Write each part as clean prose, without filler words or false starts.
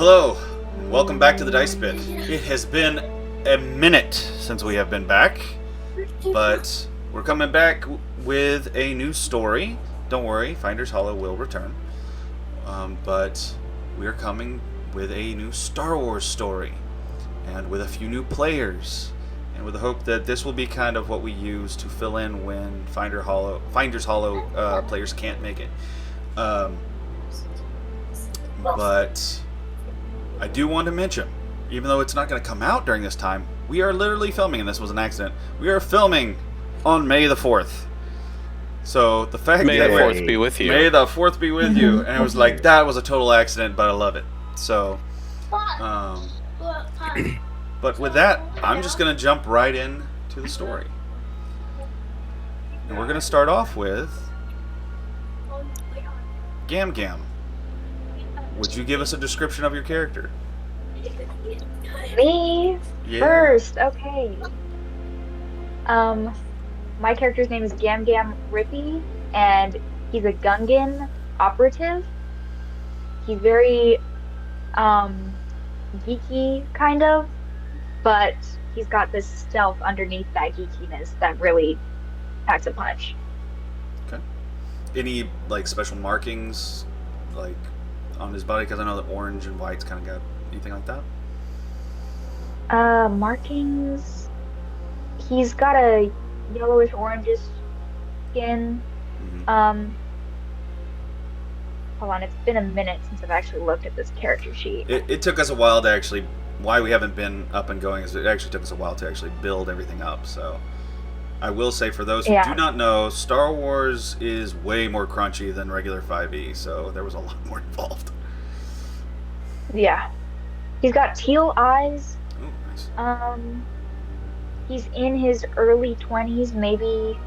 Hello, welcome back to the Dice Pit. It has been a minute since we have been back, but we're coming back with a new story. Don't worry, Finder's Hollow will return. But we are coming with a new Star Wars story, and with a few new players, and with the hope that this will be kind of what we use to fill in when Finder's Hollow players can't make it. But I do want to mention, even though it's not going to come out during this time, we are literally filming, and this was an accident, we are filming on May the 4th. So the fact May that the 4th be with you. May the 4th be with you. And it was like, that was a total accident, but I love it. So, but with that, I'm just going to jump right in to the story. And we're going to start off with Gam Gam. Would you give us a description of your character? Me? Yeah. First, okay. My character's name is Gam Gam Rippy, and he's a Gungan operative. He's very, geeky, kind of, but he's got this stealth underneath that geekiness that really packs a punch. Okay. Any, like, special markings, like, on his body? Because I know that orange and white's kind of got anything like that. Markings. He's got a yellowish orangish skin. Mm-hmm. Hold on, it's been a minute since I've actually looked at this character sheet. It took us a while to actually. Why we haven't been up and going is it actually took us a while to actually build everything up. So I will say, for those who do not know, Star Wars is way more crunchy than regular 5e, so there was a lot more involved. Yeah. He's got teal eyes. Oh, nice. He's in his early 20s, maybe.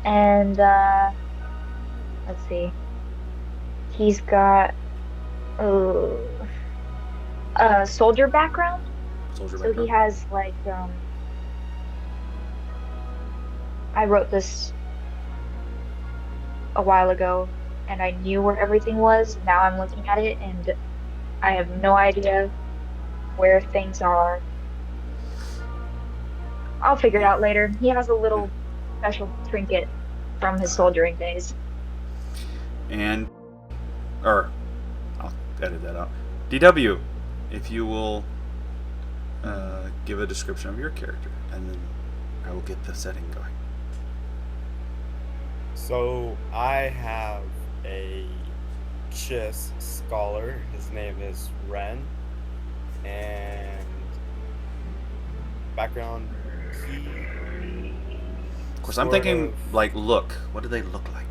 And, let's see. He's got a soldier background. So he has, like, I wrote this a while ago, and I knew where everything was. Now I'm looking at it, and I have no idea where things are. I'll figure it out later. He has a little special trinket from his soldiering days. I'll edit that out. DW, if you will give a description of your character, and then I will get the setting going. So I have a Chiss scholar. His name is Ren, and background. Of course, I'm thinking like look. What do they look like?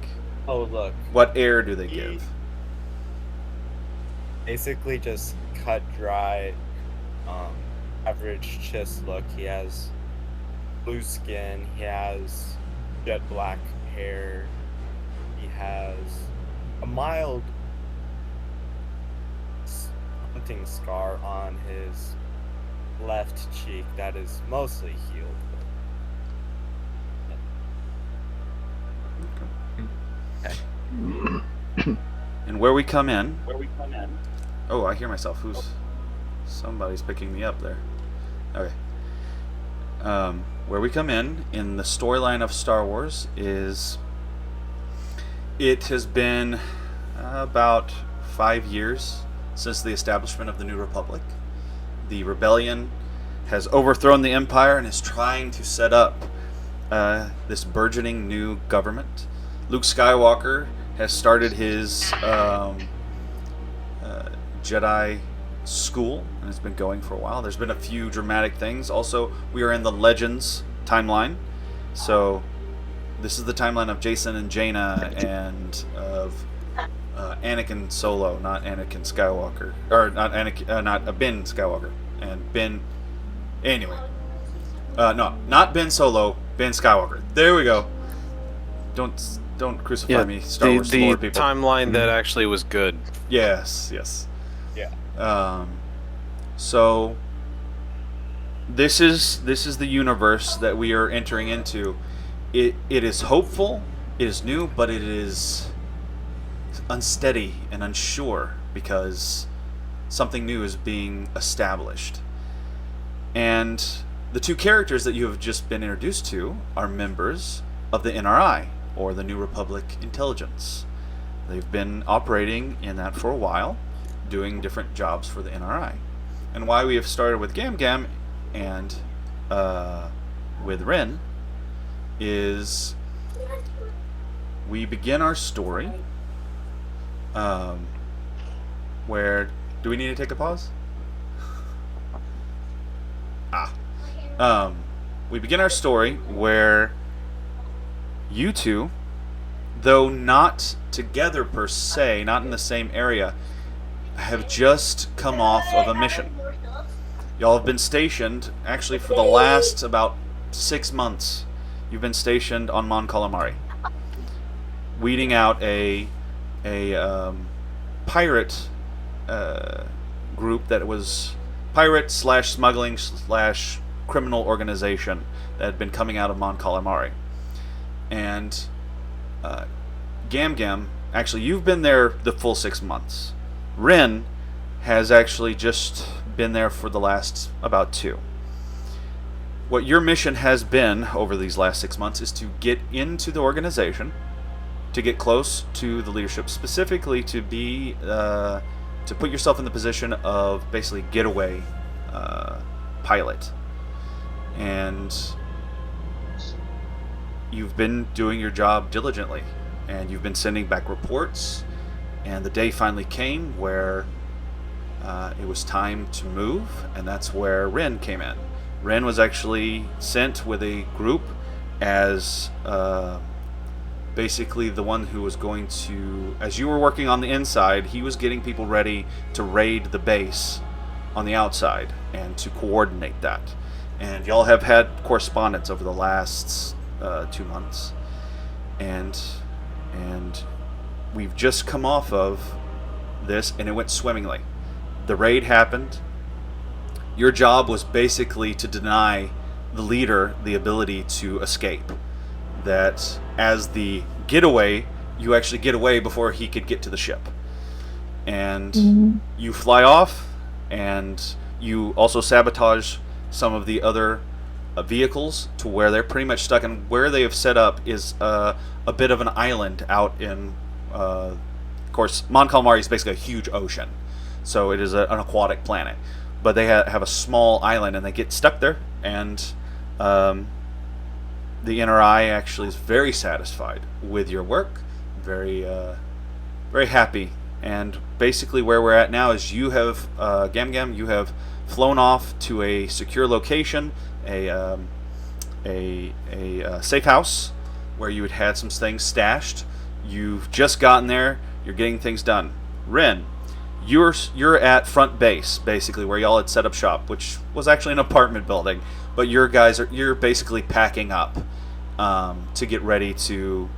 Oh, look. What air do they give? Basically, just cut dry, average Chiss look. He has blue skin. He has jet black hair. He has a mild hunting scar on his left cheek that is mostly healed. Okay. And where we come in. Oh, I hear myself. Somebody's picking me up there. Okay. Where we come in the storyline of Star Wars is it has been about 5 years since the establishment of the New Republic. The rebellion has overthrown the Empire and is trying to set up this burgeoning new government. Luke Skywalker has started his Jedi school, and it's been going for a while. There's been a few dramatic things. Also, we are in the Legends timeline, so this is the timeline of Jason and Jaina and of Anakin Solo, not Anakin Skywalker, or not Ben Skywalker, and Ben. Anyway, no, not Ben Solo, Ben Skywalker. There we go. Don't crucify me, Star Wars lore people. The timeline that actually was good. Yes. Yeah. So this is the universe that we are entering into. It is hopeful, it is new, but it is unsteady and unsure because something new is being established. And the two characters that you have just been introduced to are members of the NRI, or the New Republic Intelligence. They've been operating in that for a while, doing different jobs for the NRI. And why we have started with Gam Gam and with Ren is we begin our story where... Do we need to take a pause? We begin our story where you two, though not together per se, not in the same area, have just come off of a mission. Y'all have been stationed, actually for the last about 6 months, you've been stationed on Mon Calamari, weeding out a pirate group that was pirate / smuggling / criminal organization that had been coming out of Mon Calamari. And Gam Gam, actually you've been there the full 6 months. Ren has actually just been there for the last about 2. What your mission has been over these last 6 months is to get into the organization, to get close to the leadership, specifically to be to put yourself in the position of basically getaway pilot. And you've been doing your job diligently, and you've been sending back reports, and the day finally came where it was time to move, and that's where Ren came in. Ren was actually sent with a group as basically the one who was going to, as you were working on the inside, he was getting people ready to raid the base on the outside and to coordinate that. And y'all have had correspondence over the last 2 months, and we've just come off of this, and it went swimmingly. The raid happened. Your job was basically to deny the leader the ability to escape. That as the getaway, you actually get away before he could get to the ship. And you fly off, and you also sabotage some of the other vehicles to where they're pretty much stuck. And where they have set up is a bit of an island out in, of course, Mon Calamari is basically a huge ocean. So it is an aquatic planet. But they have a small island, and they get stuck there. And the NRI actually is very satisfied with your work, very happy. And basically where we're at now is you have, Gam Gam, you have flown off to a secure location, a safe house where you had some things stashed. You've just gotten there, you're getting things done. Ren, you're at front base, basically, where y'all had set up shop, which was actually an apartment building. But you're basically packing up to get ready to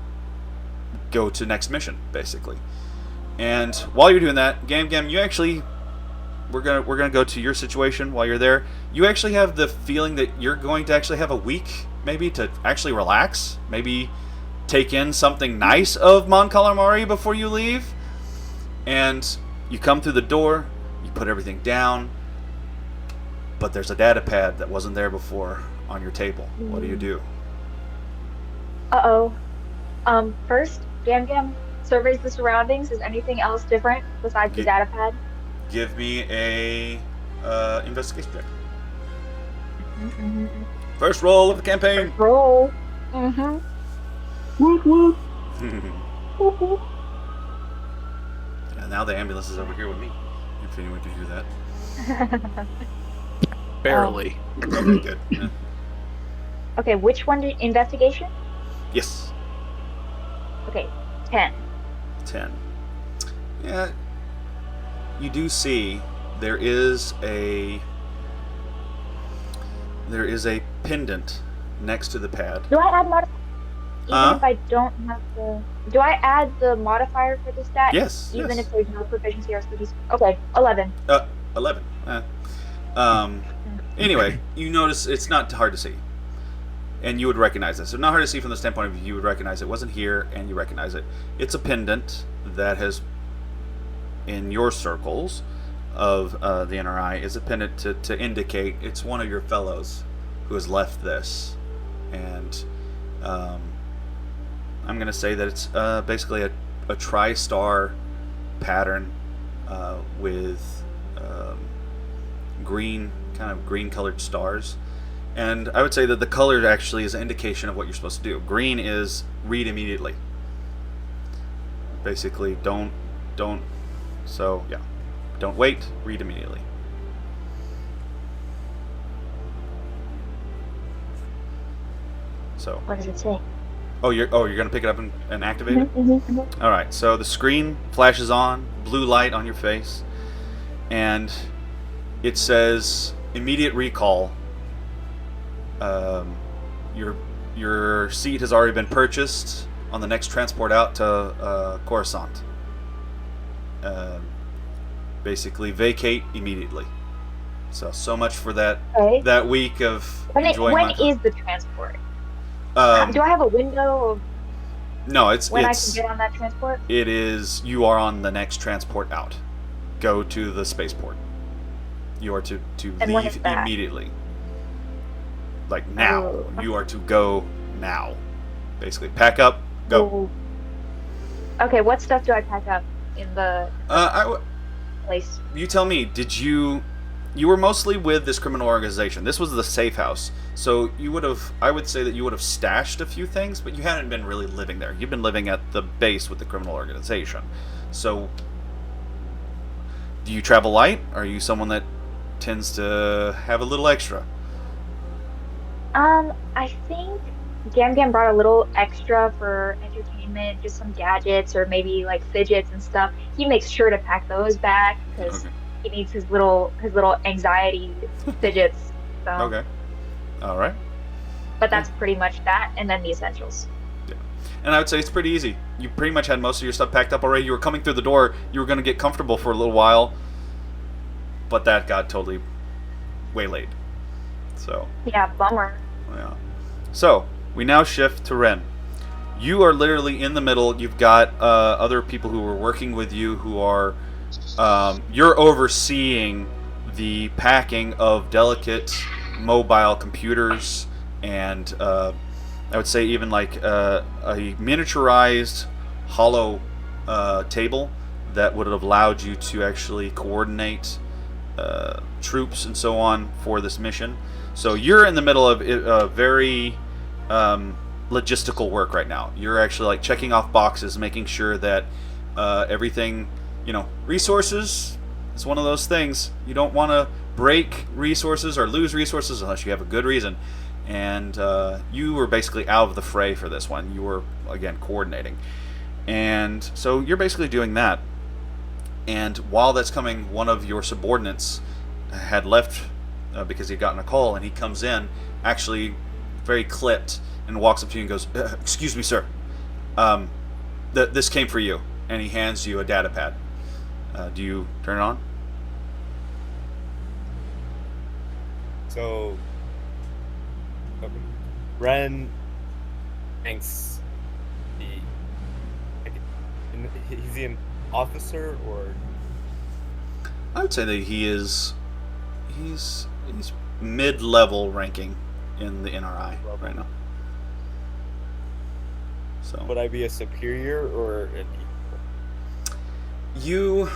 go to next mission, basically. And while you're doing that, Gam Gam, you actually, we're gonna go to your situation while you're there. You actually have the feeling that you're going to actually have a week, maybe, to actually relax, maybe take in something nice of Mon Calamari before you leave. And you come through the door, you put everything down, but there's a data pad that wasn't there before on your table. What do you do? Uh-oh. First, Gam Gam surveys the surroundings. Is anything else different besides the data pad? Give me a investigation check. First roll of the campaign. First roll. Woot woot. And now the ambulance is over here with me, if anyone can hear that. Barely. Okay, good. Yeah. Okay, which one did investigation? Yes. Okay, 10. 10. Yeah. You do see there is a pendant next to the pad. Do I add modifier? Even if I don't have the... Do I add the modifier for the stat? Yes. Even yes. if there's no proficiency or expertise? Okay, 11. 11. Anyway, you notice it's not hard to see. And you would recognize this. So not hard to see from the standpoint of you would recognize it wasn't here, and you recognize it. It's a pendant that has, in your circles, of the NRI is a pendant to indicate it's one of your fellows who has left this. And I'm going to say that it's basically a tri-star pattern with green, kind of green colored stars. And I would say that the color actually is an indication of what you're supposed to do. Green is read immediately. Basically, don't, so yeah. Don't wait, read immediately. So. What does it say? Oh, you're gonna pick it up and activate it? Mm-hmm. All right. So the screen flashes on, blue light on your face, and it says immediate recall. Your seat has already been purchased on the next transport out to Coruscant. Basically, vacate immediately. So much for that Okay. that week of enjoying When my time. is the transport? Do I have a window of No, it's when I can get on that transport? It is. You are on the next transport out. Go to the spaceport. You are to And when is leave that? immediately. Like now. Oh. You are to go now. Basically, pack up. Go. Oh. Okay, what stuff do I pack up in the place? You tell me. Did you were mostly with this criminal organization. This was the safe house. So you would have. I would say that you would have stashed a few things, but you hadn't been really living there. You've been living at the base with the criminal organization. So. Do you travel light? Are you someone that tends to have a little extra? I think Gam Gam brought a little extra for entertainment, just some gadgets or maybe like fidgets and stuff. He makes sure to pack those back because Okay. he needs his little anxiety fidgets. So. Okay. All right. But that's pretty much that, and then the essentials. Yeah. And I would say it's pretty easy. You pretty much had most of your stuff packed up already. You were coming through the door. You were going to get comfortable for a little while, but that got totally waylaid. So. Yeah, bummer. Yeah. So we now shift to Ren. You are literally in the middle. You've got other people who are working with you who are. You're overseeing the packing of delicate mobile computers and I would say even like a miniaturized hollow table that would have allowed you to actually coordinate troops and so on for this mission. So you're in the middle of very logistical work right now. You're actually like checking off boxes, making sure that everything, resources is one of those things. You don't want to break resources or lose resources unless you have a good reason. And you were basically out of the fray for this one. You were, again, coordinating. And so you're basically doing that. And while that's coming, one of your subordinates had left because he'd gotten a call, and he comes in, actually very clipped, and walks up to you and goes, "Excuse me, sir. This came for you." And he hands you a data pad. Do you turn it on? So, Ren thanks is he an officer or? I would say that he's mid-level ranking in the NRI right now. So Would I be a superior or an equal?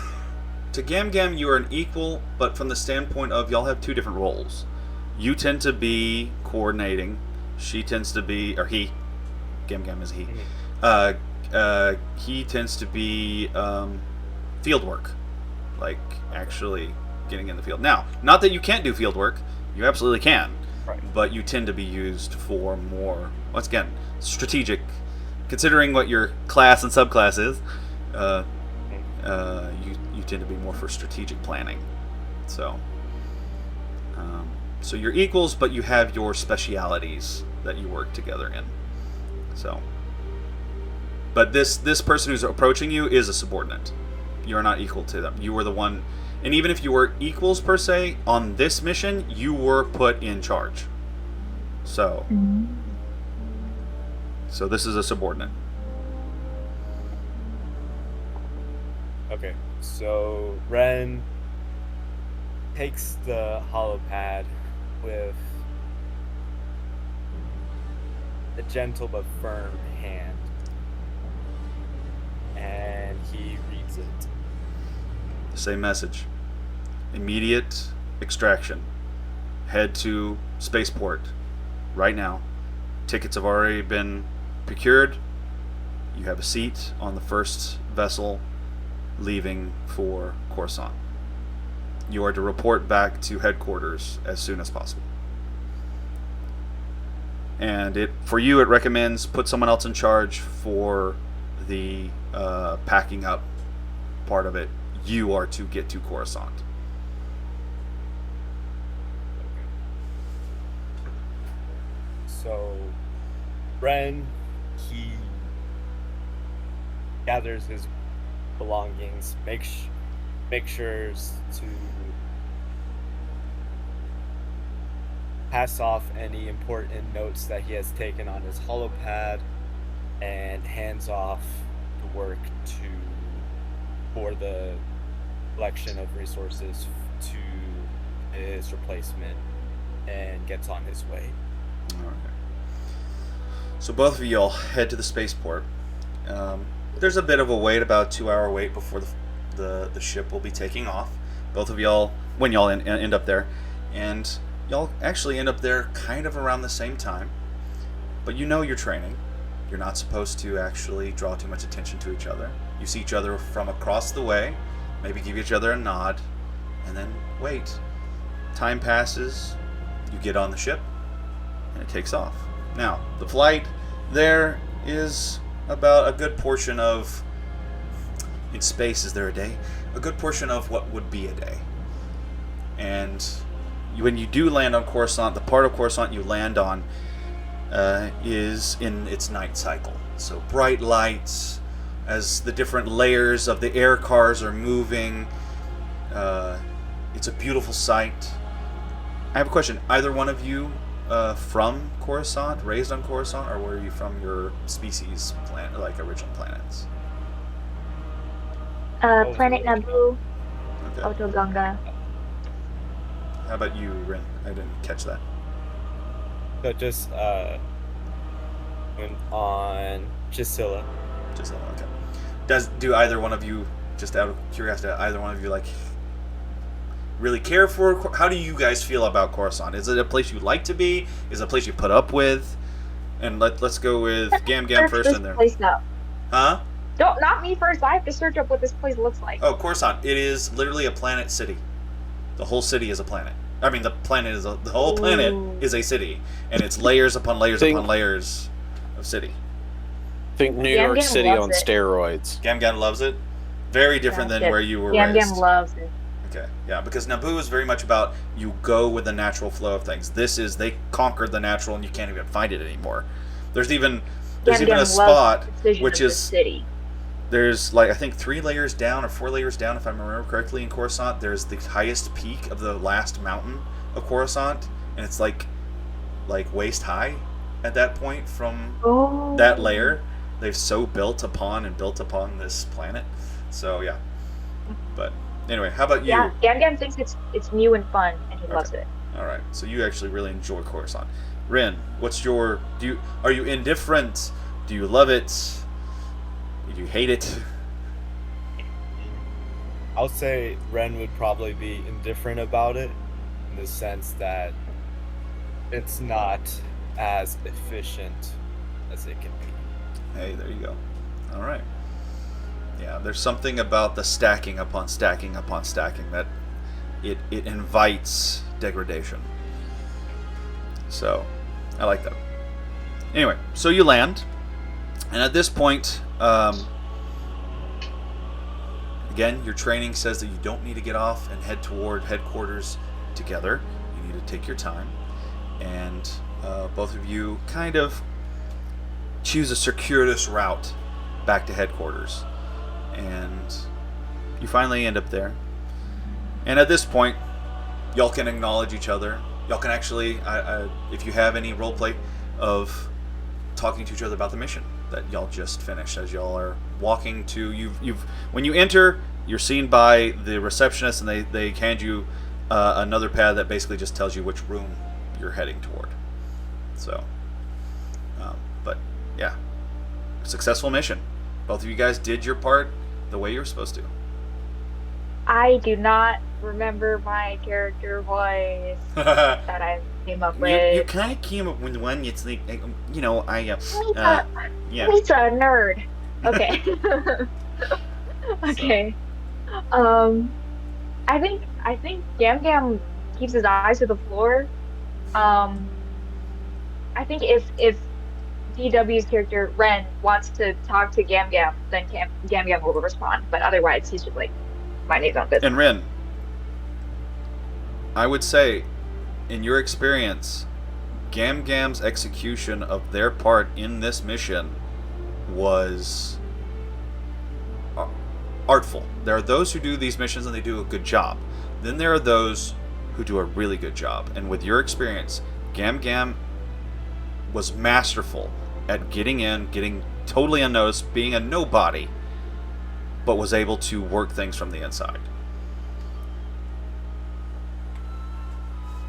to Gam Gam, you are an equal, but from the standpoint of y'all have two different roles. You tend to be coordinating. She tends to be, or he, Gam Gam is he. He tends to be field work, like actually getting in the field. Now, not that you can't do field work, you absolutely can, Right. but you tend to be used for more, once again, strategic. Considering what your class and subclass is, you tend to be more for strategic planning. So, so you're equals, but you have your specialities that you work together in. So, but this person who's approaching you is a subordinate. You are not equal to them. You were the one, and even if you were equals per se on this mission, you were put in charge. So, so this is a subordinate. Okay, so Ren takes the hollow pad with a gentle but firm hand, and he reads it. The same message. Immediate extraction. Head to spaceport right now. Tickets have already been procured. You have a seat on the first vessel leaving for Coruscant. You are to report back to headquarters as soon as possible. And for you, it recommends put someone else in charge for the packing up part of it. You are to get to Coruscant. So, Ren, he gathers his belongings, makes sure to pass off any important notes that he has taken on his holopad, and hands off the work for the collection of resources to his replacement, and gets on his way. All right. So both of y'all head to the spaceport. There's a bit of a wait, about a 2-hour wait before the ship will be taking off. Both of y'all, when y'all end up there, and y'all actually end up there kind of around the same time. But you know your training. You're not supposed to actually draw too much attention to each other. You see each other from across the way, maybe give each other a nod, and then wait. Time passes, you get on the ship, and it takes off. Now, the flight there is about a good portion of, in space is there a day? A good portion of what would be a day. And when you do land on Coruscant, the part of Coruscant you land on is in its night cycle. So bright lights, as the different layers of the air cars are moving. It's a beautiful sight. I have a question. Either one of you from Coruscant, raised on Coruscant, or were you from your species planet, like original planets? Planet Naboo, Okay. Autogunga. How about you, Rin? I didn't catch that. So just went on Gisela. Just okay. Do either one of you, just out of curiosity, either one of you like really care for? How do you guys feel about Coruscant? Is it a place you like to be? Is it a place you put up with? And let's go with Gam first, and there. Place up. Huh? Don't, not me first. I have to search up what this place looks like. Oh, Coruscant. It is literally a planet city. The whole city is a planet. I mean, the whole planet is a city, and it's layers upon layers upon layers of city. Think New York City on steroids. Gam loves it. Very different than where you were raised. Gam loves it. Okay, yeah, because Naboo is very much about you go with the natural flow of things. They conquered the natural, and you can't even find it anymore. There's even a spot which is city. There's like I think 3 layers down or 4 layers down, if I remember correctly, in Coruscant. There's the highest peak of the last mountain of Coruscant, and it's like waist high at that point from that layer. They've so built upon this planet. So yeah, but anyway, how about you? Yeah, Gam thinks it's new and fun, and he loves it. All right, so you actually really enjoy Coruscant. Rin, are you indifferent? Do you love it? Do you hate it? I'll say Ren would probably be indifferent about it, in the sense that it's not as efficient as it can be. Hey, there you go. All right. Yeah, there's something about the stacking upon stacking upon stacking that it invites degradation. So, I like that. Anyway, so you land, and at this point, again, your training says that you don't need to get off and head toward headquarters together. You need to take your time, and both of you kind of choose a circuitous route back to headquarters, and you finally end up there. And at this point, y'all can acknowledge each other. Y'all can actually, if you have any roleplay of talking to each other about the mission that y'all just finished, as y'all are walking to, when you enter, you're seen by the receptionist, and they hand you another pad that basically just tells you which room you're heading toward. So, but yeah, successful mission. Both of you guys did your part the way you were supposed to. I do not remember my character voice that I came up You with. kind of came up with one. It's like, Lisa, yeah. Lisa, nerd. Okay. Okay. I think Gam Gam keeps his eyes to the floor. I think if DW's character Ren wants to talk to Gam Gam, then Gam Gam will respond. But otherwise, he's just like minding his own business. And Ren, I would say, in your experience, Gam Gam's execution of their part in this mission was artful. There are those who do these missions and they do a good job. Then there are those who do a really good job. And with your experience, Gam Gam was masterful at getting in, getting totally unnoticed, being a nobody, but was able to work things from the inside.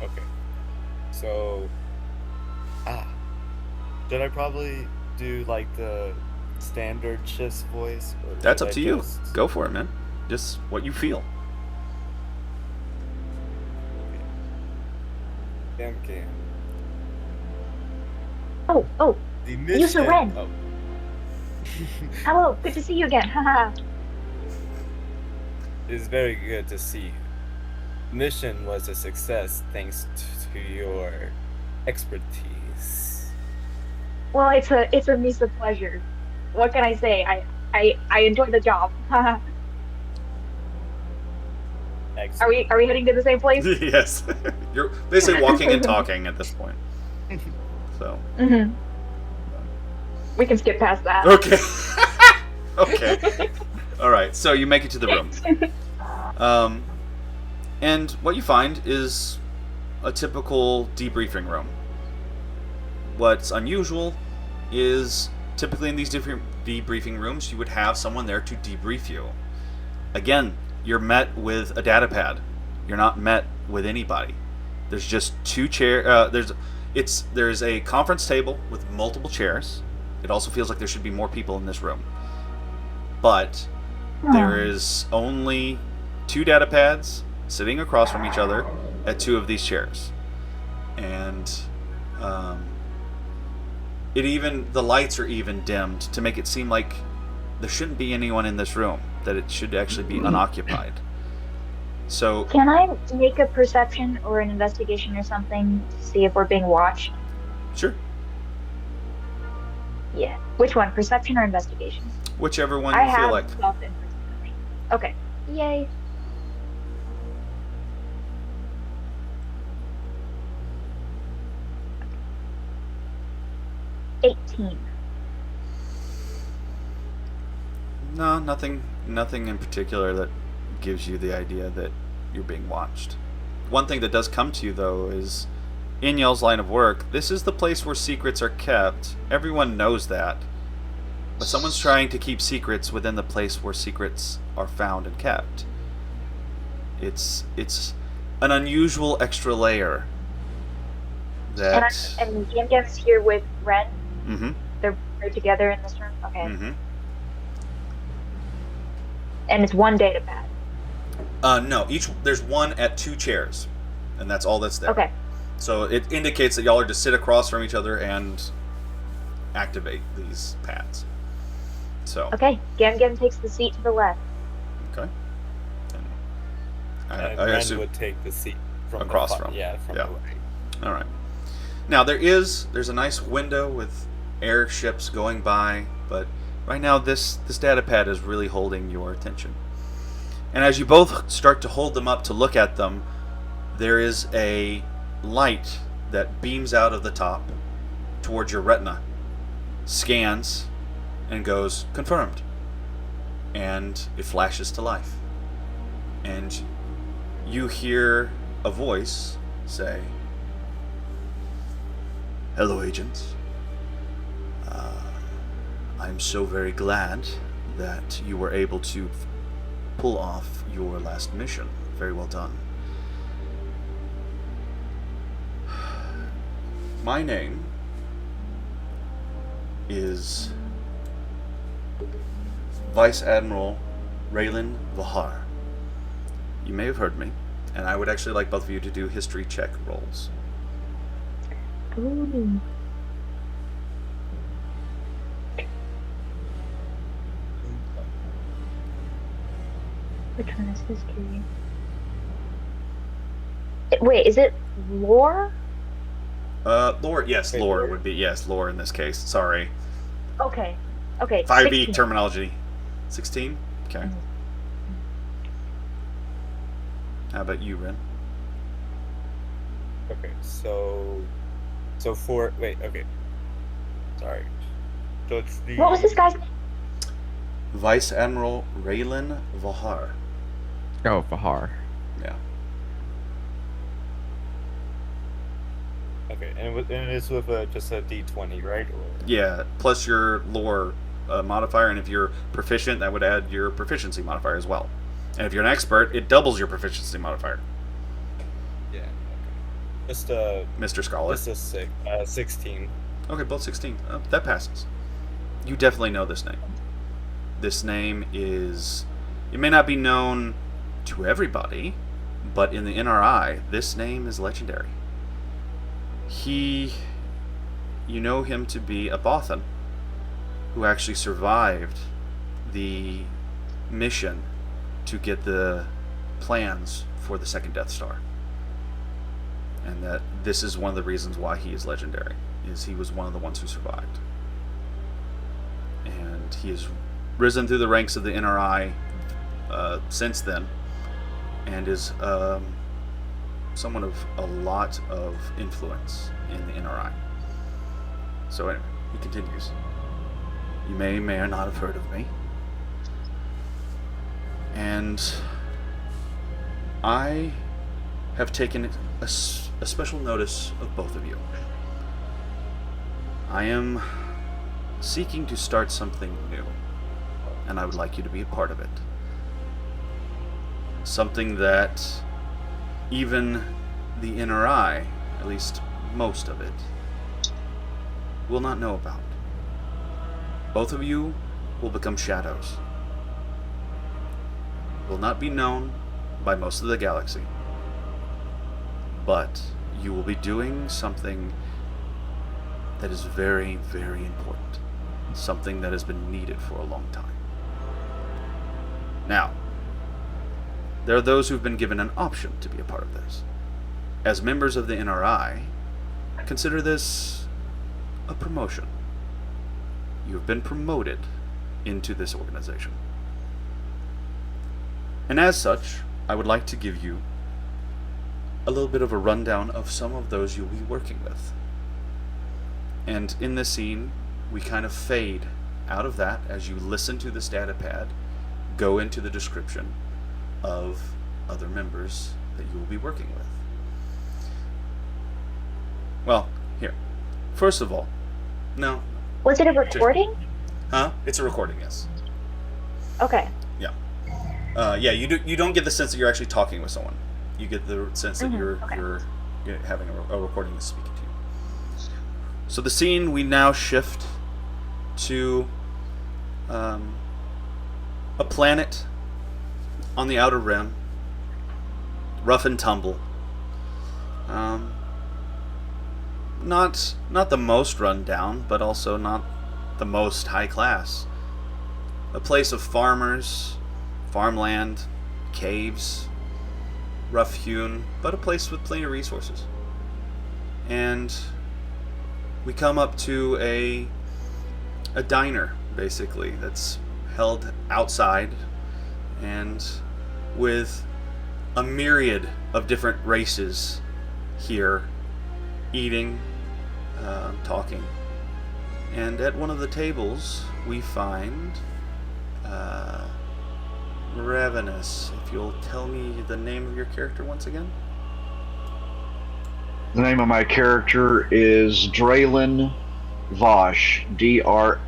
Okay. So, should I probably do like the standard Shift's voice? Or That's should up I to you. just- Go for it, man. Just what you feel. Gam Gam. Oh, The User mission. Ren. Oh. hello, good to see you again. Haha. It's very good to see you. Mission was a success thanks to your expertise. Well, it's a Misa pleasure. What can I say? I enjoy the job. Haha. Excellent. Are we heading to the same place? Yes. You're basically walking and talking at this point. So. Mm-hmm. We can skip past that. Okay. Okay. All right. So you make it to the room. And what you find is a typical debriefing room. What's unusual is typically in these different debriefing rooms, you would have someone there to debrief you. Again, you're met with a data pad. You're not met with anybody. There's just two chairs. There's a conference table with multiple chairs. It also feels like there should be more people in this room. But there is only two data pads sitting across from each other at two of these chairs. And the lights are even dimmed to make it seem like there shouldn't be anyone in this room, that it should actually be unoccupied. So Can I make a perception or an investigation or something to see if we're being watched? sure, Yeah. Which one? Perception or investigation? whichever one I you feel have like. stuff in perception. Okay. Yay. Okay. 18. No, nothing in particular that gives you the idea that you're being watched. One thing that does come to you, though, is in y'all's line of work, this is the place where secrets are kept. Everyone knows that. But someone's trying to keep secrets within the place where secrets are found and kept. It's an unusual extra layer that... And Gam Gam's here with Ren. Mm-hmm. They're together in this room. Okay. Mm-hmm. And it's one data pad. No, there's one at two chairs, and that's all that's there. Okay. So it indicates that y'all are to sit across from each other and activate these pads. So Okay. Gam Gam takes the seat to the left. okay. And And I Ren assume would take the seat from Across the front. from. Yeah, from Yeah. the right. all right. Now there's a nice window with airships going by, but right now this data pad is really holding your attention. And as you both start to hold them up to look at them, there is a light that beams out of the top towards your retina, scans, and goes, confirmed. And it flashes to life. And you hear a voice say, "Hello, agents. I'm so very glad that you were able to pull off your last mission. Very well done. My name is Vice Admiral Raylan Vahar. You may have heard me, and I would actually like both of you to do history check rolls. Ooh. Which one is history? Wait, is it lore? Lore, yes, Wait, lore lore? would be, yes, lore in this case. Sorry. Okay. Okay. 5e 16. terminology. 16? Okay. Mhm. How about you, Ren? Okay, so for wait, okay. Sorry. So it's the What was this guy's name? Vice Admiral Raylan Vahar. Oh, Vahar. Yeah. Okay, and it's with just a D20, right? Or... Yeah, plus your lore modifier, and if you're proficient, that would add your proficiency modifier as well. And if you're an expert, it doubles your proficiency modifier. Yeah. Okay. Just Mr. Scholar. just a 16. Okay, both 16. That passes. You definitely know this name. This name is... It may not be known to everybody, but in the NRI, this name is legendary. You know him to be a Bothan who actually survived the mission to get the plans for the second Death Star. And that this is one of the reasons why he is legendary, is he was one of the ones who survived. And he has risen through the ranks of the NRI since then, and is someone of a lot of influence in the NRI. So anyway, he continues. You may or not have heard of me. And I have taken a special notice of both of you. I am seeking to start something new, and I would like you to be a part of it. Something that even the NRI, at least most of it, will not know about. Both of you will become shadows. Will not be known by most of the galaxy. But you will be doing something that is very, very important. Something that has been needed for a long time. Now, there are those who've been given an option to be a part of this. As members of the NRI, consider this a promotion. You have been promoted into this organization. And as such, I would like to give you a little bit of a rundown of some of those you'll be working with. And in this scene, we kind of fade out of that as you listen to this data pad go into the description of other members that you will be working with. Well, here. First of all, no. Was it a recording? Huh? It's a recording, yes. Okay. Yeah, you don't get the sense that you're actually talking with someone. You get the sense that you're having a recording that's speaking to you. So the scene, we now shift to a planet on the outer rim, rough and tumble. Not the most run down, but also not the most high class. A place of farmers, farmland, caves, rough hewn, but a place with plenty of resources. And we come up to a diner, basically, that's held outside, and with a myriad of different races here, eating, talking. And at one of the tables, we find Ravenous. If you'll tell me the name of your character once again. The name of my character is Dralin Vosh, Dralin,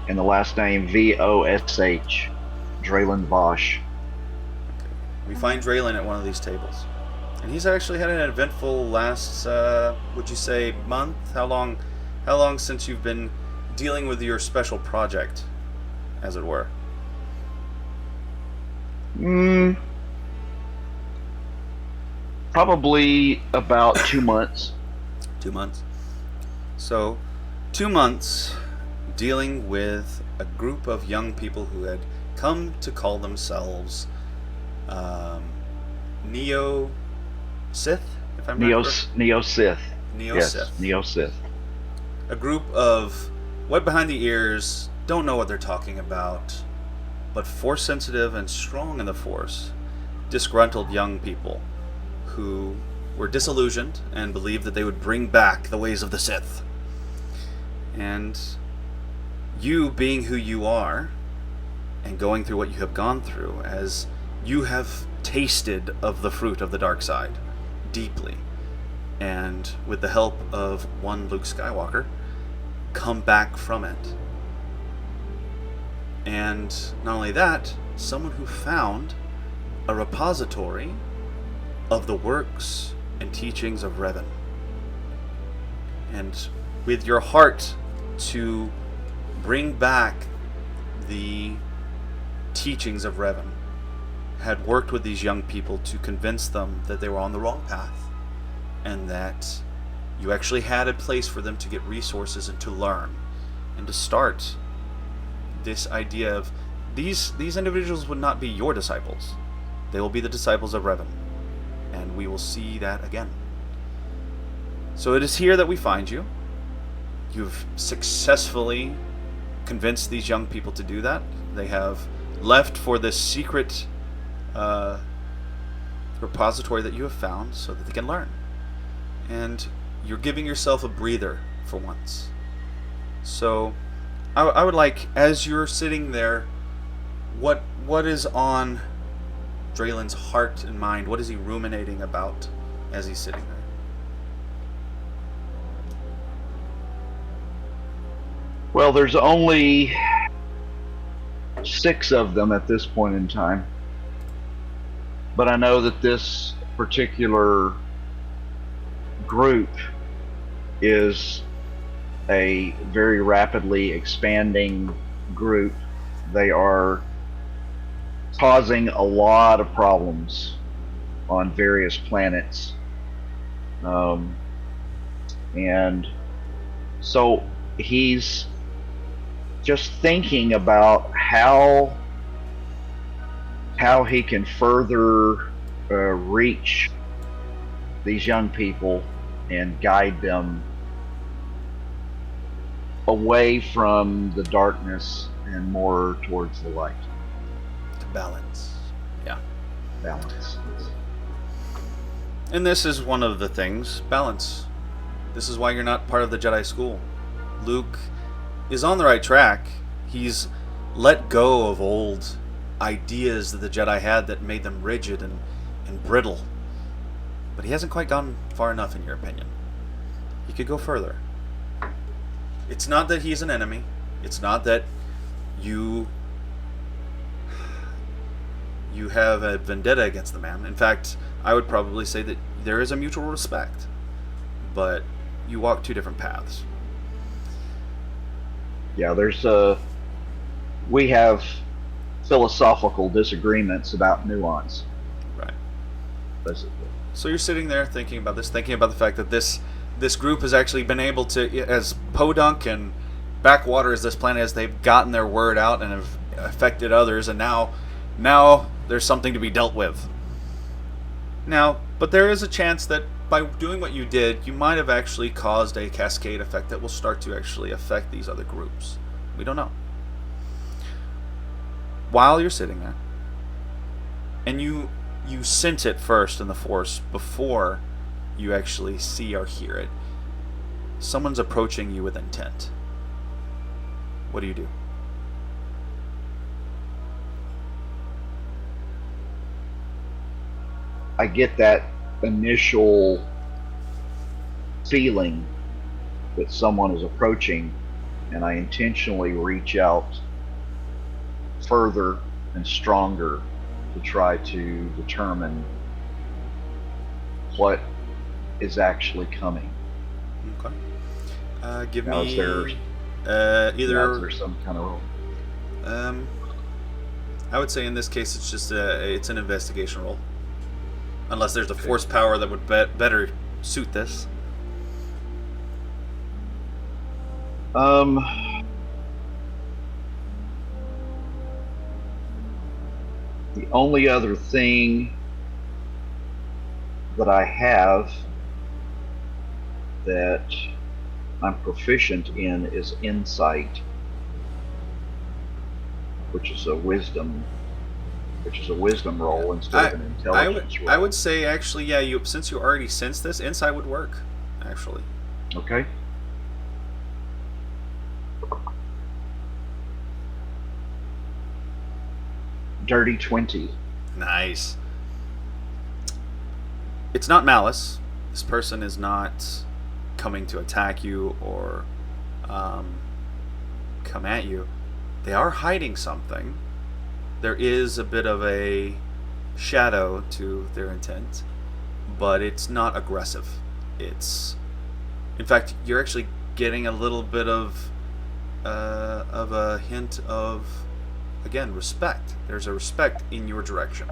and the last name Vosh, Dralin Vosh. We find Draylen at one of these tables, And he's actually had an eventful last, would you say, month? How long since you've been dealing with your special project, as it were? Probably about 2 months. 2 months. So, 2 months dealing with a group of young people who had come to call themselves Neo-Sith, if I'm not correct? Neo-Sith. Neo-Sith. Yes, Neo-Sith. A group of wet behind the ears, don't know what they're talking about, but force sensitive and strong in the force, disgruntled young people who were disillusioned and believed that they would bring back the ways of the Sith. And you, being who you are, and going through what you have gone through, as you have tasted of the fruit of the dark side deeply, and with the help of one Luke Skywalker, come back from it. And not only that, someone who found a repository of the works and teachings of Revan. And with your heart to bring back the teachings of Revan, had worked with these young people to convince them that they were on the wrong path, and that you actually had a place for them to get resources and to learn, and to start this idea of these individuals would not be your disciples. They will be the disciples of Revan, and we will see that again. So it is here that we find you. You've successfully convinced these young people to do that. They have left for this secret repository that you have found so that they can learn. And you're giving yourself a breather for once. So I would like, as you're sitting there, what is on Draylen's heart and mind? What is he ruminating about as he's sitting there? Well, there's only 6 of them at this point in time. But I know that this particular group is a very rapidly expanding group. They are causing a lot of problems on various planets. And so he's just thinking about how he can further reach these young people and guide them away from the darkness and more towards the light. To balance. Yeah. Balance. And this is one of the things, balance. This is why you're not part of the Jedi school. Luke is on the right track. He's let go of old ideas that the Jedi had that made them rigid and brittle. But he hasn't quite gone far enough, in your opinion. He could go further. It's not that he's an enemy. It's not that you have a vendetta against the man. In fact, I would probably say that there is a mutual respect. But you walk 2 different paths. Yeah, we have philosophical disagreements about nuance. Right. Basically. So you're sitting there thinking about this, thinking about the fact that this group has actually been able to, as podunk and backwater as this planet is, they've gotten their word out and have affected others, and now there's something to be dealt with. Now, but there is a chance that by doing what you did, you might have actually caused a cascade effect that will start to actually affect these other groups. We don't know. While you're sitting there, and you sense it first in the Force before you actually see or hear it, someone's approaching you with intent. What do you do? I get that initial feeling that someone is approaching, and I intentionally reach out further and stronger to try to determine what is actually coming. Okay. Give Now, me is there either. some kind of roll? I would say in this case it's just it's an investigation roll, unless there's a force power that would better suit this. The only other thing that I have that I'm proficient in is insight, which is a wisdom roll instead of an intelligence roll. I would say actually, yeah. Since you already sensed this, insight would work. Actually. Okay. Dirty 20. Nice. It's not malice. This person is not coming to attack you or come at you. They are hiding something. There is a bit of a shadow to their intent, but it's not aggressive. It's, in fact, you're actually getting a little bit of a hint of, again, respect. There's a respect in your direction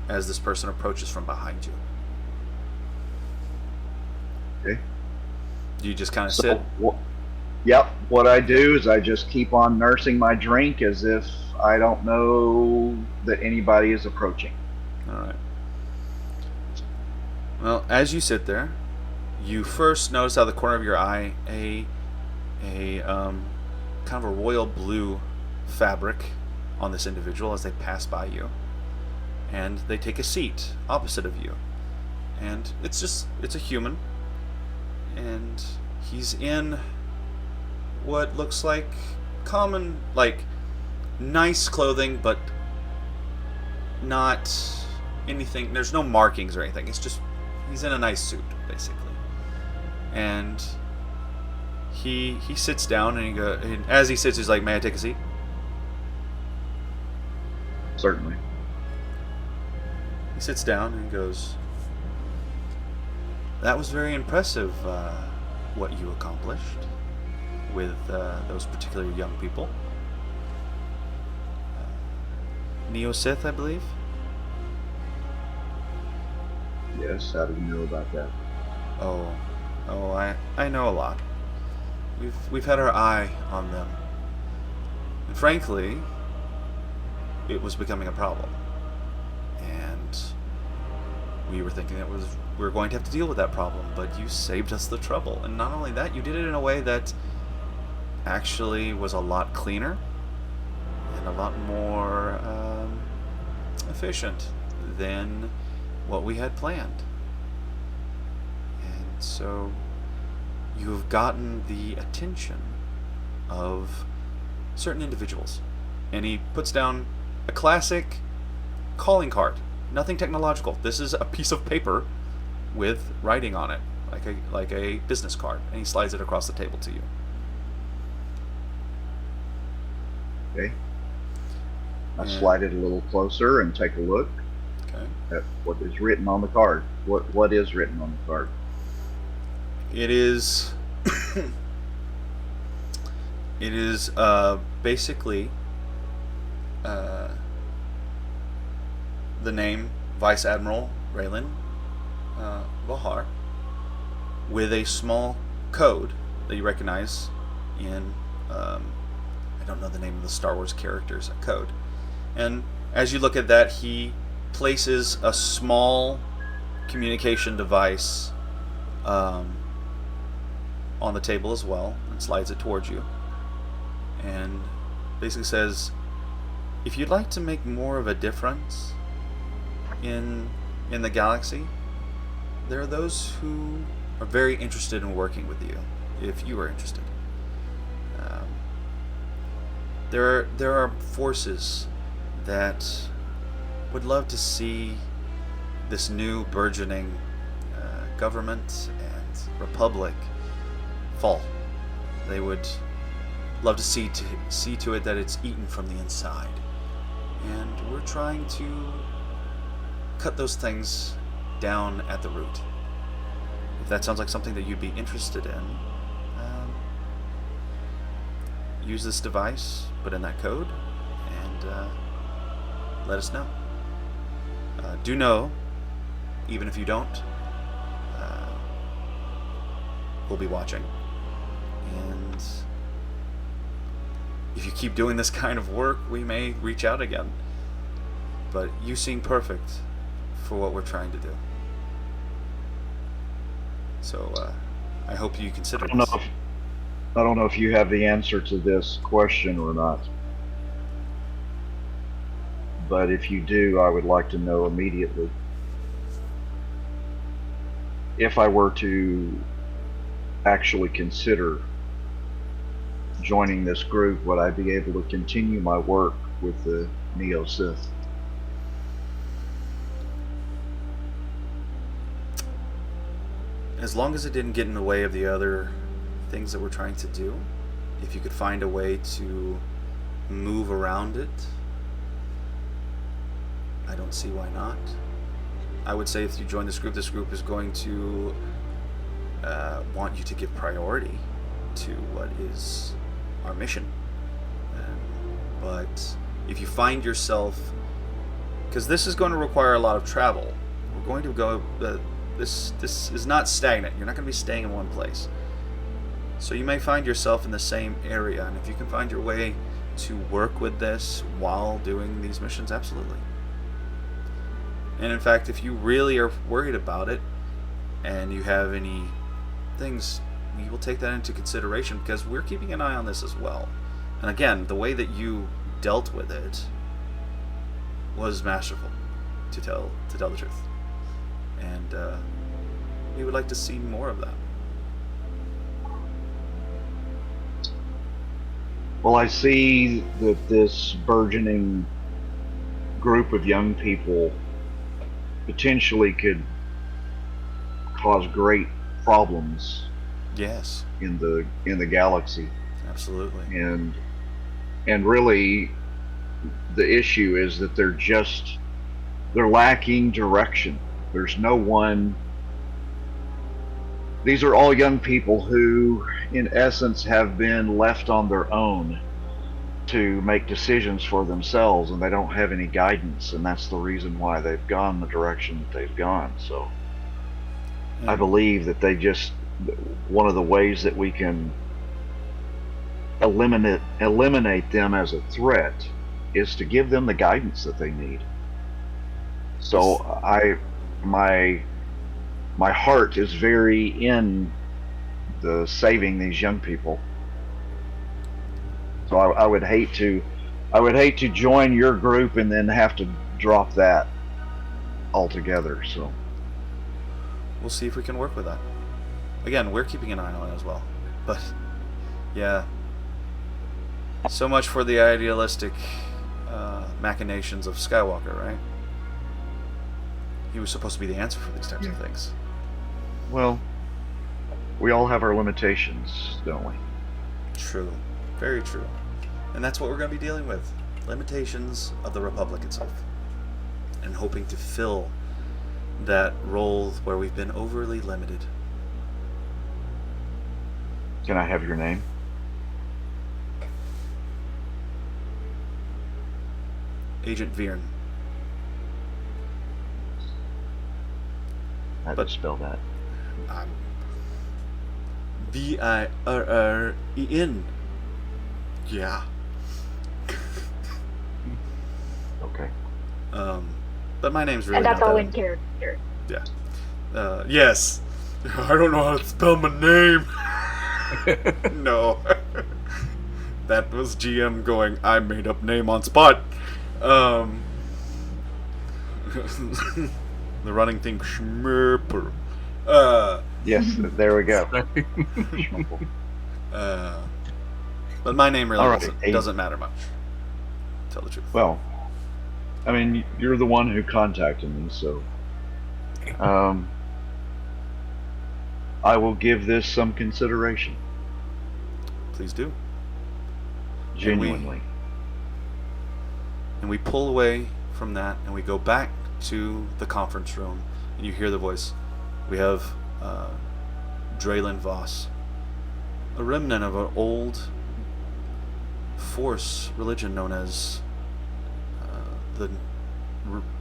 as this person approaches from behind you. Okay. You just kind of sit. Yep. What I do is I just keep on nursing my drink as if I don't know that anybody is approaching. All right. Well, as you sit there, you first notice out of the corner of your eye a kind of a royal blue fabric on this individual as they pass by you, and they take a seat opposite of you, and it's a human, and he's in what looks like common, like nice clothing, but not anything. There's no markings or anything. It's just he's in a nice suit, basically. And he sits down, and as he sits, he's like, "May I take a seat?" Certainly. He sits down and goes, "That was very impressive, what you accomplished with those particular young people. Neo-Sith, I believe?" Yes, how do you know about that? Oh, I know a lot. We've had our eye on them. And frankly, it was becoming a problem. And we were thinking we were going to have to deal with that problem, but you saved us the trouble. And not only that, you did it in a way that actually was a lot cleaner and a lot more efficient than what we had planned. And so you've gotten the attention of certain individuals. And he puts down a classic calling card. Nothing technological. This is a piece of paper with writing on it, like a business card. And he slides it across the table to you. Okay. I slide it a little closer and take a look at what is written on the card. What is written on the card? It is basically the name Vice Admiral Raylan Vahar with a small code that you recognize in I don't know the name of the Star Wars characters code. And as you look at that, he places a small communication device on the table as well, and slides it towards you, and basically says, if you'd like to make more of a difference in the galaxy, there are those who are very interested in working with you, if you are interested. There are forces that would love to see this new burgeoning government and republic fall. They would love to see to it that it's eaten from the inside. And we're trying to cut those things down at the root. if that sounds like something that you'd be interested in, use this device, put in that code, and let us know. Do know, even if you don't, we'll be watching. And if you keep doing this kind of work, we may reach out again. But you seem perfect for what we're trying to do. So I hope you consider this. I don't know if you have the answer to this question or not. But if you do, I would like to know immediately. If I were to actually consider joining this group, would I be able to continue my work with the Neo-Sith? As long as it didn't get in the way of the other things that we're trying to do, if you could find a way to move around it, I don't see why not. I would say if you join this group is going to want you to give priority to what is our mission. But if you find yourself, because this is going to require a lot of travel, we're going to go, this is not stagnant. You're not going to be staying in one place. So you may find yourself in the same area, and if you can find your way to work with this while doing these missions, absolutely. And in fact, if you really are worried about it and you have any things, we will take that into consideration, because we're keeping an eye on this as well. And again, the way that you dealt with it was masterful, to tell the truth. And we would like to see more of that. Well, I see that this burgeoning group of young people potentially could cause great problems. Yes. In the galaxy. Absolutely. And really, the issue is that they're lacking direction. There's no one. These are all young people who, in essence, have been left on their own to make decisions for themselves, and they don't have any guidance, and that's the reason why they've gone the direction that they've gone. So I believe that one of the ways that we can eliminate them as a threat is to give them the guidance that they need. So my heart is very in the saving these young people. So I would hate to join your group and then have to drop that altogether. So we'll see if we can work with that. Again, we're keeping an eye on it as well. But yeah, so much for the idealistic machinations of Skywalker, right? He was supposed to be the answer for these types of things. Well, we all have our limitations, don't we? True. Very true. And that's what we're going to be dealing with. Limitations of the Republic itself. And hoping to fill that role where we've been overly limited. Can I have your name? Agent Viren. How do you spell that? Virren. Yeah. Okay. But my name's really and that's not all that. in character. Yeah. Yes. I don't know how to spell my name. No. That was GM going, I made up name on spot. The running thing, Schmerper. Yes, there we go. But my name really Alright, doesn't matter much. Tell the truth. Well, I mean, you're the one who contacted me, so I will give this some consideration. Please do. Genuinely. And we pull away from that, and we go back to the conference room, and you hear the voice. We have Draylen Voss, a remnant of an old Force religion known as the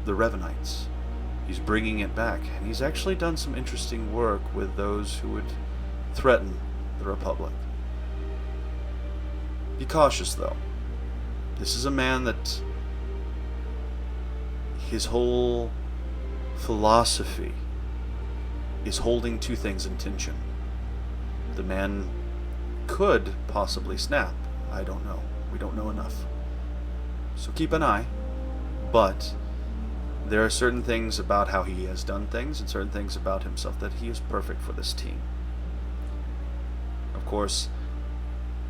Revenites. He's bringing it back, and he's actually done some interesting work with those who would threaten the Republic. Be cautious, though. This is a man that his whole philosophy is holding two things in tension. The man could possibly snap. I don't know. We don't know enough. So keep an eye. But there are certain things about how he has done things and certain things about himself that he is perfect for this team. Of course,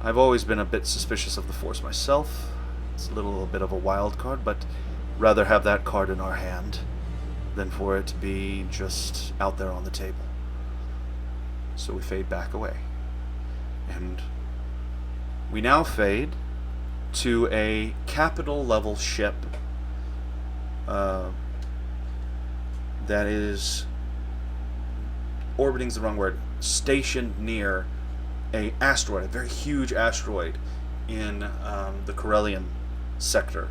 I've always been a bit suspicious of the Force myself. It's a little bit of a wild card, but rather have that card in our hand than for it to be just out there on the table. So we fade back away. And we now fade to a capital level ship that is orbiting's the wrong word, stationed near a asteroid, a very huge asteroid in the Corellian sector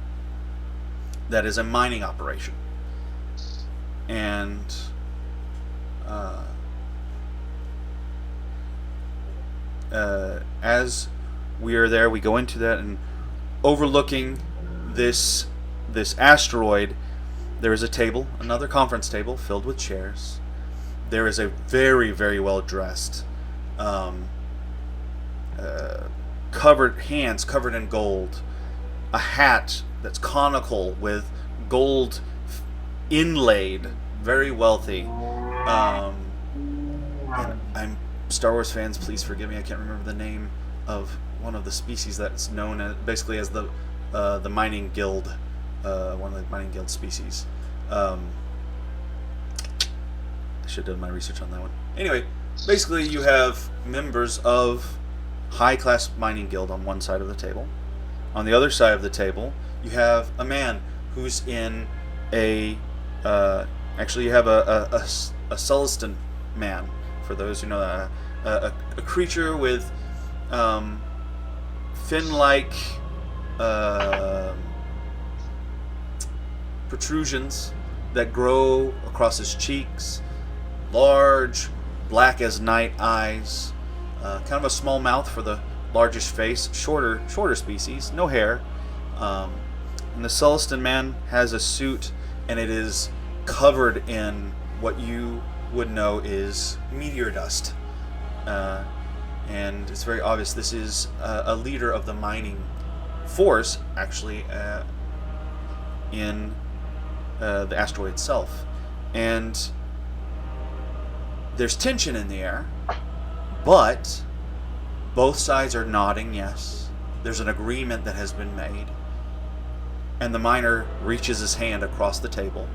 that is a mining operation. And as we are there, we go into that, and overlooking this asteroid, there is a table, another conference table filled with chairs. There is a very, very well dressed, hands covered in gold, a hat that's conical with gold inlaid, very wealthy. And I'm Star Wars fans, please forgive me. I can't remember the name of one of the species that's known as, basically as the mining guild, one of the mining guild species. I should have done my research on that one. Anyway, basically you have members of high-class mining guild on one side of the table. On the other side of the table, you have a man who's in a actually you have a Celestin man, for those who know that, a creature with fin-like protrusions that grow across his cheeks, large, black as night eyes, kind of a small mouth for the largest face, shorter species, no hair. And the Celestin man has a suit, and it is covered in what you would know is meteor dust. And it's very obvious this is a leader of the mining force, actually, in the asteroid itself. And there's tension in the air, but both sides are nodding yes. There's an agreement that has been made. And the miner reaches his hand across the table.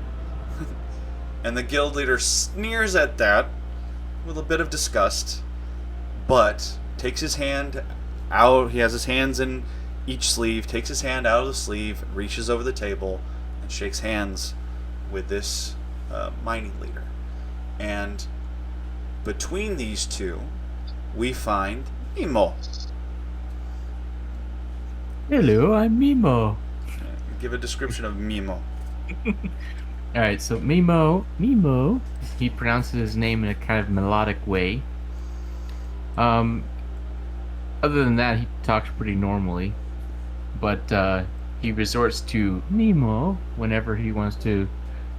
And the guild leader sneers at that with a bit of disgust, but takes his hand out. He has his hands in each sleeve, takes his hand out of the sleeve, reaches over the table, and shakes hands with this mining leader. And between these two, we find Mimo. Hello, I'm Mimo. Give a description of Mimo. Alright, so Mimo, he pronounces his name in a kind of melodic way. Other than that, he talks pretty normally. But he resorts to Mimo whenever he wants to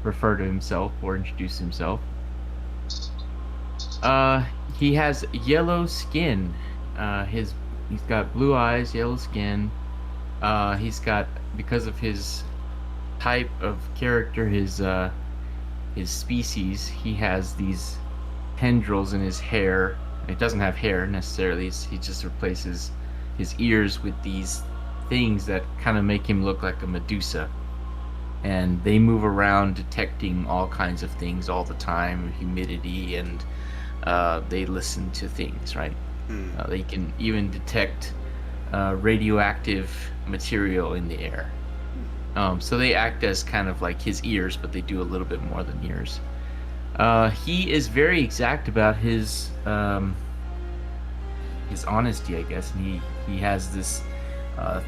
refer to himself or introduce himself. He has yellow skin. He's got blue eyes, yellow skin. He's got, because of his type of character, his species, he has these tendrils in his hair. It doesn't have hair necessarily. He just replaces his ears with these things that kind of make him look like a Medusa. And they move around detecting all kinds of things all the time, humidity, and they listen to things, right? They can even detect radioactive material in the air. So they act as kind of like his ears, but they do a little bit more than ears. He is very exact about his honesty, I guess, and he has this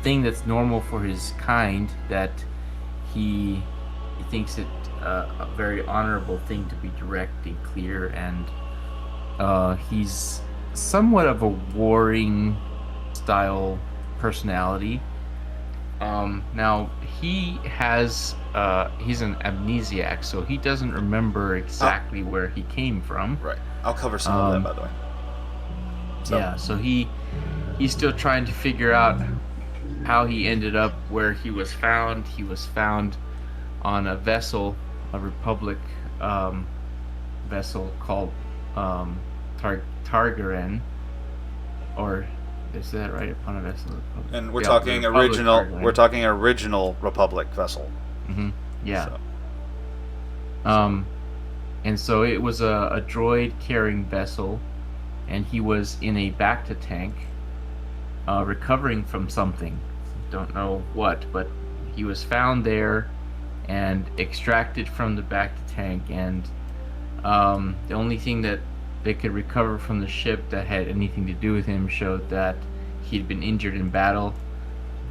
thing that's normal for his kind, that he thinks it a very honorable thing to be direct and clear, and he's somewhat of a warring style personality. Now he's an amnesiac, so he doesn't remember exactly where he came from. Right. I'll cover some of that, by the way. So. Yeah, so he's still trying to figure out how he ended up where he was found. He was found on a vessel, a Republic vessel called Targaryen, or is that right? Upon a vessel. And we're talking original. Targaryen. We're talking original Republic vessel. Mm-hmm. Yeah. So. And so it was a droid carrying vessel, and he was in a Bacta tank, recovering from something. Don't know what, but he was found there and extracted from the Bacta tank, and the only thing that they could recover from the ship that had anything to do with him showed that he'd been injured in battle.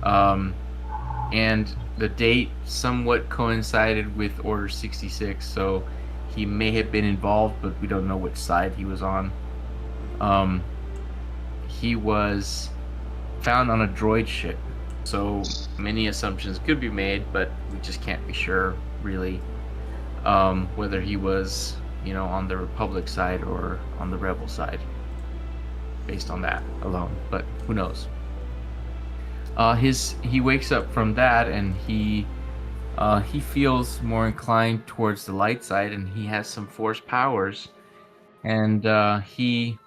And the date somewhat coincided with Order 66, so he may have been involved, but we don't know which side he was on. He was found on a droid ship, so many assumptions could be made, but we just can't be sure, really, whether he was, on the Republic side or on the Rebel side, based on that alone, but who knows. He wakes up from that, and he feels more inclined towards the light side, and he has some force powers, and he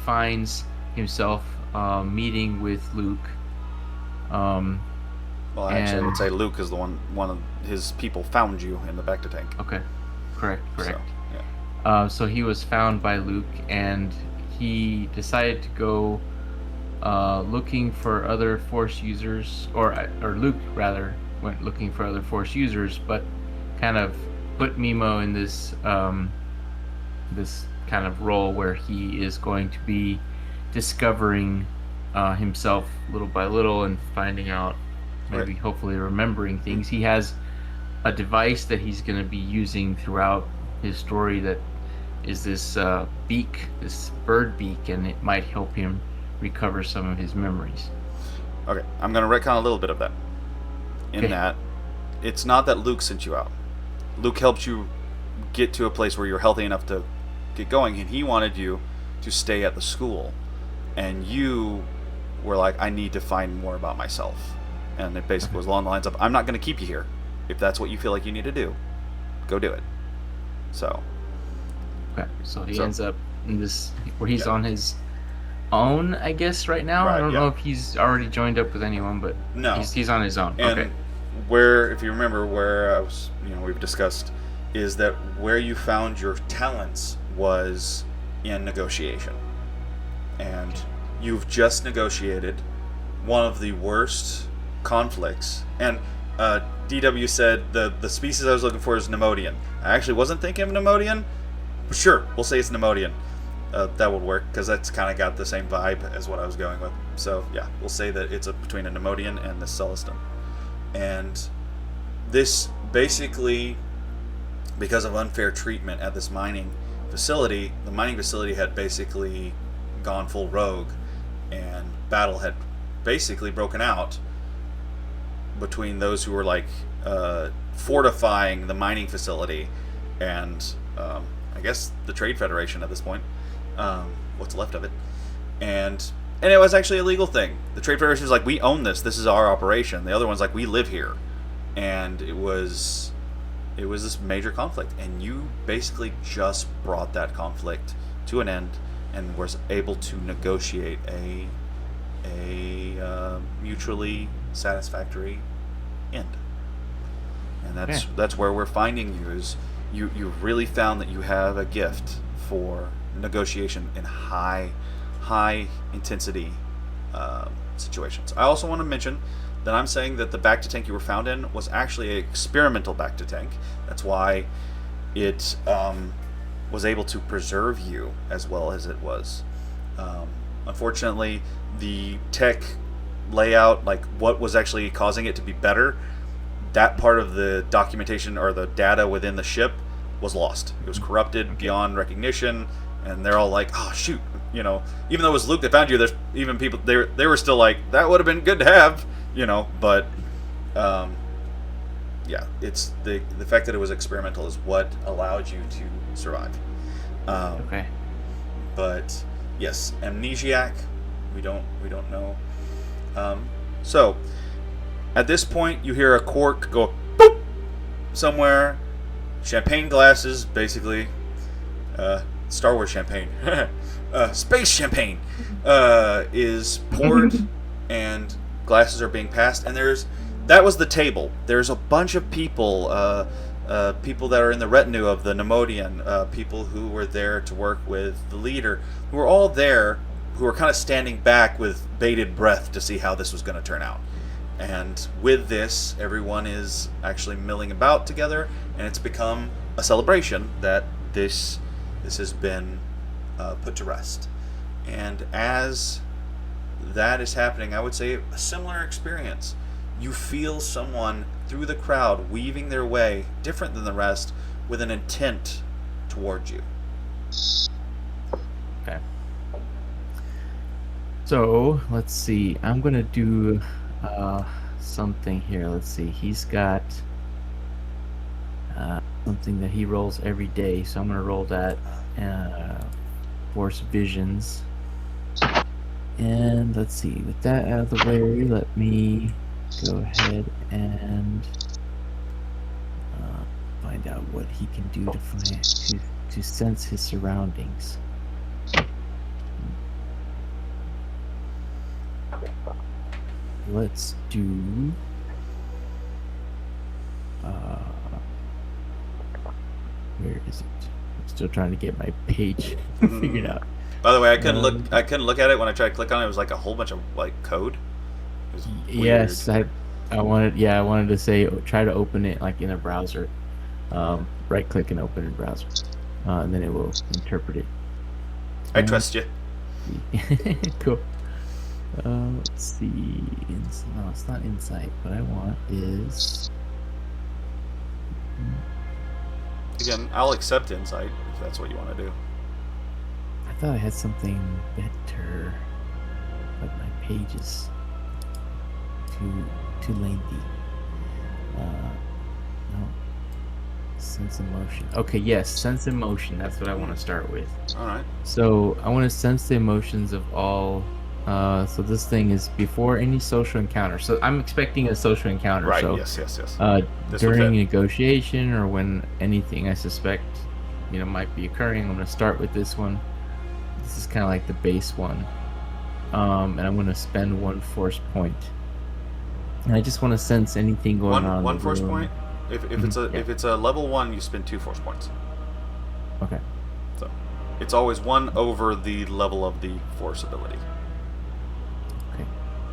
finds himself meeting with Luke. Well, actually, I would say Luke is the one of his people found you in the Bacta tank. Okay, correct. So, yeah. So he was found by Luke, and he decided to go looking for other Force users, or Luke rather went looking for other Force users, but kind of put Mimo in this this kind of role where he is going to be discovering himself little by little and finding out, maybe hopefully remembering things. He has a device that he's going to be using throughout his story that is this beak, this bird beak, and it might help him recover some of his memories. Okay, I'm going to retcon a little bit of that. That it's not that Luke sent you out. Luke helped you get to a place where you're healthy enough to get going, and he wanted you to stay at the school, and you were like, I need to find more about myself. And it basically was along the lines of, I'm not going to keep you here. If that's what you feel like you need to do, go do it. So he ends up in this where he's on his own, I guess, right now. Right, I don't know if he's already joined up with anyone, but no, he's on his own. And okay. Where, if you remember, where I was, we've discussed, is that where you found your talents was in negotiation, and you've just negotiated one of the worst conflicts. And DW said the species I was looking for is Nemodian. I actually wasn't thinking of Nemodian. Sure, we'll say it's Nemodian. That would work, because that's kind of got the same vibe as what I was going with. So yeah, we'll say that it's between a Nemodian and the Celestin. And this basically, because of unfair treatment at this mining facility, the mining facility had basically gone full rogue, and battle had basically broken out between those who were like fortifying the mining facility and I guess the Trade Federation at this point, what's left of it, and it was actually a legal thing. The Trade Federation was like, we own this is our operation. The other one's like, we live here. And it was this major conflict, and you basically just brought that conflict to an end and was able to negotiate a mutually satisfactory end. And that's where we're finding you, is you really found that you have a gift for negotiation in high intensity situations. I also want to mention that I'm saying that the Bacta tank you were found in was actually an experimental Bacta tank. That's why it was able to preserve you as well as it was. Unfortunately, the tech layout, like what was actually causing it to be better, that part of the documentation or the data within the ship was lost. It was corrupted beyond recognition, and they're all like, "Oh shoot!" You know, even though it was Luke that found you, there's even people they were still like, "That would have been good to have," you know. But yeah, it's the fact that it was experimental is what allowed you to survive. Okay. But yes, amnesiac, we don't know. So at this point, you hear a cork go boop somewhere. Champagne glasses, basically. Star Wars champagne. Space champagne is poured, and glasses are being passed. And that was the table. There's a bunch of people, people that are in the retinue of the Nemodian, people who were there to work with the leader, who were all there, who were kind of standing back with bated breath to see how this was going to turn out. And with this, everyone is actually milling about together, and it's become a celebration that this has been put to rest. And as that is happening, I would say a similar experience. You feel someone through the crowd weaving their way, different than the rest, with an intent towards you. Okay. So let's see. I'm gonna do something here. Let's see. He's got something that he rolls every day. So I'm gonna roll that Force Visions. And let's see. With that out of the way, let me go ahead and find out what he can do to sense his surroundings. Let's do where is it? I'm still trying to get my page figured out. By the way, I couldn't look at it when I tried to click on it. It was like a whole bunch of like code. It was weird. Yes, I wanted to say try to open it like in a browser. Right click and open in browser. And then it will interpret it. I trust you. Cool. Let's see. No, it's not insight. What I want is. Again, I'll accept insight if that's what you want to do. I thought I had something better, but my page is too lengthy. No. Sense emotion. Okay, yes, sense emotion. That's what I want to start with. All right. So I want to sense the emotions of all. So this thing is before any social encounter. So I'm expecting a social encounter. Right. So, Yes. during negotiation or when anything I suspect, might be occurring, I'm going to start with this one. This is kind of like the base one. And I'm going to spend 1 force point. And I just want to sense anything going on. One force point. If it's a level 1, you spend 2 force points. Okay. So it's always 1 over the level of the force ability. Okay.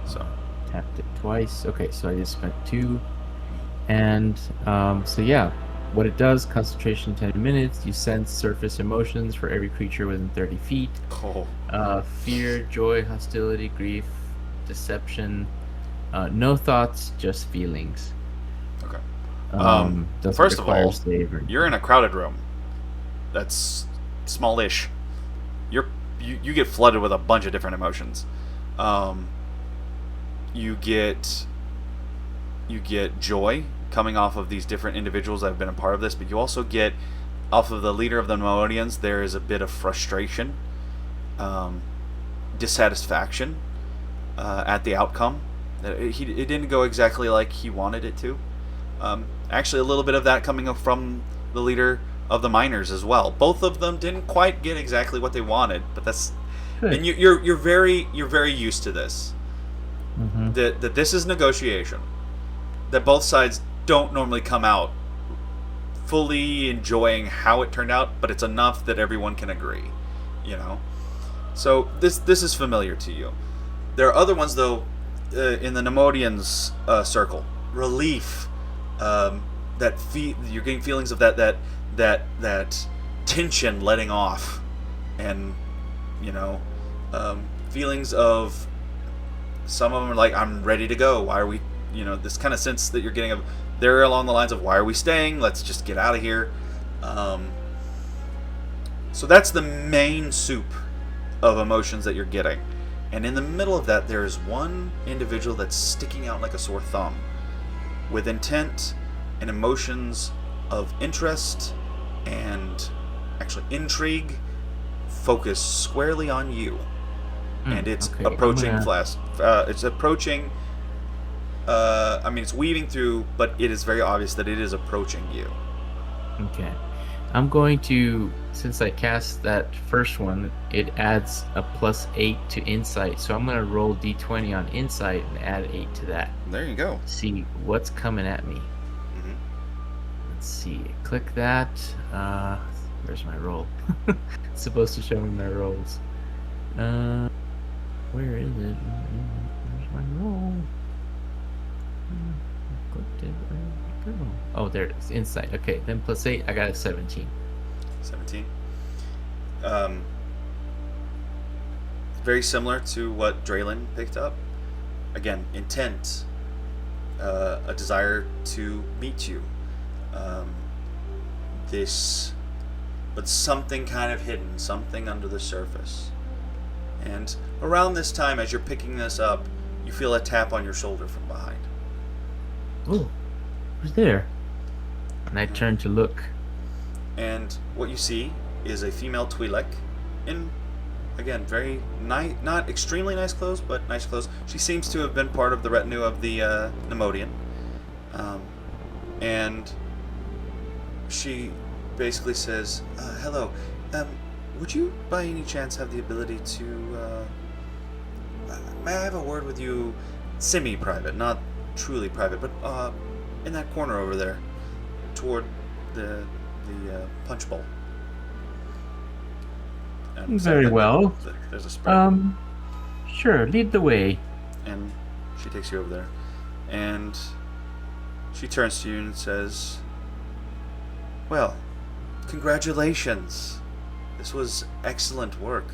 So tapped it twice. Okay, so I just spent 2. And so yeah, what it does, concentration 10 minutes. You sense surface emotions for every creature within 30 feet. Fear, joy, hostility, grief, deception. No thoughts, just feelings. Okay. Doesn't First of require all, save or... you're in a crowded room. That's smallish. You get flooded with a bunch of different emotions. You get joy coming off of these different individuals that have been a part of this, but you also get off of the leader of the Nemodians. There is a bit of frustration, dissatisfaction at the outcome. It didn't go exactly like he wanted it to. Actually, a little bit of that coming from the leader of the miners as well. Both of them didn't quite get exactly what they wanted, but that's Good. And you're very used to this. Mm-hmm. That this is negotiation. That both sides don't normally come out fully enjoying how it turned out, but it's enough that everyone can agree. So this is familiar to you. There are other ones though, in the Nemodians circle. Relief, you're getting feelings of that that tension letting off, and feelings of, some of them are like, I'm ready to go. Why are we, this kind of sense that you're getting of, they're along the lines of, why are we staying? Let's just get out of here. So that's the main soup of emotions that you're getting. And in the middle of that, there is one individual that's sticking out like a sore thumb, with intent and emotions of interest and actually intrigue focused squarely on you. And it's approaching it's approaching. It's weaving through, but it is very obvious that it is approaching you. Okay. I'm going to, since I cast that first one, it adds a +8 to insight. So I'm going to roll d20 on insight and add 8 to that. There you go. See what's coming at me. Mm-hmm. Let's see. Click that. Where's my roll? It's supposed to show me my rolls. Where is it? Where's my roll? Clicked it. Where did it go? Oh, there it is. Insight. Okay, then +8. I got a 17. 17. Very similar to what Draylin picked up. Again, intent, a desire to meet you. But something kind of hidden, something under the surface. And around this time, as you're picking this up, you feel a tap on your shoulder from behind. Oh, who's there? And I turn to look. And what you see is a female Twi'lek in, again, very nice, not extremely nice clothes, but nice clothes. She seems to have been part of the retinue of the Nemodian. And she basically says, hello, would you by any chance have the ability to, may I have a word with you, semi-private, not truly private, but in that corner over there, toward the punch bowl. Very well. There's a spread. Sure, lead the way. And she takes you over there. And she turns to you and says, well, congratulations. This was excellent work.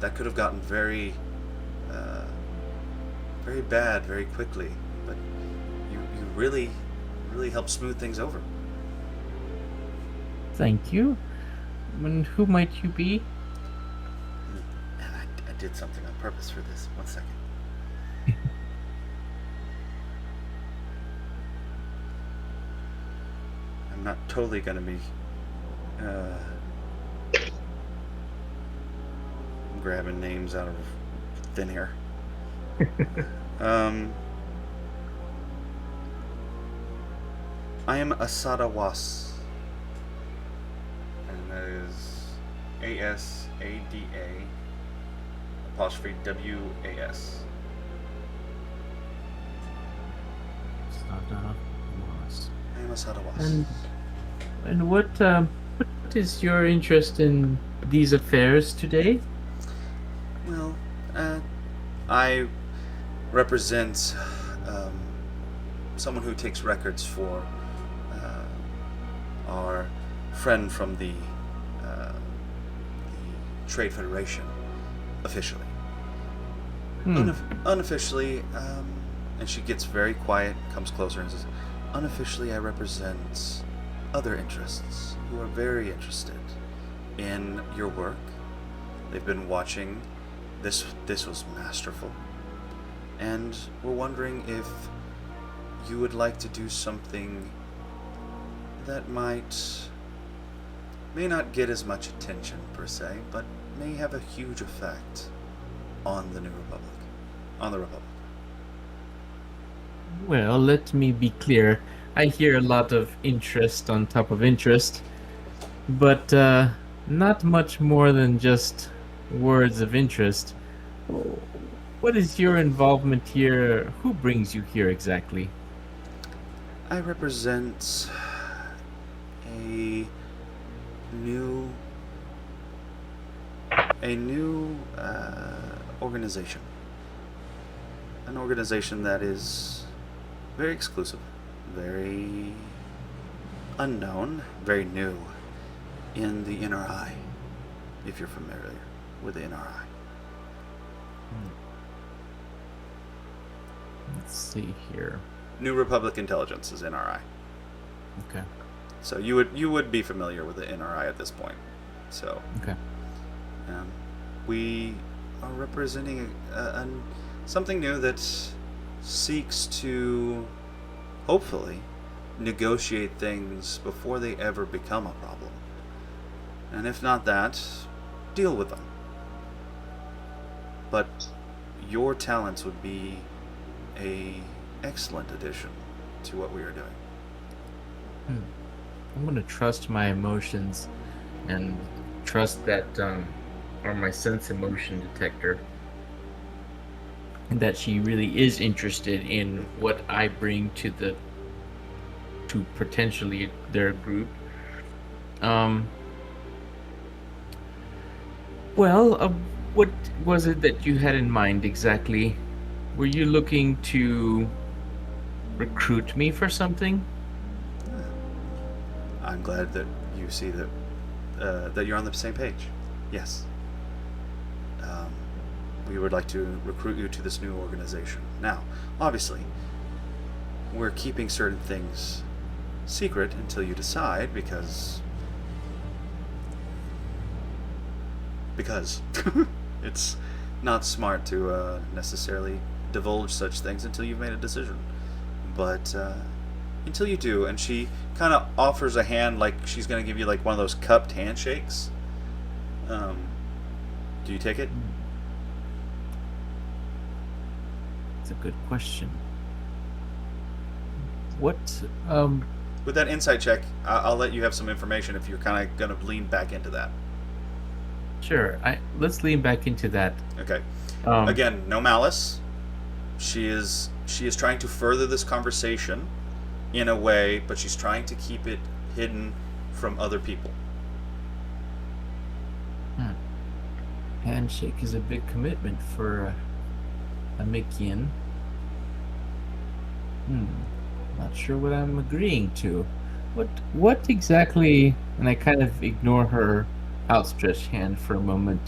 That could have gotten very bad very quickly, but you really helped smooth things over. Thank you. And who might you be? And I did something on purpose for this. 1 second. I'm not totally going to be grabbing names out of thin air. I am Asada Was, and that is ASADA apostrophe WAS. I am Asada Was. And what is your interest in these affairs today? Well, I represent someone who takes records for our friend from the Trade Federation, officially. Unofficially, and she gets very quiet, comes closer and says, unofficially I represent other interests who are very interested in your work. They've been watching. This was masterful. And we're wondering if you would like to do something that may not get as much attention per se, but may have a huge effect on the New Republic, on the Republic. Well, let me be clear. I hear a lot of interest on top of interest, but not much more than just words of interest. What is your involvement here? Who brings you here exactly? I represent a new organization. An organization that is very exclusive, very unknown, very new in the Inner Eye, if you're familiar with the Inner Eye. Let's see here. New Republic intelligence is NRI. Okay. So you would be familiar with the NRI at this point. So Okay. We are representing something new that seeks to hopefully negotiate things before they ever become a problem. And if not that, deal with them. But your talents would be a excellent addition to what we are doing. I'm gonna trust my emotions and trust that or my sense emotion detector, and that she really is interested in what I bring to potentially their group. What was it that you had in mind exactly? Were you looking to recruit me for something? I'm glad that you see that you're on the same page. Yes. We would like to recruit you to this new organization. Now, obviously, we're keeping certain things secret until you decide because it's not smart to necessarily divulge such things until you've made a decision. But until you do, and she kind of offers a hand like she's going to give you like one of those cupped handshakes. Do you take it? It's a good question. What With that insight check, I'll let you have some information if you're kind of going to lean back into that. Sure. Let's lean back into that. Okay. Again, no malice. She is trying to further this conversation in a way, but she's trying to keep it hidden from other people. Handshake is a big commitment for a Mikian. Not sure what I'm agreeing to. What exactly? And I kind of ignore her outstretched hand for a moment.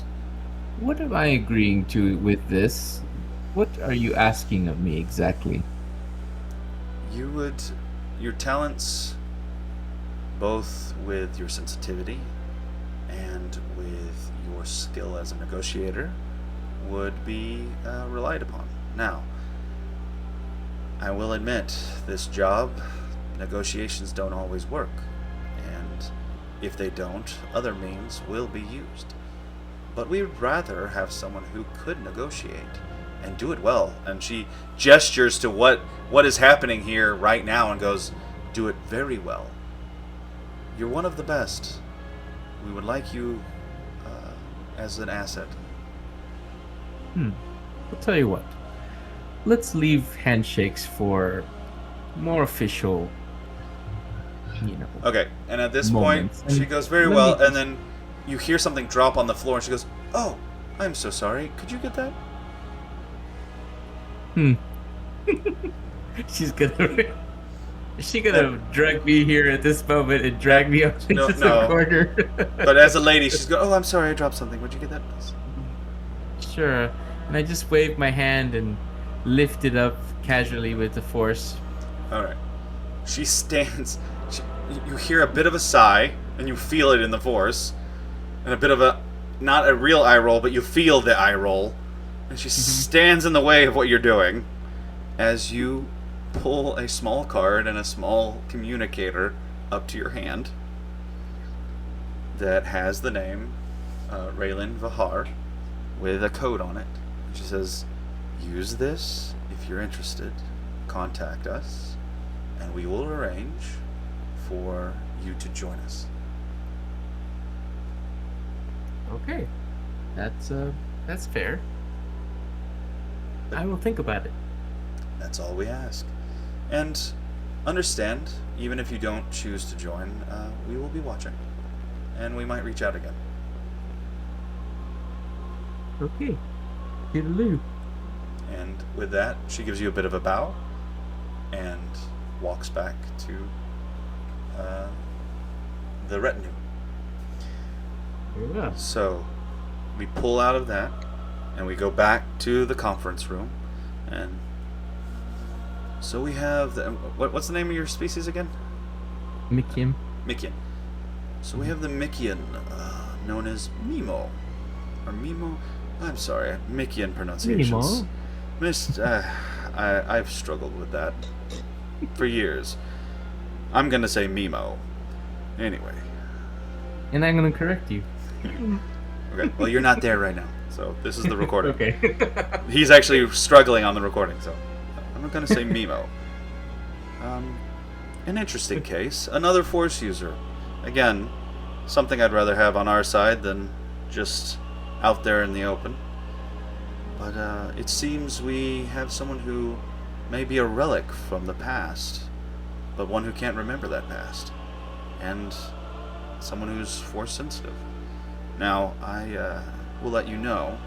What am I agreeing to with this? What are you asking of me exactly? Your talents, both with your sensitivity and with your skill as a negotiator, would be relied upon. Now, I will admit, this job, negotiations don't always work, and if they don't, other means will be used. But we would rather have someone who could negotiate and do it well. And she gestures to what is happening here right now and goes, do it very well. You're one of the best. We would like you as an asset. I'll tell you what. Let's leave handshakes for more official, Okay, and at this moments. point, she goes, very well, and then you hear something drop on the floor, and she goes, oh, I'm so sorry. Could you get that? She's gonna drag me here at this moment and drag me up into the corner. But as a lady, she's going, oh, I'm sorry, I dropped something. Would you get that, please? Sure. And I just wave my hand and lift it up casually with the force. All right. She stands. You hear a bit of a sigh, and you feel it in the force, and a bit of a, not a real eye roll, but you feel the eye roll, and she stands in the way of what you're doing as you pull a small card and a small communicator up to your hand that has the name Raylan Vahar with a code on it. And she says, use this if you're interested. Contact us, and we will arrange for you to join us. Okay, that's fair. I will think about it. That's all we ask. And understand, even if you don't choose to join, we will be watching. And we might reach out again. Okay. Toodaloo. And with that, she gives you a bit of a bow and walks back to the retinue. Yeah. So we pull out of that, and we go back to the conference room, and so we have the what's the name of your species again? Mikian. Mikian. So we have the Mikian, known as Mimo, or Mimo. I'm sorry, Mikian pronunciations. I've struggled with that for years. I'm gonna say Mimo. Anyway. And I'm gonna correct you. Okay. Well, you're not there right now, so this is the recording. Okay. He's actually struggling on the recording, so I'm gonna say Mimo. An interesting case. Another Force user. Again, something I'd rather have on our side than just out there in the open. But it seems we have someone who may be a relic from the past, but one who can't remember that past. And someone who's Force sensitive. Now, I will let you know,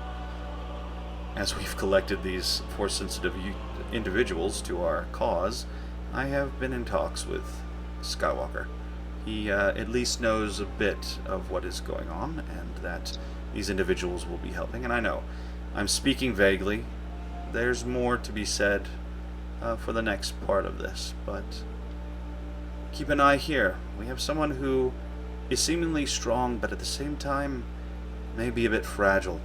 as we've collected these Force sensitive individuals to our cause, I have been in talks with Skywalker. He at least knows a bit of what is going on, and that these individuals will be helping. And I know I'm speaking vaguely. There's more to be said for the next part of this, but keep an eye here. We have someone who is seemingly strong, but at the same time may be a bit fragile.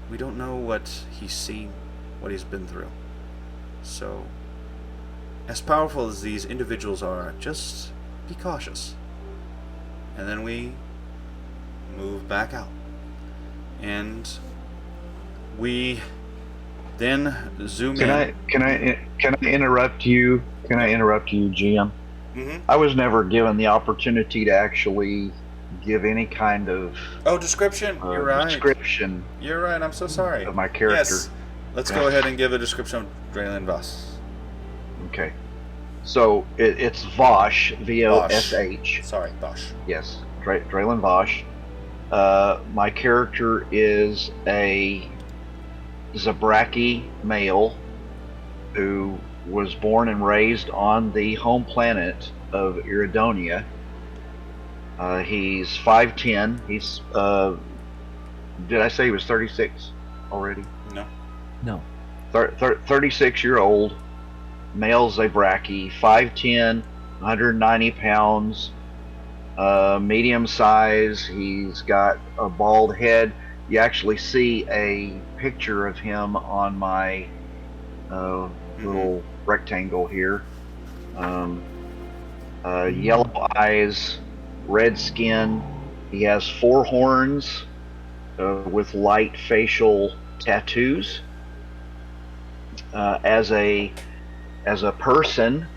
We don't know what he's seen, what he's been through. So, as powerful as these individuals are, just be cautious. And then we move back out. And we then zoom in. Can I interrupt you? Can I interrupt you, GM? Mm-hmm. I was never given the opportunity to actually give any kind of description. You're right. Description. You're right. I'm so sorry. Of my character. Yes. Let's go ahead and give a description of Draylen Voss. Okay. So it's Vosh, V-O-S-H. Sorry, Vosh. Yes, Draylen Vosh. My character is a Zabraki male who was born and raised on the home planet of Iridonia. He's 5'10". He's did I say he was 36 already? No. 36-year-old male Zabraki, 5'10", 190 pounds, medium size. He's got a bald head. You actually see a picture of him on my little rectangle here. Yellow eyes, red skin. He has 4 horns with light facial tattoos. As a person,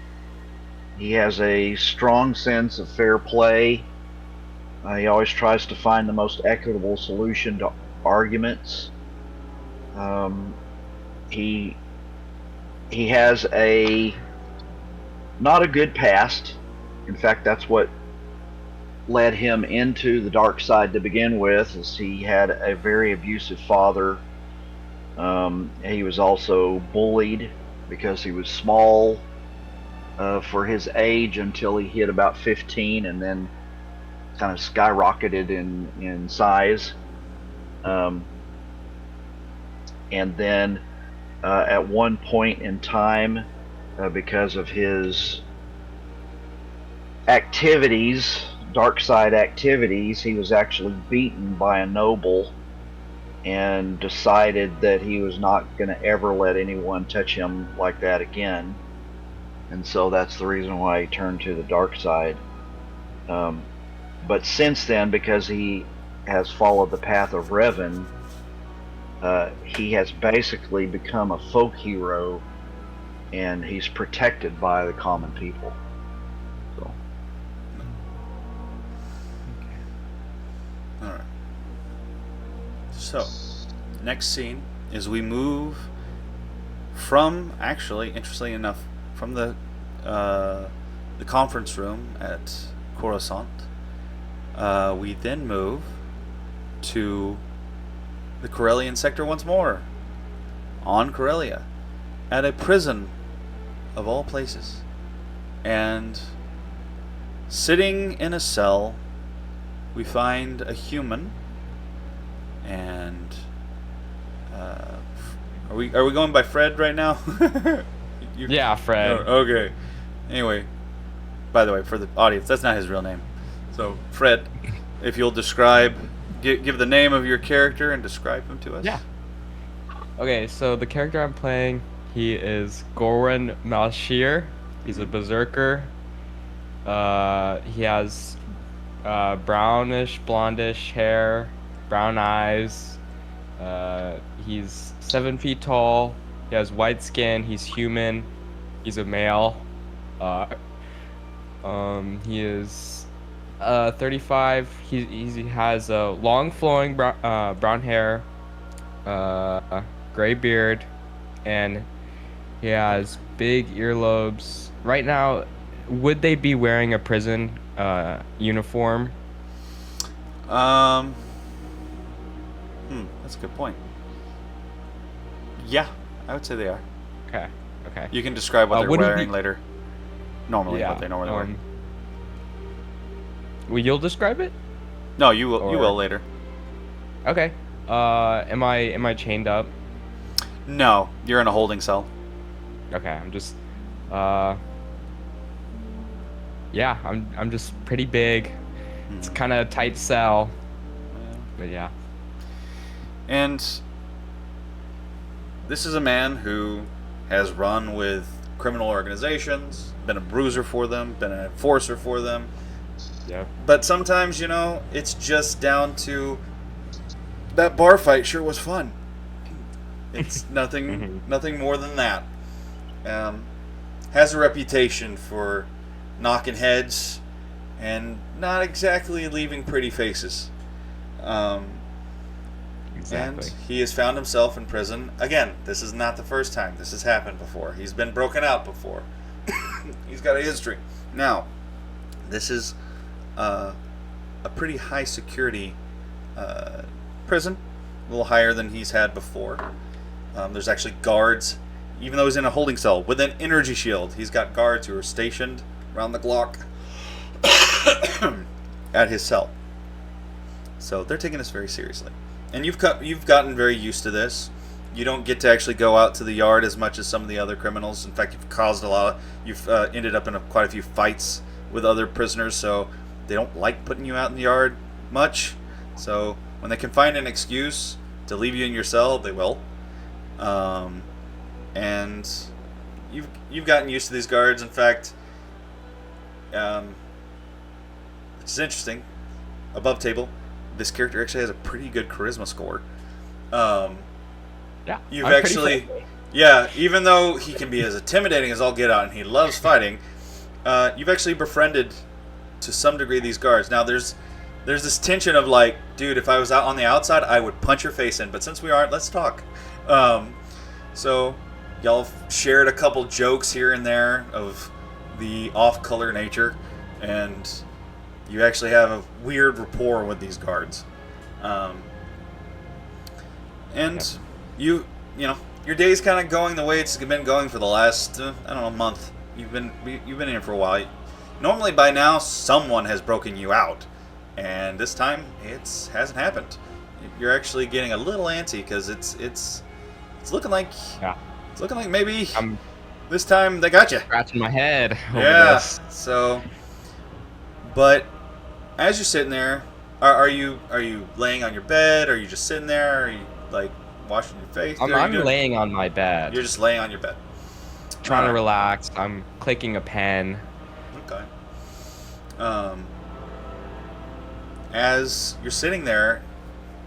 he has a strong sense of fair play. He always tries to find the most equitable solution to arguments. He has not a good past. In fact, that's what led him into the dark side to begin with, is he had a very abusive father. He was also bullied because he was small for his age until he hit about 15, and then kind of skyrocketed in size. And then at one point in time, because of his activities, dark side activities, he was actually beaten by a noble and decided that he was not going to ever let anyone touch him like that again. And so that's the reason why he turned to the dark side. But since then, because he has followed the path of Revan, he has basically become a folk hero, and he's protected by the common people. So. Alright. So, next scene is we move from, actually, interestingly enough, from the conference room at Coruscant. We then move to the Corellian sector once more, on Corellia, at a prison of all places. And Sitting in a cell, we find a human, and are we going by Fred right now? Yeah, Fred. Oh, okay. Anyway, by the way, for the audience, that's not his real name. So, Fred, if you'll give the name of your character and describe him to us. Yeah. Okay, so the character I'm playing, he is Goran Malshir. He's a berserker. He has brownish, blondish hair, brown eyes. He's 7 feet tall. He has white skin. He's human. He's a male. He is 35. He has a long flowing brown hair, gray beard, and he has big earlobes. Right now, would they be wearing a prison uniform? That's a good point. Yeah, I would say they are. Okay. You can describe what they're would it wearing be- later. Normally, Yeah. what they normally wear. Well, you'll describe it? No, you will. You or- will later. Okay. Am I chained up? No, you're in a holding cell. Okay, I'm just yeah, I'm just pretty big. It's kind of a tight cell. But yeah. And this is a man who has run with criminal organizations, been a bruiser for them, been an enforcer for them. Yeah. But sometimes, it's just down to that bar fight sure was fun. It's nothing more than that. Has a reputation for knocking heads and not exactly leaving pretty faces. Exactly. And he has found himself in prison. Again, this is not the first time. This has happened before. He's been broken out before. He's got a history. Now, this is a pretty high security prison, a little higher than he's had before. There's actually guards, even though he's in a holding cell with an energy shield. He's got guards who are stationed around the clock at his cell. So they're taking this very seriously. And you've gotten very used to this. You don't get to actually go out to the yard as much as some of the other criminals. In fact, you've ended up in quite a few fights with other prisoners, so they don't like putting you out in the yard much. So when they can find an excuse to leave you in your cell, they will. And you've gotten used to these guards. In fact, which is interesting, above table, this character actually has a pretty good charisma score. Yeah. You've I'm pretty actually, friendly. yeah, even though he can be as intimidating as all get out and he loves fighting, you've actually befriended to some degree these guards. Now there's this tension of like, dude, if I was out on the outside, I would punch your face in, but since we aren't, let's talk. So y'all have shared a couple jokes here and there of the off-color nature, and you actually have a weird rapport with these guards. And you know, your day's kind of going the way it's been going for the last, month. You've been in here for a while. Normally by now someone has broken you out, and this time it hasn't happened. You're actually getting a little antsy because it's looking like it's looking like maybe I'm this time they got you. scratching my head over Yeah. this. So, but as you're sitting there, are you laying on your bed? Are you just sitting there? Are you like washing your face? What are you I'm doing? laying on my bed, You're just laying on your bed. trying to Alright. relax. I'm clicking a pen. Okay. As you're sitting there,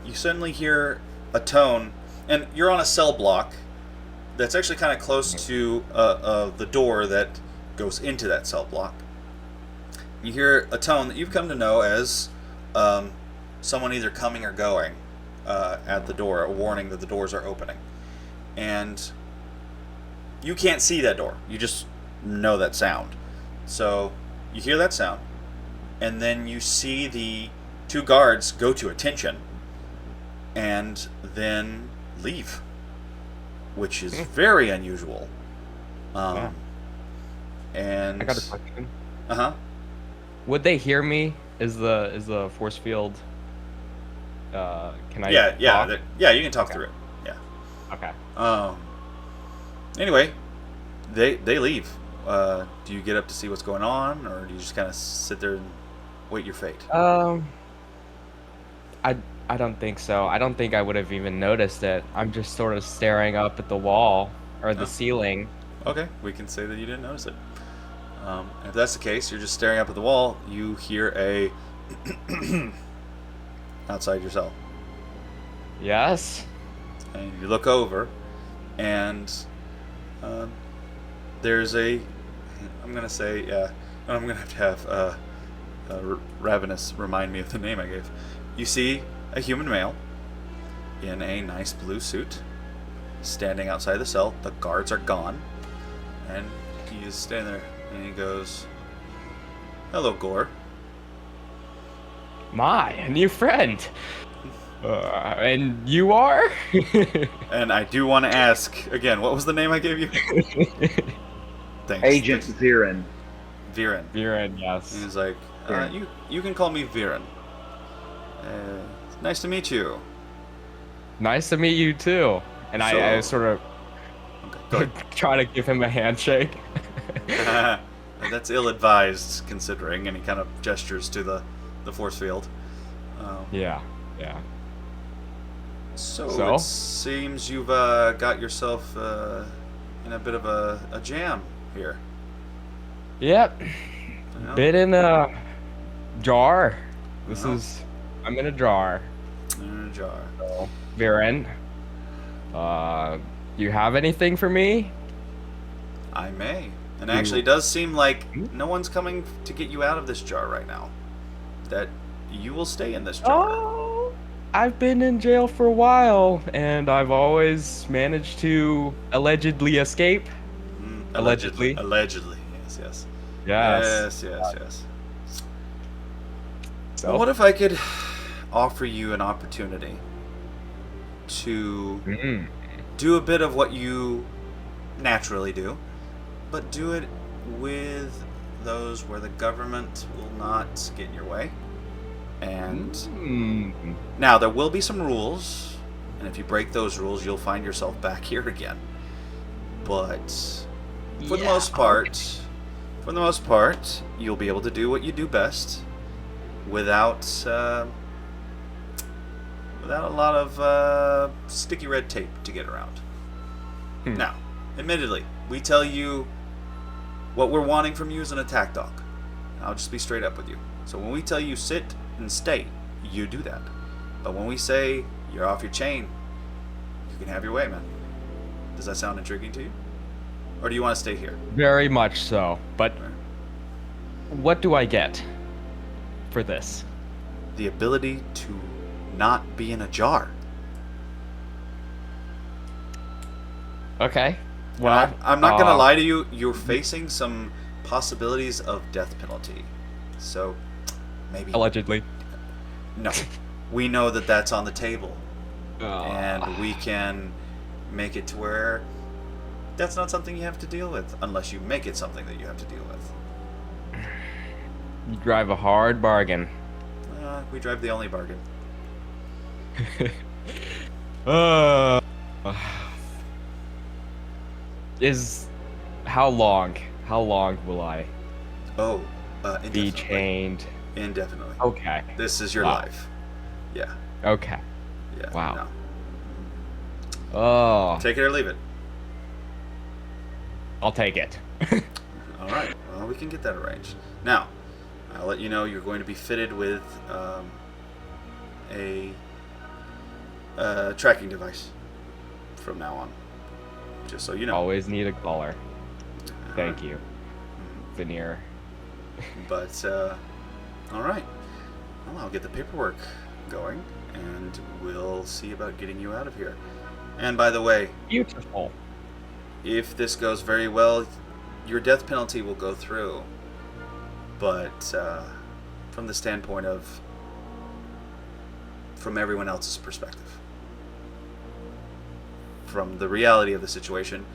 you suddenly hear a tone, and you're on a cell block that's actually kind of close to the door that goes into that cell block. You hear a tone that you've come to know as someone either coming or going at the door, a warning that the doors are opening. And you can't see that door. You just know that sound. So you hear that sound, and then you see the two guards go to attention and then leave, which is very unusual. Yeah. And I got a question. Uh-huh. would they hear me? Is the force field? Can I? Yeah, talk? yeah. You can talk Okay. through it. Yeah. Okay. Anyway, they leave. Do you get up to see what's going on, or do you just kind of sit there and wait your fate? I don't think so. I don't think I would have even noticed it. I'm just sort of staring up at the wall or the Oh. ceiling. Okay, we can say that you didn't notice it. If that's the case, you're just staring up at the wall. You hear a outside your cell, Yes. and you look over, and there's a. I'm gonna say, yeah. I'm gonna have Ravenous remind me of the name I gave. You see a human male in a nice blue suit standing outside the cell. The guards are gone, and he is standing there, and he goes, "Hello, Gore." My, a new friend. And you are? And I do want to ask again, what was the name I gave you? Thanks. Agent Thanks. Viren. Viren. Viren, yes. And he's like, Viren. you can call me Viren. Nice to meet you. Nice to meet you too. And I So- sort of Okay, go try to give him a handshake. ahead. That's ill-advised, considering, and he kind of gestures to the force field. Yeah. So it seems you've got yourself in a bit of a jam here. Yep. You know? Bit in a jar. Uh-huh. I'm in a jar. In a jar. Viren, you have anything for me? I may. And actually, it does seem like no one's coming to get you out of this jar right now. That you will stay in this jar. Oh, I've been in jail for a while, and I've always managed to allegedly escape. Allegedly. Allegedly. Yes. Yes. Yes. So, Well, what if I could offer you an opportunity to do a bit of what you naturally do, but do it with those where the government will not get in your way? And now there will be some rules, and if you break those rules, you'll find yourself back here again. But for the most part, you'll be able to do what you do best without a lot of sticky red tape to get around. Now, admittedly, we tell you what we're wanting from you is an attack dog. I'll just be straight up with you. So when we tell you sit and stay, you do that. But when we say you're off your chain, you can have your way, man. Does that sound intriguing to you? Or do you want to stay here? very much so. But what do I get for this? The ability to not be in a jar. Okay. Well, I'm not gonna lie to you. You're facing some possibilities of death penalty. So maybe Allegedly. no. We know that that's on the table, and we can make it to where that's not something you have to deal with, unless you make it something that you have to deal with. You drive a hard bargain. We drive the only bargain. Is how long will I Oh, be indefinitely. chained? Indefinitely. Okay. This is your Wow. life. Yeah. Okay. Yeah. Wow. No. Oh, Take it or leave it. I'll take it. All right. Well, we can get that arranged. Now, I'll let you know you're going to be fitted with a tracking device from now on. Just so you know. Always need a collar. Thank you, Veneer. But all right. Well, I'll get the paperwork going, and we'll see about getting you out of here. And by the way, Beautiful. if this goes very well, your death penalty will go through. But from the standpoint of from everyone else's perspective, from the reality of the situation,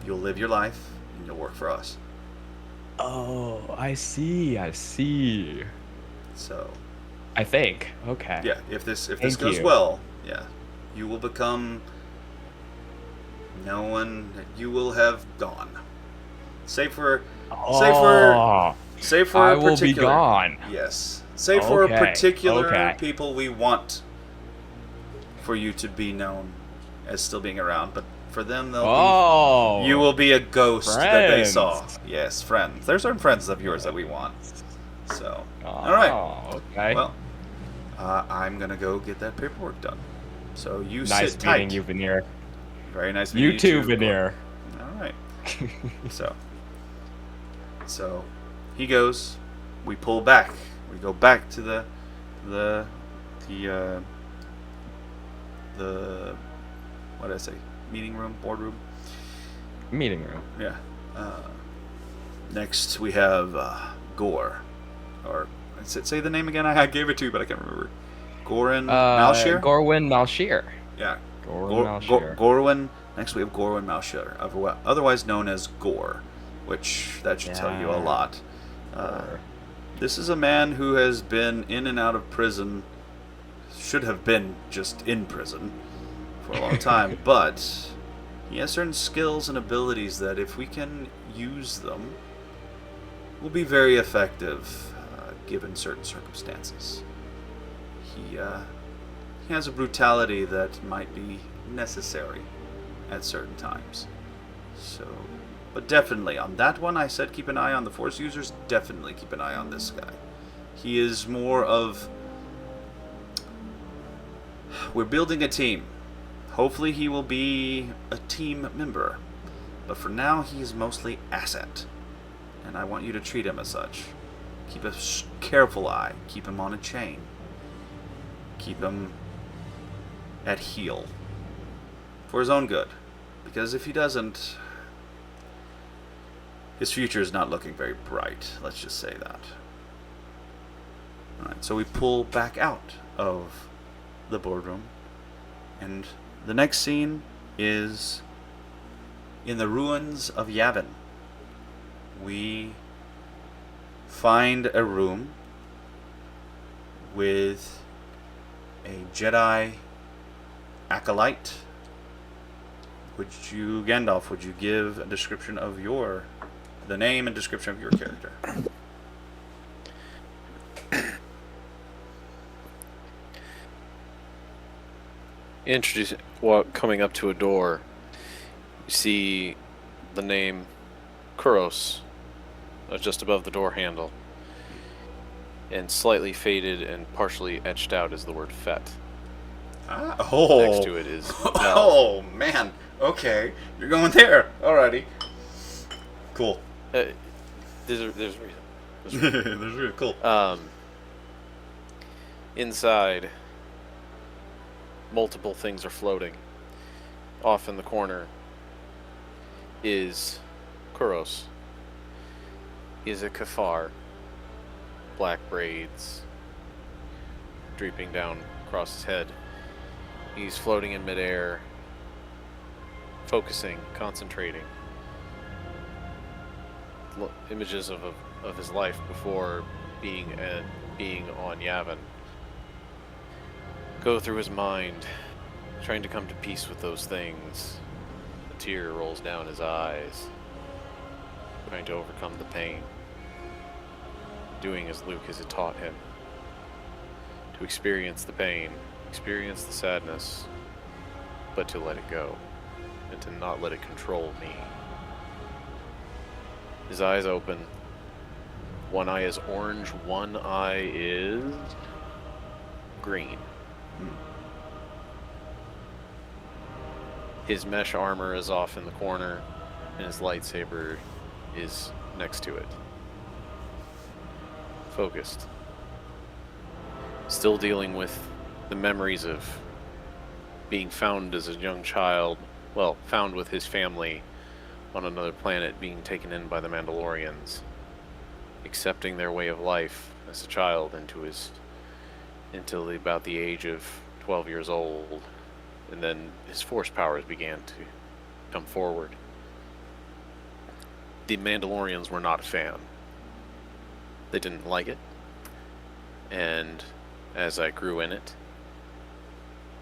you'll live your life and you'll work for us. Oh, I see. I see. So, I think. Okay. yeah, if this Thank goes you. well, yeah, you will become no one. You will have gone. Save for Oh, I a will be particular. gone. Yes. Save for a Okay. particular Okay. people we want for you to be known as still being around, but for them they'll Oh. be. You will be a ghost that they friends. saw. Yes, friends. There's certain friends of yours that we want. So, Oh, all right. okay. Well, I'm gonna go get that paperwork done. So you Nice sit tight. meeting you, Veneer. Very nice meeting You too, Veneer. All right. So he goes. We pull back. We go back to the what did I say? Meeting room, boardroom. Meeting room. Yeah. Next we have Gore, or say the name again. I gave it to you, but I can't remember. Gorin Malshir. Gorwin Malshir. Yeah. Gorwin Malshir. Gorwin. Next we have Gorwin Malshir, otherwise known as Gore, which that should tell you a lot. This is a man who has been in and out of prison. Should have been just in prison for a long time, but he has certain skills and abilities that, if we can use them, will be very effective given certain circumstances. He has a brutality that might be necessary at certain times. So, but definitely on that one, I said keep an eye on the Force users. Definitely keep an eye on this guy. He is more of, we're building a team. Hopefully he will be a team member. But for now, he's mostly asset. And I want you to treat him as such. Keep a careful eye. Keep him on a chain. Keep him at heel. For his own good. Because if he doesn't, his future is not looking very bright. Let's just say that. Alright, so we pull back out of the boardroom. And the next scene is in the ruins of Yavin. We find a room with a Jedi acolyte. Gandalf, would you give a description of the name and description of your character? Coming up to a door, you see the name Kuros just above the door handle, and slightly faded and partially etched out is the word Fet. Next to it is Oh man, okay, you're going there. Alrighty, cool. There's a reason. That's really cool. Inside, multiple things are floating. Off in the corner is Kuros. He is a Kafar. Black braids drooping down across his head. He's floating in midair, focusing, concentrating. Images of his life before being on Yavin go through his mind, trying to come to peace with those things. A tear rolls down his eyes, trying to overcome the pain, doing as Luke has taught him, to experience the pain, experience the sadness, but to let it go, and to not let it control me. His eyes open. One eye is orange, one eye is green. His mesh armor is off in the corner, and his lightsaber is next to it. Focused. Still dealing with the memories of being found as a young child, well, found with his family on another planet, being taken in by the Mandalorians, accepting their way of life as a child until about the age of 12 years old, and then his force powers began to come forward. the Mandalorians were not a fan. They didn't like it. And as I grew in it,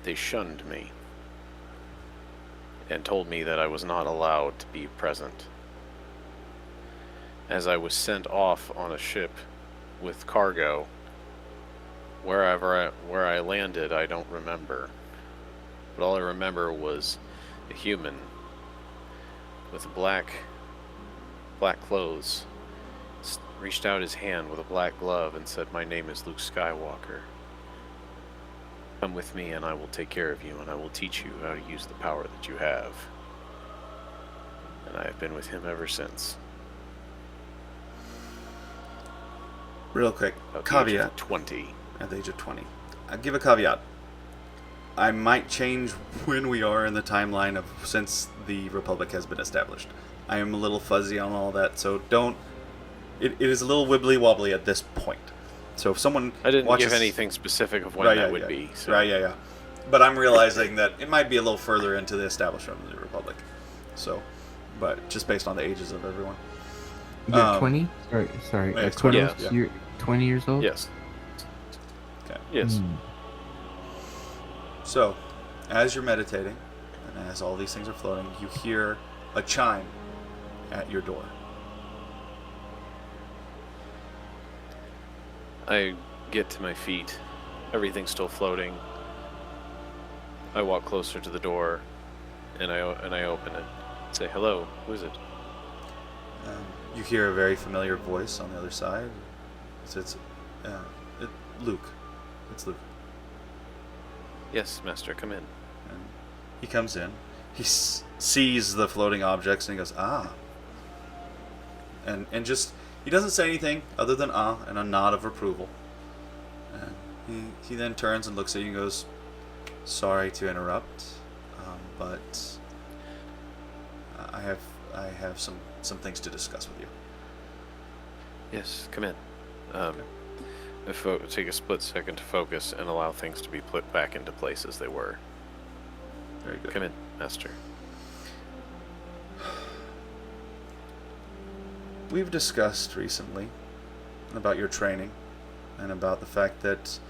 they shunned me and told me that I was not allowed to be present. As I was sent off on a ship with cargo, where I landed, I don't remember. But all I remember was a human with black clothes reached out his hand with a black glove and said, "My name is Luke Skywalker. Come with me and I will take care of you and I will teach you how to use the power that you have." And I have been with him ever since. Real quick, At the age of caveat. 20. At the age of 20. I'll give a caveat. I might change when we are in the timeline of since the Republic has been established. I am a little fuzzy on all that, so don't... It is a little wibbly wobbly at this point. So if someone I didn't watches... give anything specific of when Right, that yeah, would yeah. be. So. Right, yeah. But I'm realizing that it might be a little further into the establishment of the Republic. So, but just based on the ages of everyone. You're 20? Sorry. yeah, it's 20, 20, yeah. You're 20 years old? Yes. Okay. Yes. Hmm. So, as you're meditating, and as all these things are floating, you hear a chime at your door. I get to my feet. Everything's still floating. I walk closer to the door, and I open it. Say, "Hello, who is it?" You hear a very familiar voice on the other side. It's Luke. It's Luke. "Yes, master, come in." And he comes in. He sees the floating objects and he goes, "Ah." And just, he doesn't say anything other than "ah" and a nod of approval. And he then turns and looks at you and goes, "Sorry to interrupt, but I have some things to discuss with you." "Yes, come in." Take a split second to focus and allow things to be put back into place as they were. Very good. "Come in, master." We've discussed recently about your training and about the fact that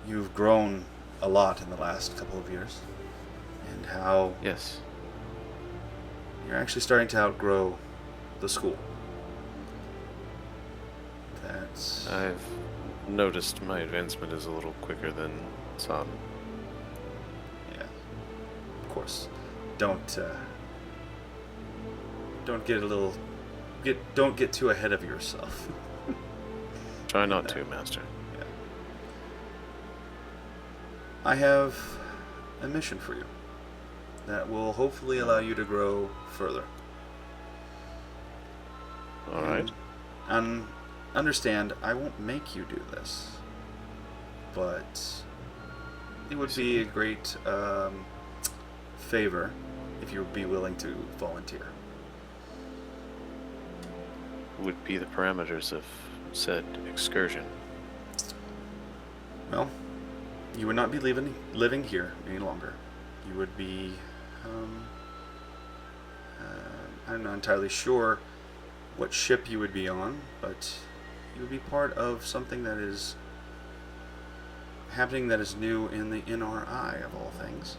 you've grown a lot in the last couple of years and how "Yes." you're actually starting to outgrow the school. That's... I've noticed my advancement is a little quicker than some. yeah. Of course. Don't get a little... Don't get too ahead of yourself. Try not to, master. Yeah. I have a mission for you that will hopefully allow you to grow further. All right. And understand, I won't make you do this, but it would be a great favor if you would be willing to volunteer. Would be the parameters of said excursion. Well, you would not be living here any longer. You would be, I'm not entirely sure what ship you would be on, but you would be part of something that is happening that is new in the NRI of all things.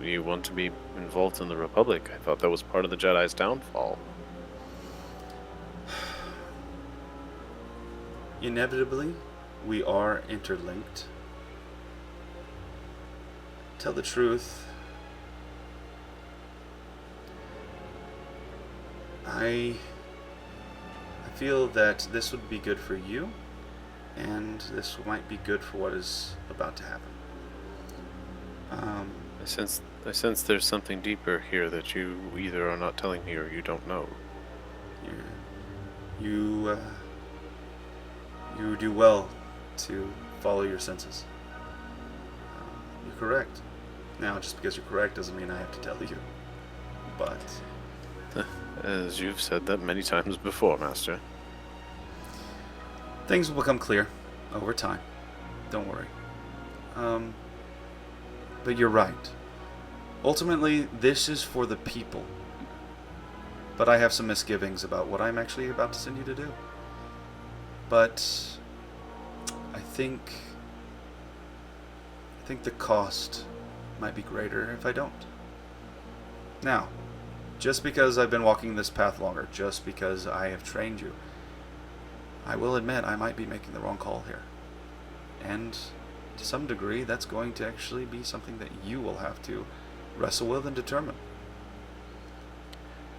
You want to be involved in the Republic? I thought that was part of the Jedi's downfall. Inevitably, we are interlinked. Tell the truth, I feel that this would be good for you, and this might be good for what is about to happen. I sense there's something deeper here that you either are not telling me or you don't know. You do well to follow your senses. You're correct. Now, just because you're correct doesn't mean I have to tell you. But As you've said that many times before, master. things will become clear over time. Don't worry. But you're right. Ultimately, this is for the people. But I have some misgivings about what I'm actually about to send you to do. But I think the cost might be greater if I don't. Now, just because I've been walking this path longer, just because I have trained you, I will admit I might be making the wrong call here. And to some degree, that's going to actually be something that you will have to wrestle with and determine.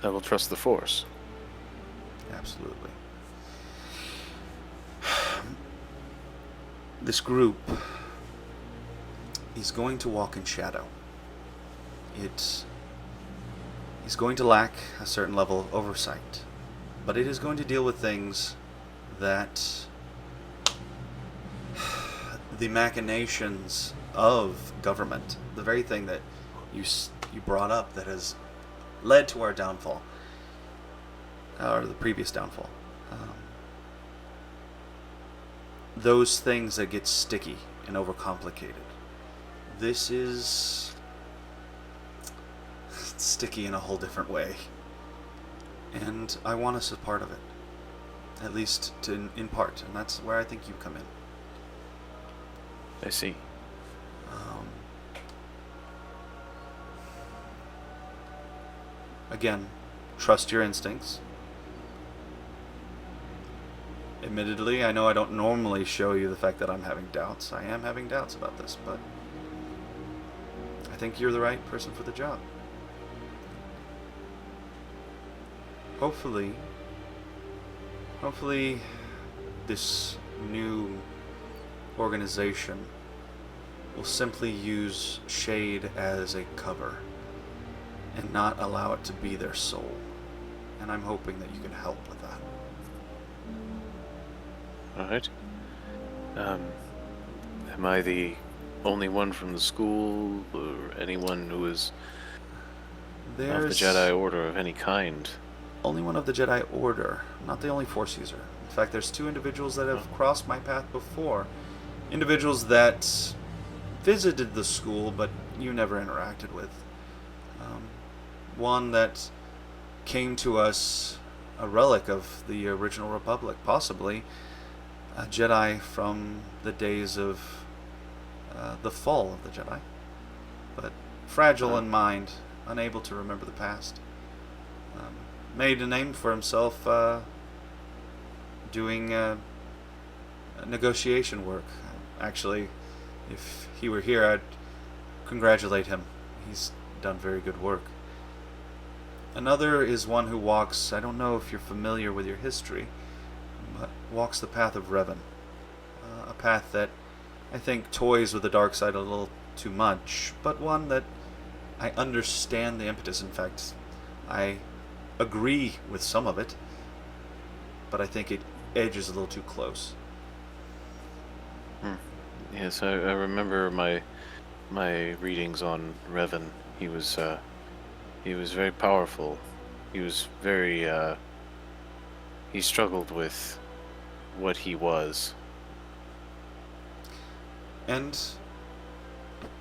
I will trust the Force. Absolutely. This group is going to walk in shadow. It is going to lack a certain level of oversight, but it is going to deal with things that the machinations of government, the very thing that you brought up that has led to our downfall, or the previous downfall. Those things that get sticky and overcomplicated. This is sticky in a whole different way. And I want us as part of it. At least in part. And that's where I think you come in. I see. Again, trust your instincts. Admittedly, I know I don't normally show you the fact that I'm having doubts. I am having doubts about this, but I think you're the right person for the job. Hopefully, this new organization will simply use shade as a cover and not allow it to be their soul. And I'm hoping that you can help with that. Alright. Am I the only one from the school, or anyone who is of the Jedi Order of any kind? Only one of the Jedi Order, not the only Force user. In fact, there's two individuals that have crossed my path before. Individuals that visited the school, but you never interacted with. One that came to us, a relic of the original Republic, possibly a Jedi from the days of the fall of the Jedi, but fragile in mind, unable to remember the past. Made a name for himself doing negotiation work. Actually, if he were here, I'd congratulate him. He's done very good work. Another is one who walks, I don't know if you're familiar with your history, but walks the path of Revan. A path that I think toys with the dark side a little too much, but one that I understand the impetus. In fact, I agree with some of it, but I think it edges a little too close. Yes, I remember my readings on Revan. He was very powerful. He was very he struggled with what he was. And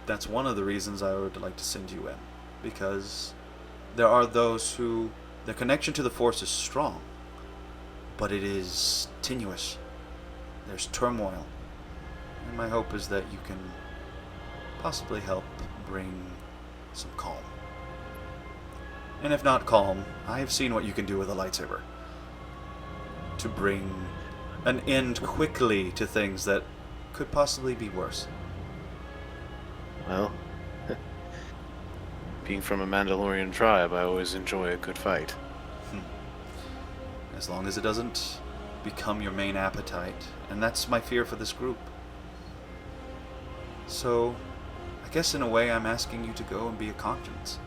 that's one of the reasons I would like to send you in, because there are those who the connection to the Force is strong, but it is tenuous. There's turmoil. And my hope is that you can possibly help bring some calm. And if not calm, I have seen what you can do with a lightsaber to bring an end quickly to things that could possibly be worse. Well, being from a Mandalorian tribe, I always enjoy a good fight. As long as it doesn't become your main appetite, and that's my fear for this group. So, I guess in a way I'm asking you to go and be a conscience.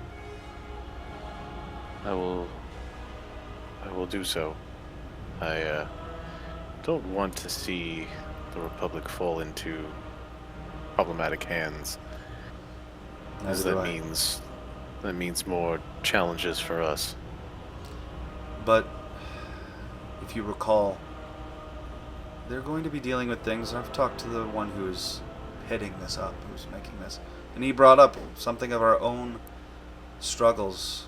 I will do so. I don't want to see the Republic fall into problematic hands. As that means more challenges for us. But if you recall, they're going to be dealing with things. I've talked to the one who's heading this up, who's making this, and he brought up something of our own struggles,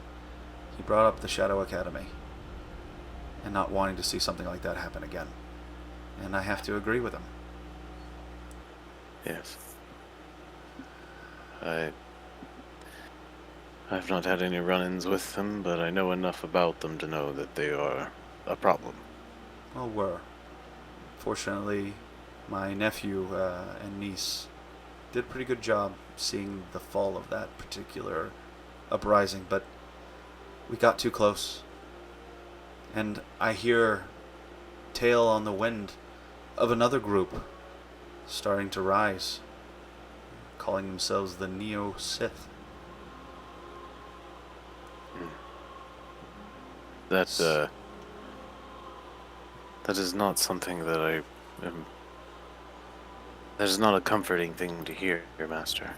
he brought up the Shadow Academy and not wanting to see something like that happen again. And I have to agree with him. Yes. I've not had any run-ins with them, but I know enough about them to know that they are a problem. Well, were. Fortunately, my nephew and niece did a pretty good job seeing the fall of that particular uprising, but we got too close. And I hear tale on the wind of another group starting to rise, calling themselves the Neo-Sith. That is not something that I am... That is not a comforting thing to hear, your master.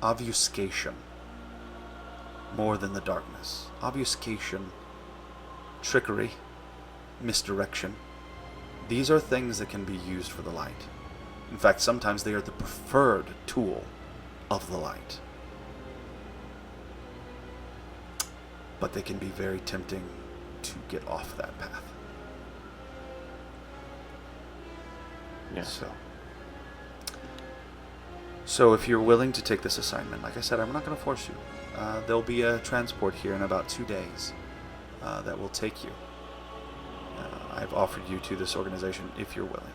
Obfuscation. More than the darkness. Obfuscation, trickery, misdirection. These are things that can be used for the light. In fact, sometimes they are the preferred tool of the light. But they can be very tempting to get off that path. Yes. So if you're willing to take this assignment, like I said, I'm not going to force you. There'll be a transport here in about 2 days that will take you. I've offered you to this organization if you're willing.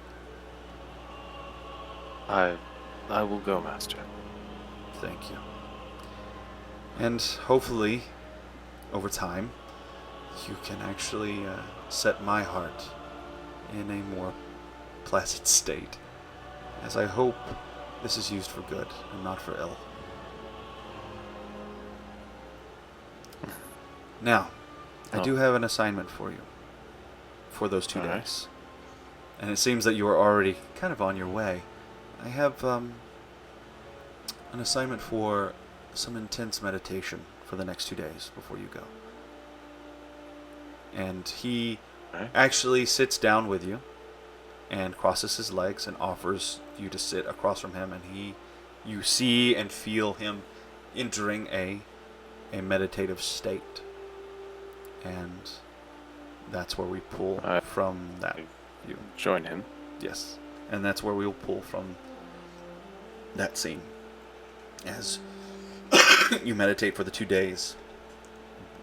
I will go, master. Thank you. And hopefully, over time, you can actually set my heart in a more placid state, as I hope this is used for good and not for ill. Now, I do have an assignment for you for those 2 Alright. days. And it seems that you are already kind of on your way. I have an assignment for some intense meditation for the next 2 days before you go. And he actually sits down with you and crosses his legs and offers you to sit across from him, and you see and feel him entering a meditative state. And that's where we pull from that view. Join him. Yes. And that's where we'll pull from that scene. As you meditate for the 2 days,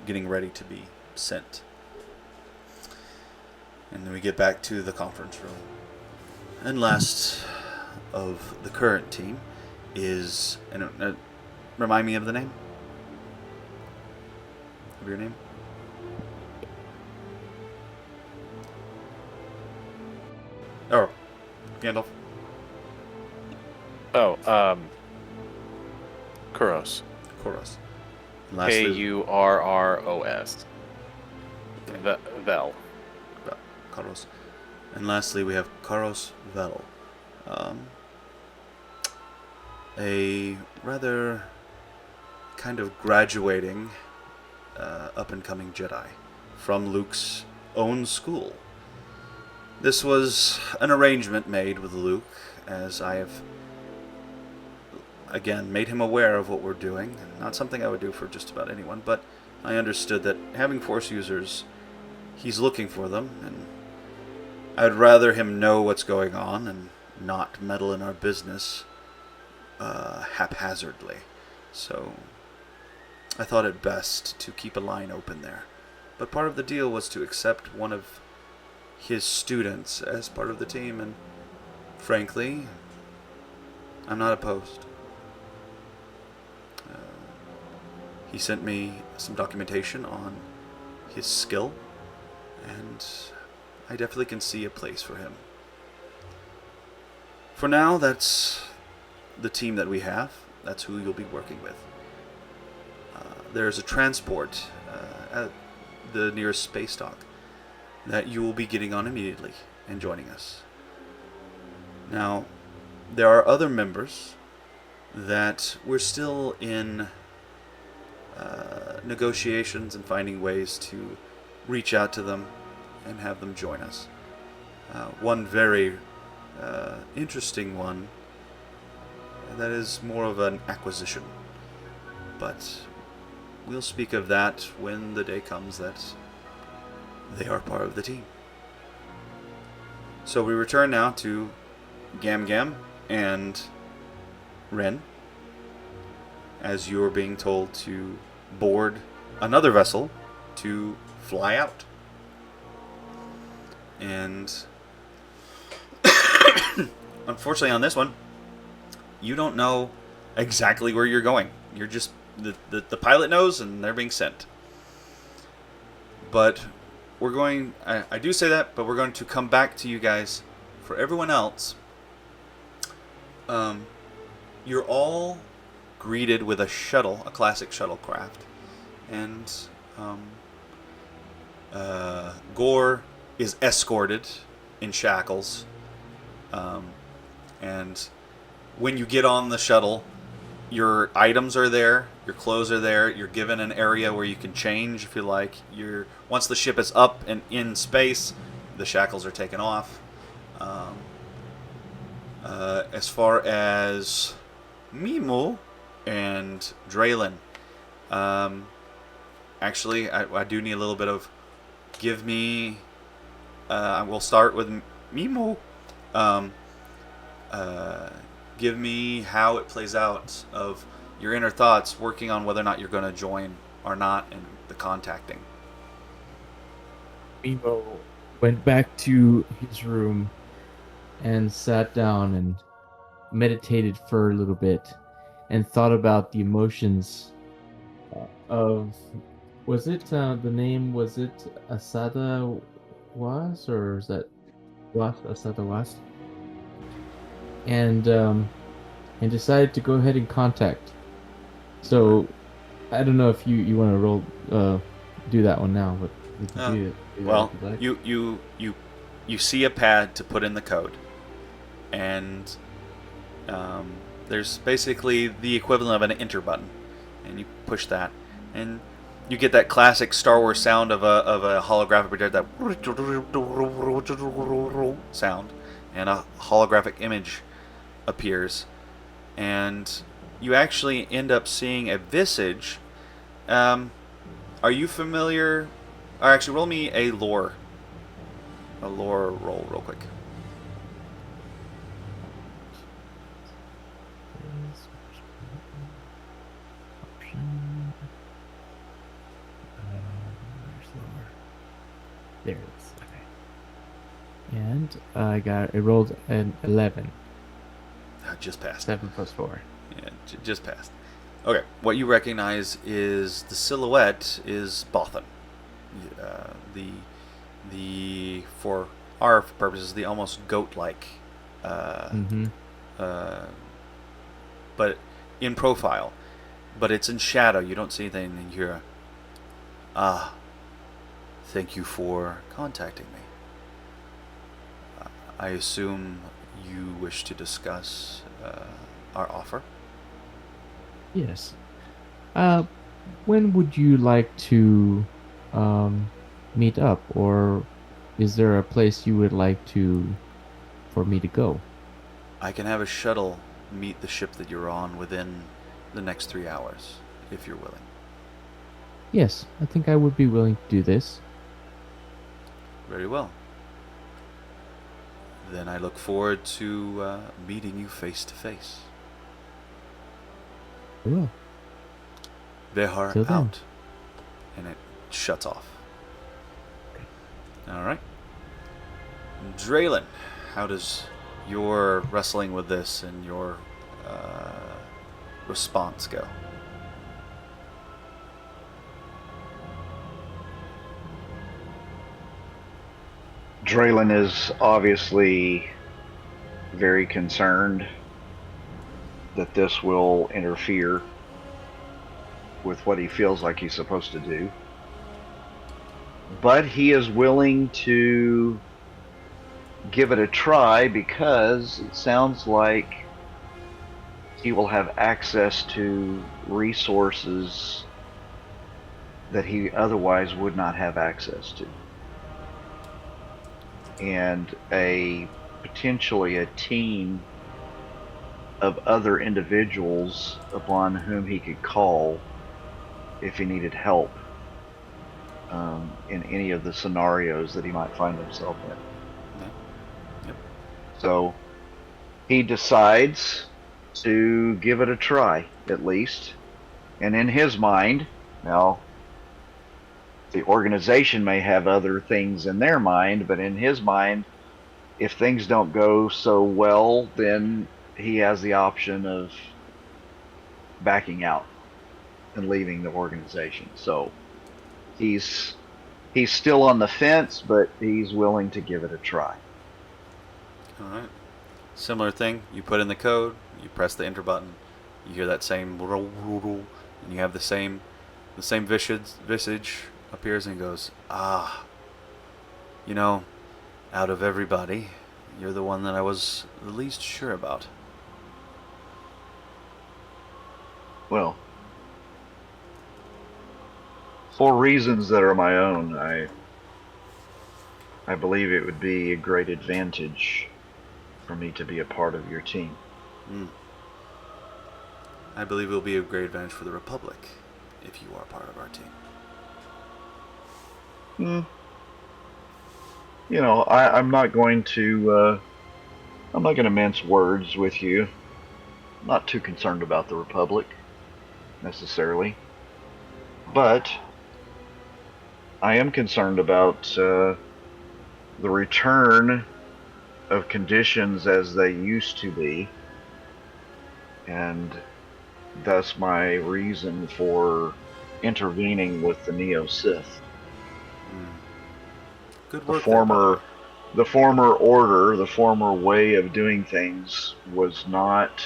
getting ready to be sent. And then we get back to the conference room. And last of the current team is... And, remind me of the name? Of your name? Oh, Gandalf. Oh, Kuros. Koros. And lastly, Kurros. Vel. Karos. And lastly, we have Karos Vel. A rather kind of graduating, up-and-coming Jedi from Luke's own school. This was an arrangement made with Luke, as I have, again, made him aware of what we're doing. Not something I would do for just about anyone, but I understood that having Force users, he's looking for them, and I'd rather him know what's going on and not meddle in our business haphazardly. So I thought it best to keep a line open there. But part of the deal was to accept one of his students as part of the team, and frankly, I'm not opposed. He sent me some documentation on his skill, and I definitely can see a place for him. For now, that's the team that we have. That's who you'll be working with. There's a transport at the nearest space dock that you will be getting on immediately and joining us. Now, there are other members that we're still in negotiations and finding ways to reach out to them and have them join us. One very interesting one that is more of an acquisition. But we'll speak of that when the day comes that they are part of the team. So we return now to Gam Gam and Ren, as you're being told to board another vessel to fly out. And unfortunately on this one, you don't know exactly where you're going. You're just, the pilot knows and they're being sent. But we're going, I do say that, but we're going to come back to you guys. For everyone else, you're all greeted with a shuttle, a classic shuttlecraft. And Gore is escorted in shackles. And when you get on the shuttle, your items are there, your clothes are there, you're given an area where you can change if you like. Once the ship is up and in space, the shackles are taken off. As far as Mimo and Draylen, actually, I do need a little bit of, give me, we'll start with Mimo. Give me how it plays out of your inner thoughts, working on whether or not you're going to join or not, and the contacting. Mimo went back to his room and sat down and meditated for a little bit and thought about the emotions of, was it the name, was it Asada was, or is that Asada was? And decided to go ahead and contact. So I don't know if you want to roll do that one now, but we can do that Well, if you'd like. you see a pad to put in the code, and there's basically the equivalent of an enter button, and you push that, and you get that classic Star Wars sound of a holographic projector, that sound, and a holographic image appears, and you actually end up seeing a visage. Are you familiar? Or actually, roll me a lore roll real quick. There it is. Okay. And I rolled an 11. Just passed. 7 plus 4. Yeah, just passed. Okay, what you recognize is the silhouette is Bothan. The for our purposes, the almost goat-like, but in profile, but it's in shadow. You don't see anything, and you hear, thank you for contacting me. I assume you wish to discuss our offer? Yes. When would you like to meet up, or is there a place you would like for me to go? I can have a shuttle meet the ship that you're on within the next 3 hours, if you're willing. Yes, I think I would be willing to do this. Very well. Then I look forward to meeting you face to face. Well, Vehar till then. out. And it shuts off. Alright. Draylen, how does your wrestling with this and your response go? Draylen is obviously very concerned that this will interfere with what he feels like he's supposed to do. But he is willing to give it a try because it sounds like he will have access to resources that he otherwise would not have access to. And potentially a team of other individuals upon whom he could call if he needed help in any of the scenarios that he might find himself in. Yeah. Yep. So he decides to give it a try, at least. And in his mind, now, the organization may have other things in their mind, but in his mind, if things don't go so well, then he has the option of backing out and leaving the organization. So he's still on the fence, but he's willing to give it a try. All right. Similar thing. You put in the code. You press the enter button. You hear that same and you have the same visage appears and goes, ah, you know, out of everybody, you're the one that I was the least sure about. Well, for reasons that are my own, I believe it would be a great advantage for me to be a part of your team. I believe it will be a great advantage for the Republic if you are part of our team. You know, I'm not going to mince words with you. I'm not too concerned about the Republic, necessarily. But I am concerned about the return of conditions as they used to be, and thus my reason for intervening with the Neo-Sith. Good The work there, by the way. the former order, the former way of doing things was not.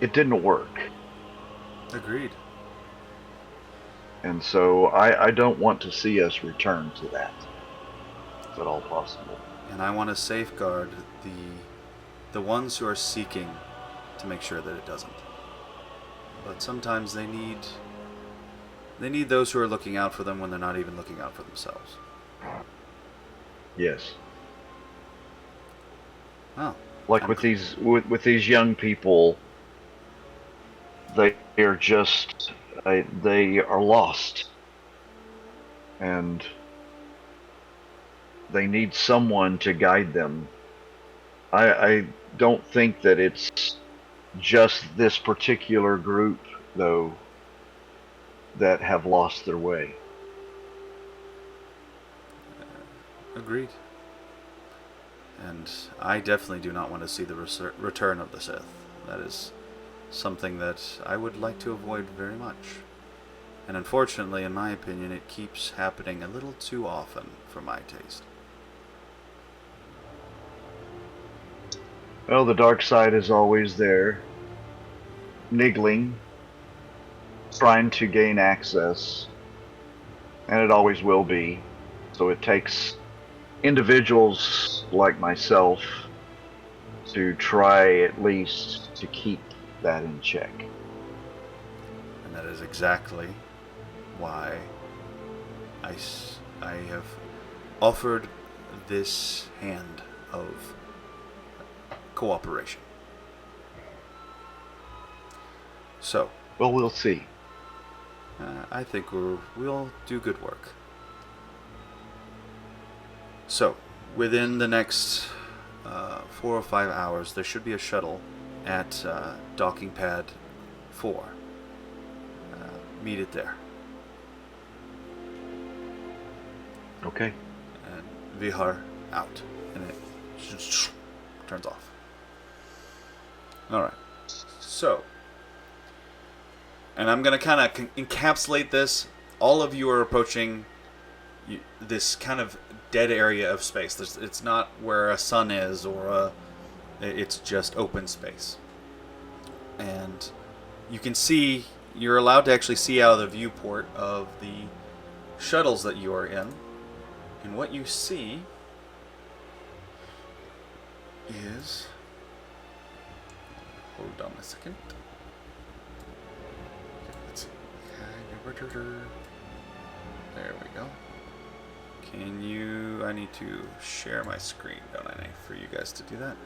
It didn't work. Agreed. And so I don't want to see us return to that, if at all possible. And I want to safeguard the ones who are seeking to make sure that it doesn't. But sometimes they need those who are looking out for them when they're not even looking out for themselves. Yes. Oh. Like with these young people, they are just they are lost, and they need someone to guide them. I don't think that it's just this particular group, though, that have lost their way. Agreed. And I definitely do not want to see the return of the Sith. That is something that I would like to avoid very much. And unfortunately, in my opinion, it keeps happening a little too often for my taste. Well, the dark side is always there, niggling, trying to gain access, and it always will be. So it takes individuals like myself to try at least to keep that in check. And that is exactly why I have offered this hand of cooperation. So, Well, we'll see. I think we'll do good work. So, within the next 4 or 5 hours, there should be a shuttle at docking pad 4. Meet it there. Okay. And Vihar out. And it turns off. Alright. So, and I'm going to kind of encapsulate this. All of you are approaching this kind of dead area of space. It's not where a sun is it's just open space. And you can see, you're allowed to actually see out of the viewport of the shuttles that you are in. And what you see is... Hold on a second. Let's see. There we go. Can you... I need to share my screen, don't I, for you guys to do that?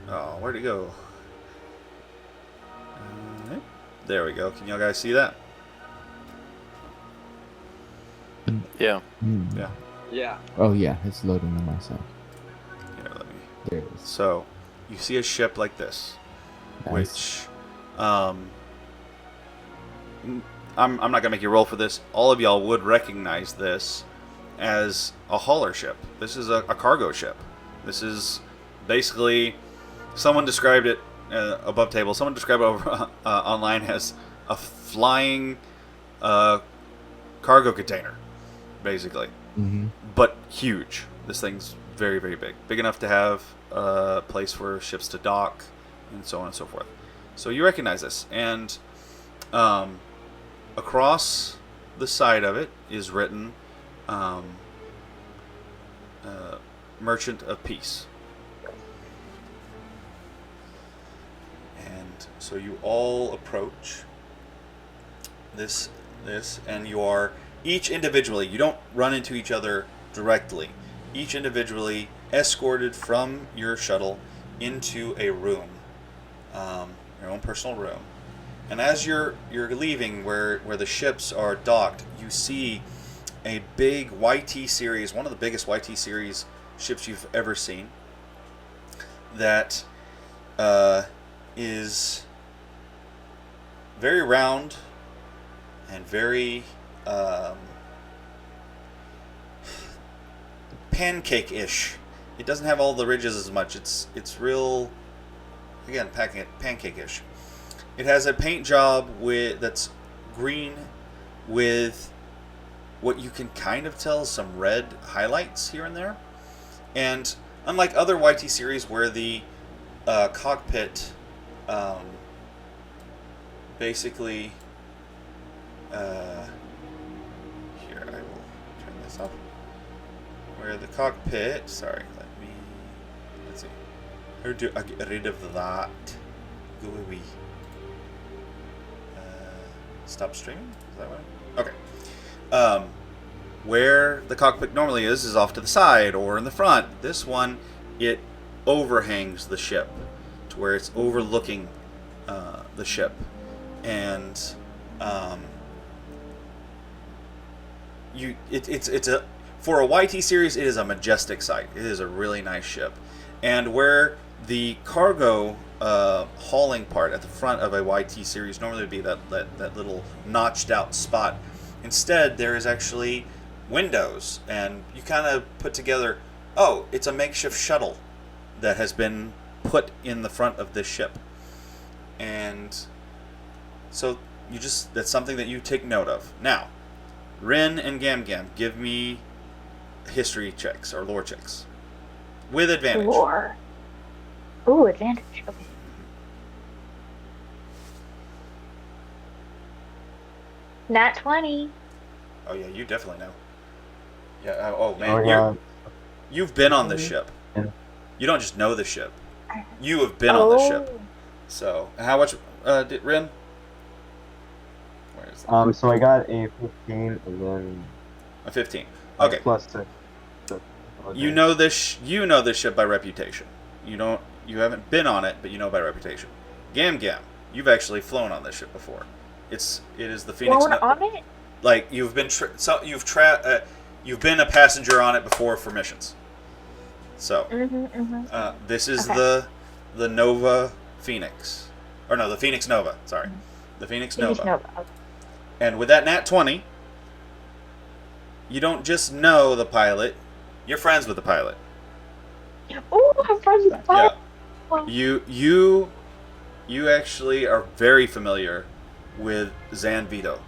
Oh, where'd it go? There we go. Can y'all guys see that? Yeah. Yeah. Yeah. Oh yeah, it's loading on my side. Here, let me. There it is. So, you see a ship like this, Nice. which, I'm not gonna make you roll for this. All of y'all would recognize this as a hauler ship. This is a cargo ship. This is basically, someone described it above table. Someone described it over online as a flying cargo container, basically, Mm-hmm. but huge. This thing's very, very big. Big enough to have a place for ships to dock, and so on and so forth. So you recognize this, and across the side of it is written Merchant of Peace. And so you all approach this, and you are each individually. You don't run into each other directly. Each individually escorted from your shuttle into a room, your own personal room. And as you're leaving, where the ships are docked, you see a big YT series, one of the biggest YT series ships you've ever seen. That is very round and very pancake-ish. It doesn't have all the ridges as much. It's real, again, pancake-ish. It has a paint job that's green with what you can kind of tell some red highlights here and there. And unlike other YT series where the cockpit basically here, I will turn this off. Where the cockpit, let's see. How do I get rid of that? Go away. Stop streaming? Is that right? Okay. Where the cockpit normally is off to the side or in the front. This one, it overhangs the ship to where it's overlooking the ship. And for a YT series, it is a majestic sight. It is a really nice ship. And where the cargo hauling part at the front of a YT series normally would be that little notched out spot, instead there is actually windows, and you kind of put together, oh, it's a makeshift shuttle that has been put in the front of this ship. And so that's something that you take note of. Now, Rin and Gam Gam, give me history checks or lore checks with advantage. Lore. Ooh, advantage. Okay. Nat 20. Oh yeah, you definitely know. Yeah. Oh Oh, man, yeah. you've been on this ship. Yeah. You don't just know the ship. You have been on the ship. Oh. So, how much did Rin? Where is that? So I got a 15 and then A 15. Okay. plus 6. You know this. You know this ship by reputation. You haven't been on it, but you know by reputation. Gam Gam, you've actually flown on this ship before. It is the Phoenix. Flown on it? Like you've been you've been a passenger on it before for missions. So this is Okay. the Nova Phoenix, or no, the Phoenix Nova. Sorry, the Phoenix Nova. Nova. And with that Nat 20, you don't just know the pilot, you're friends with the pilot. Ooh, I'm friends with the pilot. You actually are very familiar with Zan Vito,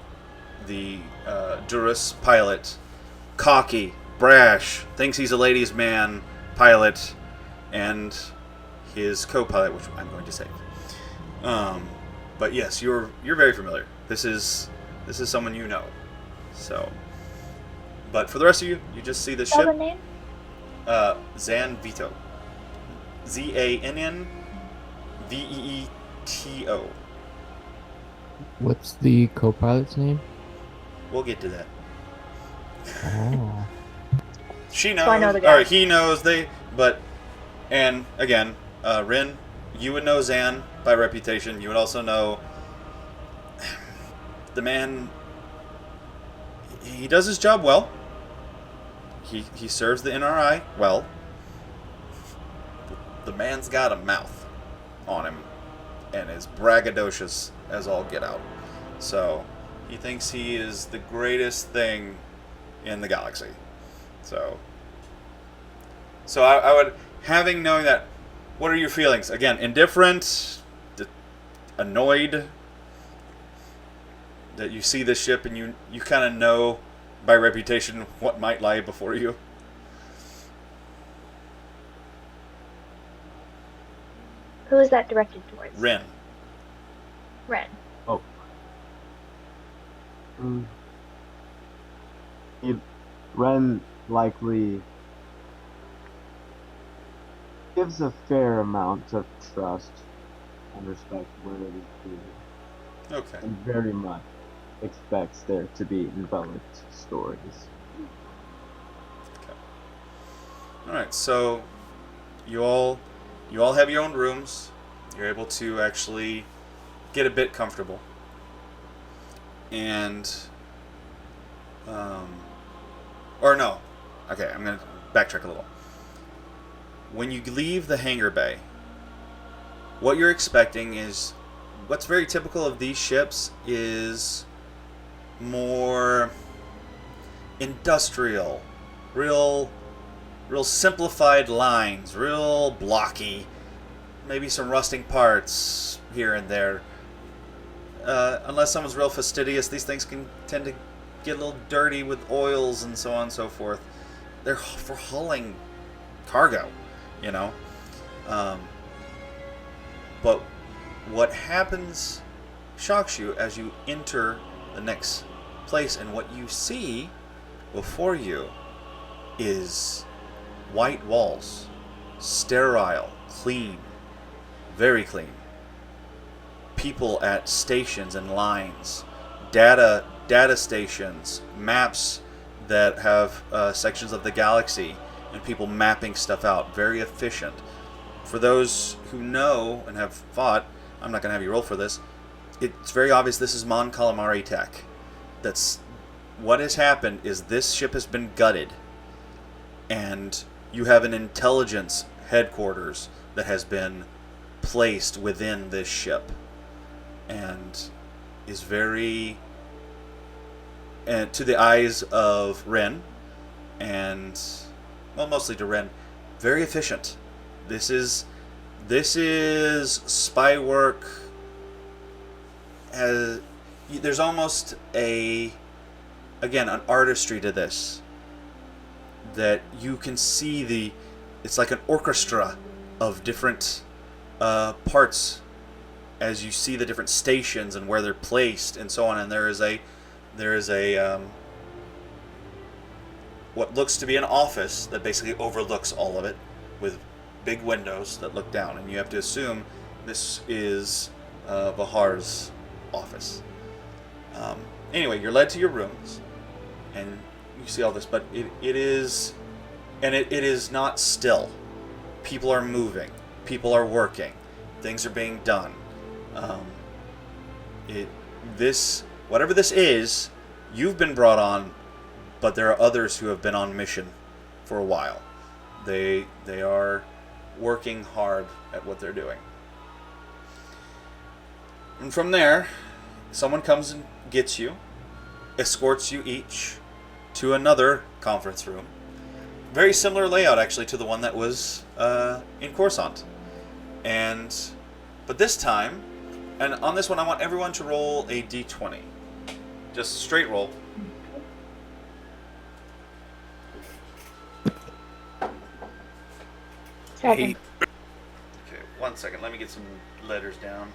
the Durus pilot, cocky, brash, thinks he's a ladies' man pilot, and his co-pilot, which I'm going to save. But yes, you're very familiar. This is someone you know. So, but for the rest of you, you just see the Spell the ship. name? Zan Vito. ZANN VEETO. What's the co-pilot's name? We'll get to that. Oh. She knows, So I know the or guy. he knows and again, Rin, you would know Zan by reputation. You would also know the man. He does his job well. He serves the NRI well. The man's got a mouth on him and is braggadocious as all get out. So he thinks he is the greatest thing in the galaxy. So I would, knowing that, what are your feelings? Again, indifferent, annoyed that you see this ship and you kind of know by reputation what might lie before you. Who is that directed towards? Ren. Ren. Oh. Mm. Ren likely gives a fair amount of trust and respect where it is due, Okay. and very much expects there to be enveloped stories. Okay. All right. So you all have your own rooms. You're able to actually get a bit comfortable. And or no. Okay, I'm going to backtrack a little. When you leave the hangar bay, what you're expecting is, what's very typical of these ships is more industrial, real simplified lines, real blocky, maybe some rusting parts here and there. Unless someone's real fastidious, these things can tend to get a little dirty with oils and so on and so forth. They're for hauling cargo, you know. But what happens shocks you as you enter the next place, and what you see before you is white walls, sterile, clean, very clean. People at stations and lines, data stations, maps that have sections of the galaxy, and people mapping stuff out. Very efficient. For those who know and have fought, I'm not going to have you roll for this. It's very obvious this is Mon Calamari tech. That's what has happened. Is this ship has been gutted, and you have an intelligence headquarters that has been placed within this ship, and is very, and to the eyes of Ren, and well, mostly to Ren, very efficient. This is spy work. There's almost an artistry to this, that you can see it's like an orchestra of different parts as you see the different stations and where they're placed and so on. And there is a what looks to be an office that basically overlooks all of it, with big windows that look down, and you have to assume this is Bahar's office. Anyway, you're led to your rooms, and you see all this, but it is not still. People are moving, people are working, things are being done. Whatever this is, you've been brought on, but there are others who have been on mission for a while. They are working hard at what they're doing. And from there, someone comes and gets you, escorts you each to another conference room. Very similar layout, actually, to the one that was in Coruscant. But this time, and on this one, I want everyone to roll a d20. Just straight roll. Second. Okay, 1 second. Let me get some letters down.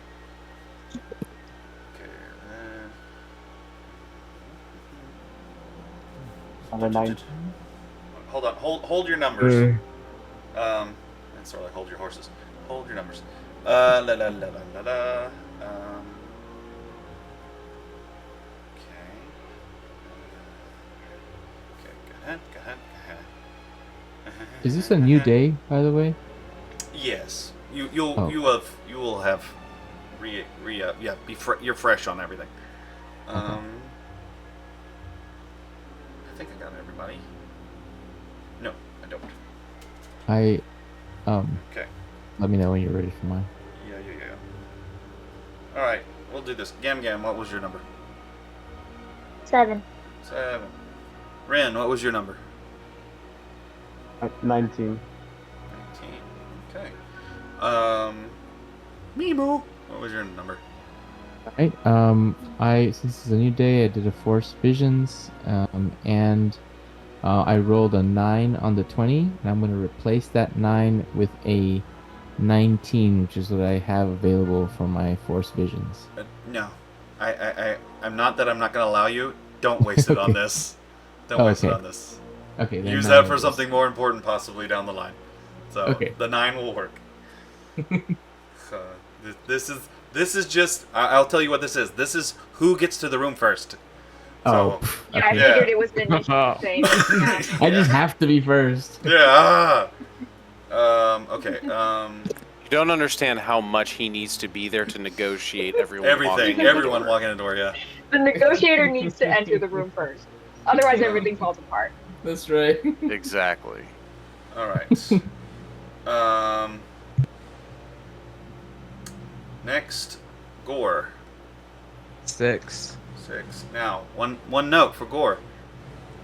Okay. On a 19. Hold on. Hold your numbers. And sort of like hold your horses. Hold your numbers. La la la la la la. Okay. Okay. Go ahead. Is this a new day, by the way? Yes. Oh. You will have you're fresh on everything. I think I got everybody. No, I don't. I Okay. let me know when you're ready for mine. Yeah. All right, we'll do this. Gam, what was your number? 7. 7. Ren, what was your number? 19. 19. Okay. Mimo, what was your number? Alright, since it's a new day, I did a Force Visions, and I rolled a 9 on the 20, and I'm going to replace that 9 with a 19, which is what I have available for my Force Visions. No, I'm not that I'm not going to allow you. Don't waste it on Okay. this. Don't waste it Okay. on this. Okay, then Use 9 that for it is. something more important, possibly down the line. So Okay. the 9 will work. So this is just. I'll tell you what this is. This is who gets to the room first. Oh, So, Yeah, I Yeah. figured it was the initial thing. Yeah. I just have to be first. Yeah. Okay. You don't understand how much he needs to be there to negotiate everyone Everything. walking in the Everyone door. walking in the door. Yeah. The negotiator needs to enter the room first. Otherwise, everything falls apart. That's right. Exactly. All right. Next, Gore. 6. 6. Now, one note for Gore.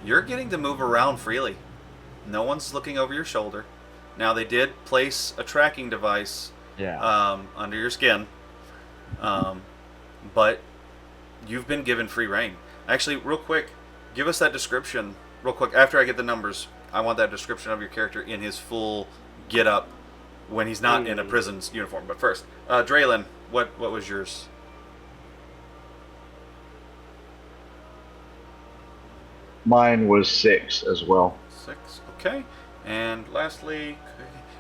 You're getting to move around freely. No one's looking over your shoulder. Now, they did place a tracking device Yeah. under your skin, but you've been given free reign. Actually, real quick, give us that description. Real quick, after I get the numbers, I want that description of your character in his full get-up when he's not in a prison's uniform. But first, Draylin, what was yours? Mine was 6 as well. 6. Okay. And lastly,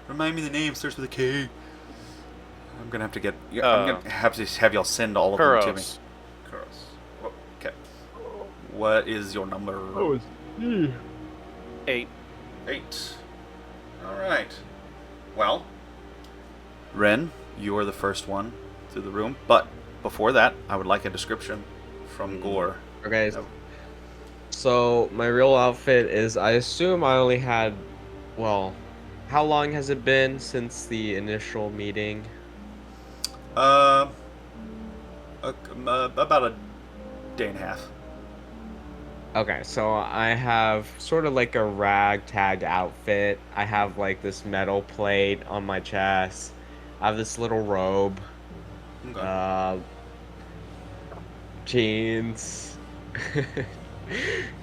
remind me the name. Starts with a K. I'm gonna have to get. I'm gonna have to have y'all send all of them to me. Kuros. Kuros. Okay. What is your number? Oh, it's 8. 8. All right. Well, Ren, you are the first one through the room. But before that, I would like a description from Gore. Okay. Oh. So my real outfit is, I assume I only had, well, how long has it been since the initial meeting? About a day and a half. Okay, so I have sort of like a ragtag outfit. I have like this metal plate on my chest. I have this little robe. Okay. Jeans.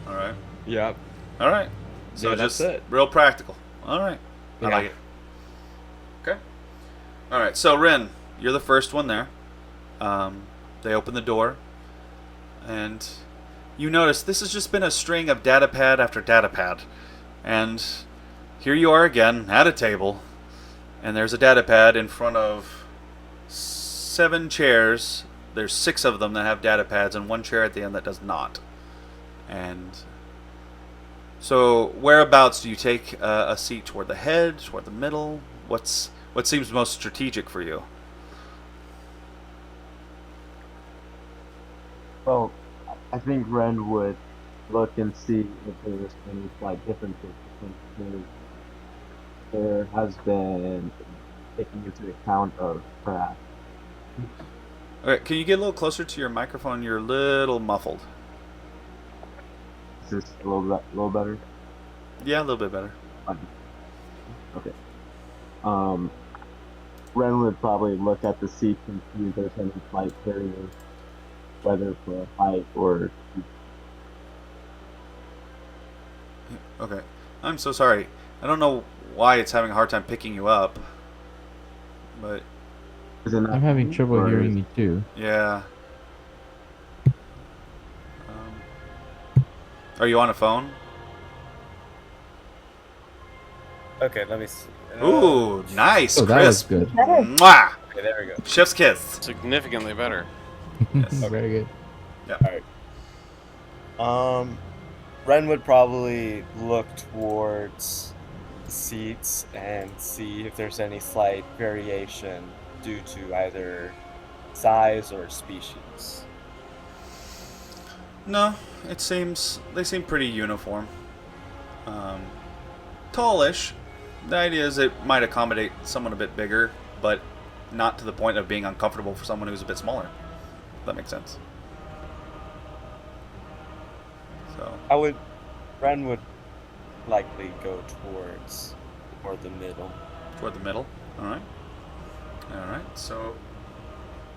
All right. Yep. All right. So Yeah, that's just it. real practical. All right. I Yeah. like it. Okay. All right. So Ren, you're the first one there. They open the door, and you notice this has just been a string of data pad after data pad, and here you are again at a table, and there's a data pad in front of 7 chairs. There's 6 of them that have data pads, and 1 chair at the end that does not. And so, whereabouts do you take a seat? Toward the head, toward the middle? What seems most strategic for you? Well, I think Ren would look and see if there was any slight differences between there has been taking into account of perhaps. Okay, can you get a little closer to your microphone? You're a little muffled. Is this a little better? Yeah, a little bit better. Okay. Ren would probably look at the seats and see if there's any slight barriers, whether for height or. Okay. I'm so sorry. I don't know why it's having a hard time picking you up. But, Is it not I'm having trouble or hearing is- you too. yeah. Are you on a phone? Okay, let me see. Ooh, nice, Oh, that was crisp. good. Mwah! Okay, there we go. Chef's kiss. Significantly better. Yes. Very good. Ren would probably look towards the seats and see if there's any slight variation due to either size or species. No, they seem pretty uniform. Tallish. The idea is it might accommodate someone a bit bigger, but not to the point of being uncomfortable for someone who's a bit smaller. If that makes sense. So Ren would likely go toward the middle. toward the middle. All right. All right. So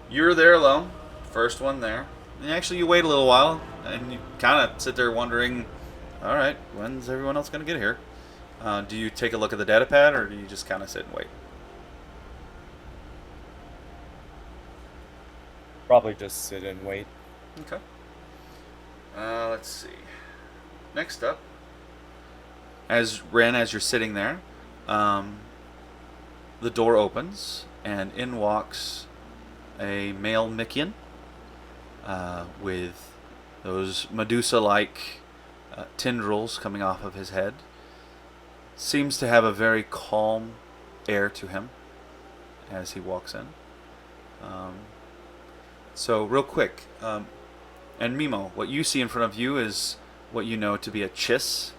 you're there alone. First one there. And actually, you wait a little while, and you kind of sit there wondering, all right, when's everyone else going to get here? Do you take a look at the data pad, or do you just kind of sit and wait? Probably just sit and wait. Okay. Let's see. Next up, as you're sitting there, the door opens, and in walks a male Mikian with those Medusa-like tendrils coming off of his head. Seems to have a very calm air to him as he walks in. So real quick, and Mimo, what you see in front of you is what you know to be a Chiss,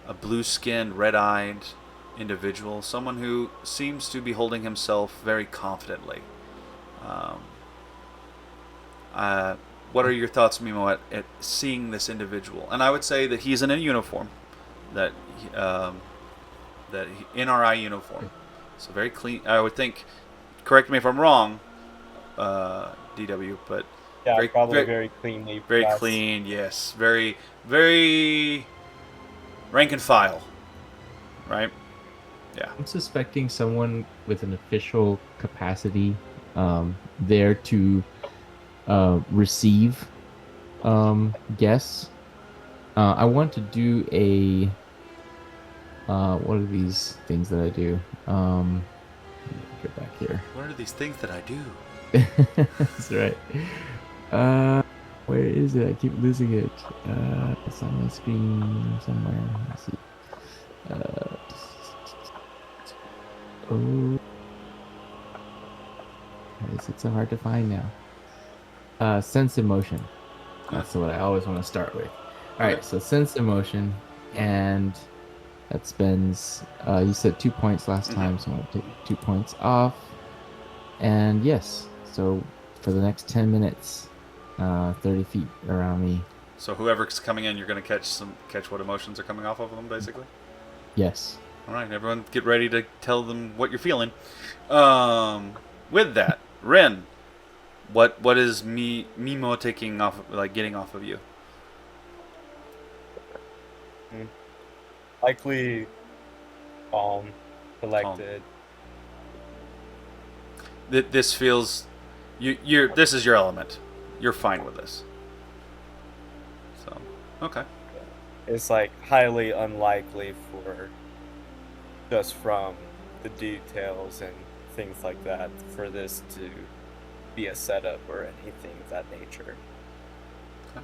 a blue-skinned, red-eyed individual, someone who seems to be holding himself very confidently. What are your thoughts, Mimo, at seeing this individual? And I would say that he's in a uniform, that NRI uniform. So very clean. I would think. Correct me if I'm wrong, DW, but Yeah, probably very cleanly. very pressed. clean. Yes, very rank and file. Right. Yeah. I'm suspecting someone with an official capacity there to receive guests. I want to do a what are these things that I do? Get back here. What are these things that I do? That's right. Where is it? I keep losing it. It's on my screen somewhere. Let's see. Oh, why is it so hard to find now? Sense emotion. That's what I always want to start with. All right, so sense emotion, and that spends. You said 2 points last time, so I'm gonna take 2 points off. And yes, so for the next 10 minutes, 30 feet around me. So whoever's coming in, you're going to catch what emotions are coming off of them, basically. Yes. All right, everyone, get ready to tell them what you're feeling. With that, Ren, what is Mimo taking off, getting off of you? Likely calm, collected. This feels, this is your element. You're fine with this. So, okay. It's like highly unlikely for just from the details and things like that for this to be a setup or anything of that nature. Okay.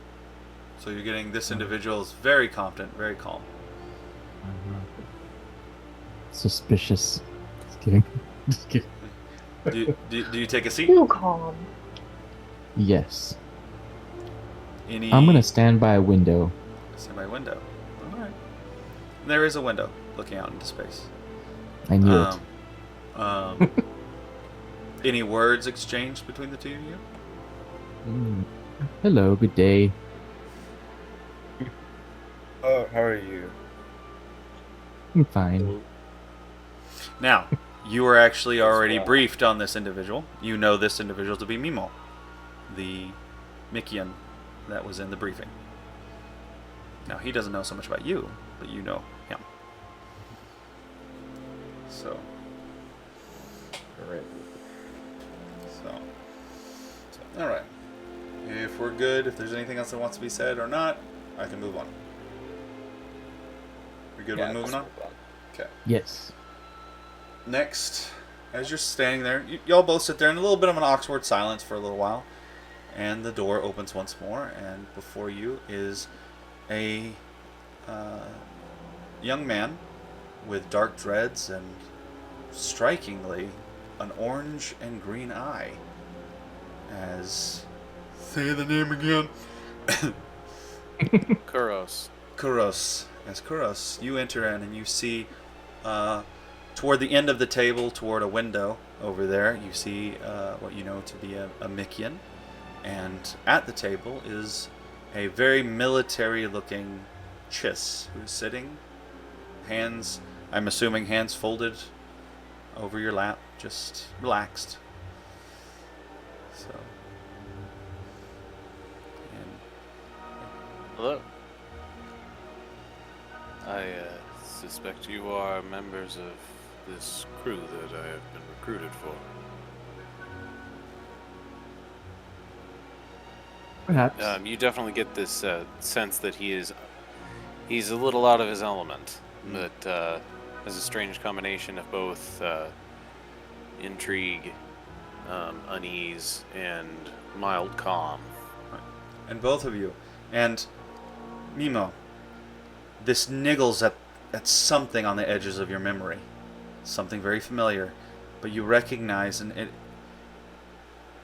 So you're getting this individual is very confident, very calm. Suspicious. Just kidding. Just kidding. Do you take a seat? Too calm. Yes. Any? I'm gonna stand by a window. Stand by a window. All right. There is a window looking out into space. I knew it. Any words exchanged between the two of you? Hello, good day. Oh, how are you? I'm fine. Now, you were actually already briefed on this individual. You know this individual to be Mimo, the Mikian that was in the briefing. Now, he doesn't know so much about you, but you know him. So. All right. If we're good, if there's anything else that wants to be said or not, I can move on. We good with moving on? Okay. Yes. Next, as you're standing there, y'all both sit there in a little bit of an awkward silence for a little while, and the door opens once more, and before you is a young man with dark dreads and, strikingly, an orange and green eye. As... Say the name again. Kuros. Kuros. As Kuros, you enter in and you see toward the end of the table, toward a window over there, you see what you know to be a Mikian. And at the table is a very military-looking Chiss who's sitting, hands, I'm assuming hands folded over your lap, just relaxed. So, and Hello. I suspect you are members of this crew that I have been recruited for. Perhaps. You definitely get this sense that he's a little out of his element, but has a strange combination of both intrigue, unease, and mild calm. and both of you. And Mimo, this niggles at something on the edges of your memory. Something very familiar. But you recognize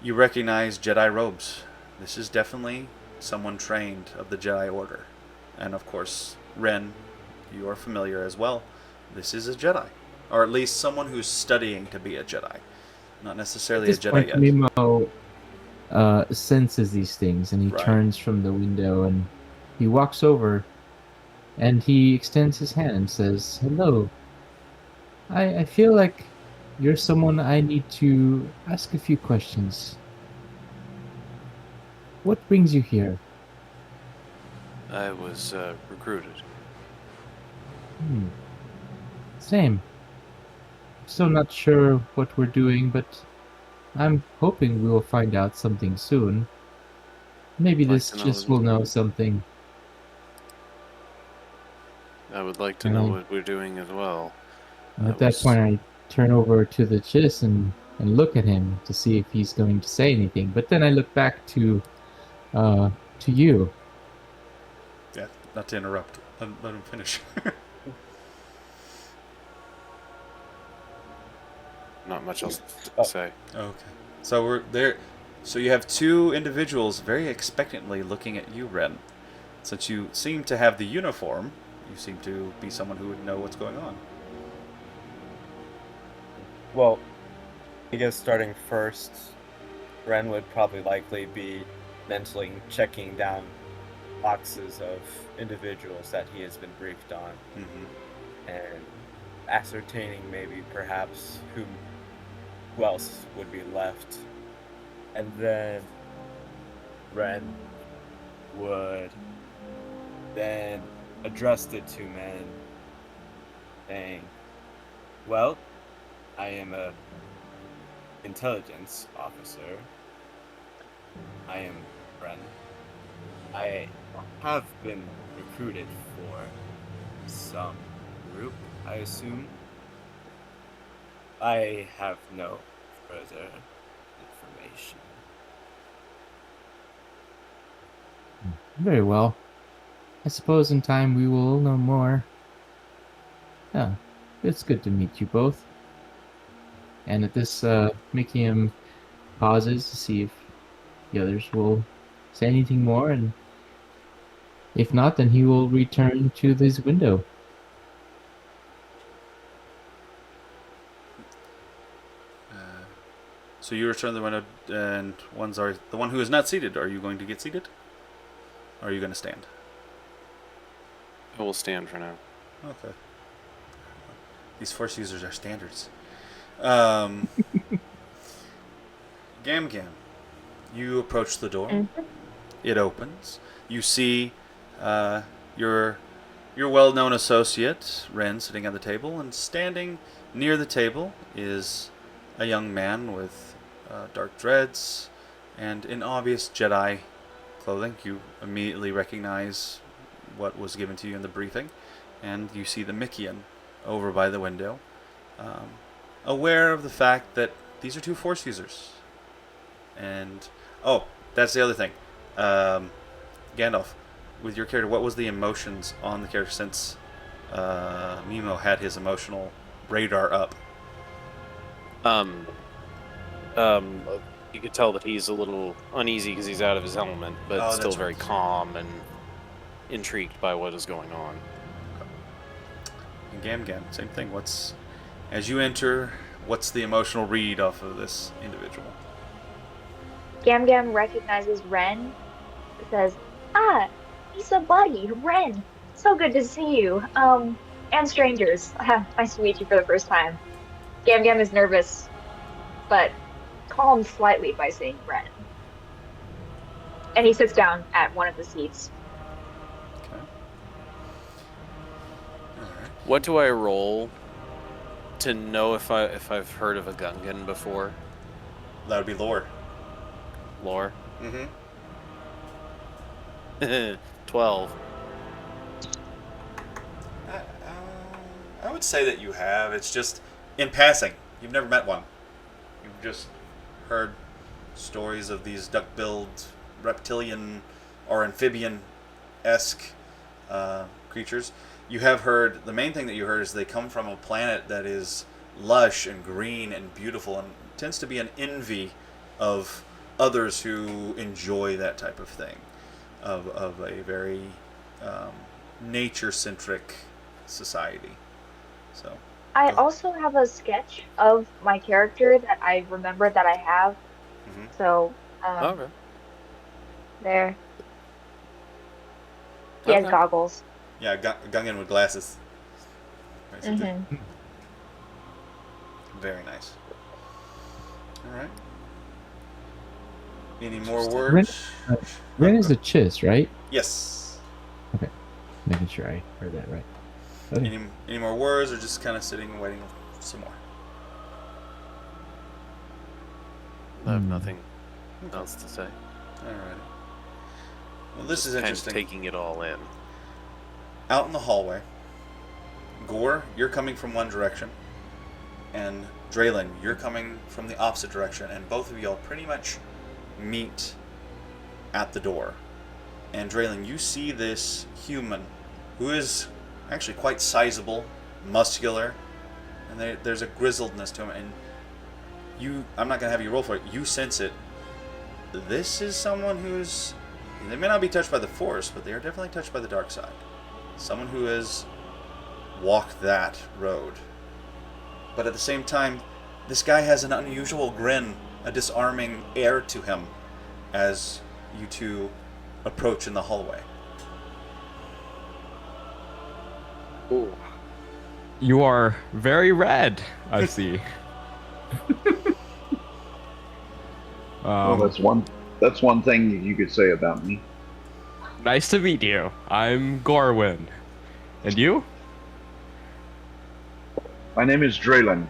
you recognize Jedi robes. This is definitely someone trained of the Jedi Order. And of course, Ren, you are familiar as well. This is a Jedi. Or at least someone who's studying to be a Jedi. Not necessarily a At this Jedi point, yet. Mimo senses these things, and he Right. turns from the window and he walks over, and he extends his hand and says, "Hello. I feel like you're someone I need to ask a few questions. What brings you here?" I was recruited. Same. Still not sure what we're doing, but I'm hoping we will find out something soon. Maybe I'd like this to know just the- will know something. I would like to know what we're doing as well. And I at that was- point, I turn over to the Chiss and look at him to see if he's going to say anything. But then I look back to you. Yeah, not to interrupt. Let him finish. Not much else to say. Okay. So we're there. So you have two individuals very expectantly looking at you, Ren. Since you seem to have the uniform, you seem to be someone who would know what's going on. Well, I guess starting first, Ren would probably likely be mentally checking down boxes of individuals that he has been briefed on and ascertaining maybe perhaps who else would be left. And then Ren would then address the two men saying, "Well, I am a intelligence officer. I am Ren. I have been recruited for some group, I assume. I have no further information." Very well. I suppose in time we will know more. Yeah, it's good to meet you both. And at this, Mikium pauses to see if the others will say anything more, and if not, then he will return to this window. So you return the window, and the one who is not seated. Are you going to get seated? Or are you going to stand? I will stand for now. Okay. These Force users are standards. Gam Gam, you approach the door. It opens. You see your well-known associate, Ren, sitting at the table, and standing near the table is a young man with dark dreads and in obvious Jedi clothing. You immediately recognize what was given to you in the briefing, and you see the Mikian over by the window, aware of the fact that these are two Force users. And that's the other thing. Gandalf, with your character, what was the emotions on the character since Mimo had his emotional radar up. You could tell that he's a little uneasy because he's out of his element, but Oh, still that's very right. calm and intrigued by what is going on. And Gam Gam, same thing. As you enter, what's the emotional read off of this individual? Gam Gam recognizes Ren. Says, "Ah, he's a buddy, Ren. So good to see you. And strangers. Nice to meet you for the first time." Gam Gam is nervous, but calmed slightly by seeing Ren. And he sits down at one of the seats. Okay. All right. What do I roll to know if I've heard of a Gungan before? That would be lore. Lore? Mm-hmm. 12. I would say that you have. It's just in passing. You've never met one. You've just heard stories of these duck-billed, reptilian or amphibian-esque creatures. You have heard, the main thing that you heard is they come from a planet that is lush and green and beautiful and tends to be an envy of others who enjoy that type of thing, of a very nature-centric society. So I also have a sketch of my character that I remember that I have. Mhm. So, Okay. there. He has Okay. goggles. yeah, Gungan with glasses. Basically. Mm-hmm. Very nice. All right. Any more Ren, words? Ren is a chiss, right? Yes. Making sure I heard that right. Okay. Any more words, or just kind of sitting and waiting for some more? I have nothing else to say. Alrighty. Well, this is Kind of interesting. taking it all in. Out in the hallway, Gore, you're coming from one direction, and Draylin, you're coming from the opposite direction, and both of y'all pretty much meet at the door. And Draylin, you see this human who is actually quite sizable, muscular, and there's a grizzledness to him, and I'm not going to have you roll for it, you sense it. This is someone who's, they may not be touched by the Force, but they are definitely touched by the dark side. Someone who has walked that road. But at the same time, this guy has an unusual grin, a disarming air to him as you two approach in the hallway. Ooh. You are very red, I see. Well, that's one thing you could say about me. Nice to meet you. I'm Gorwin. And you? My name is Draylin.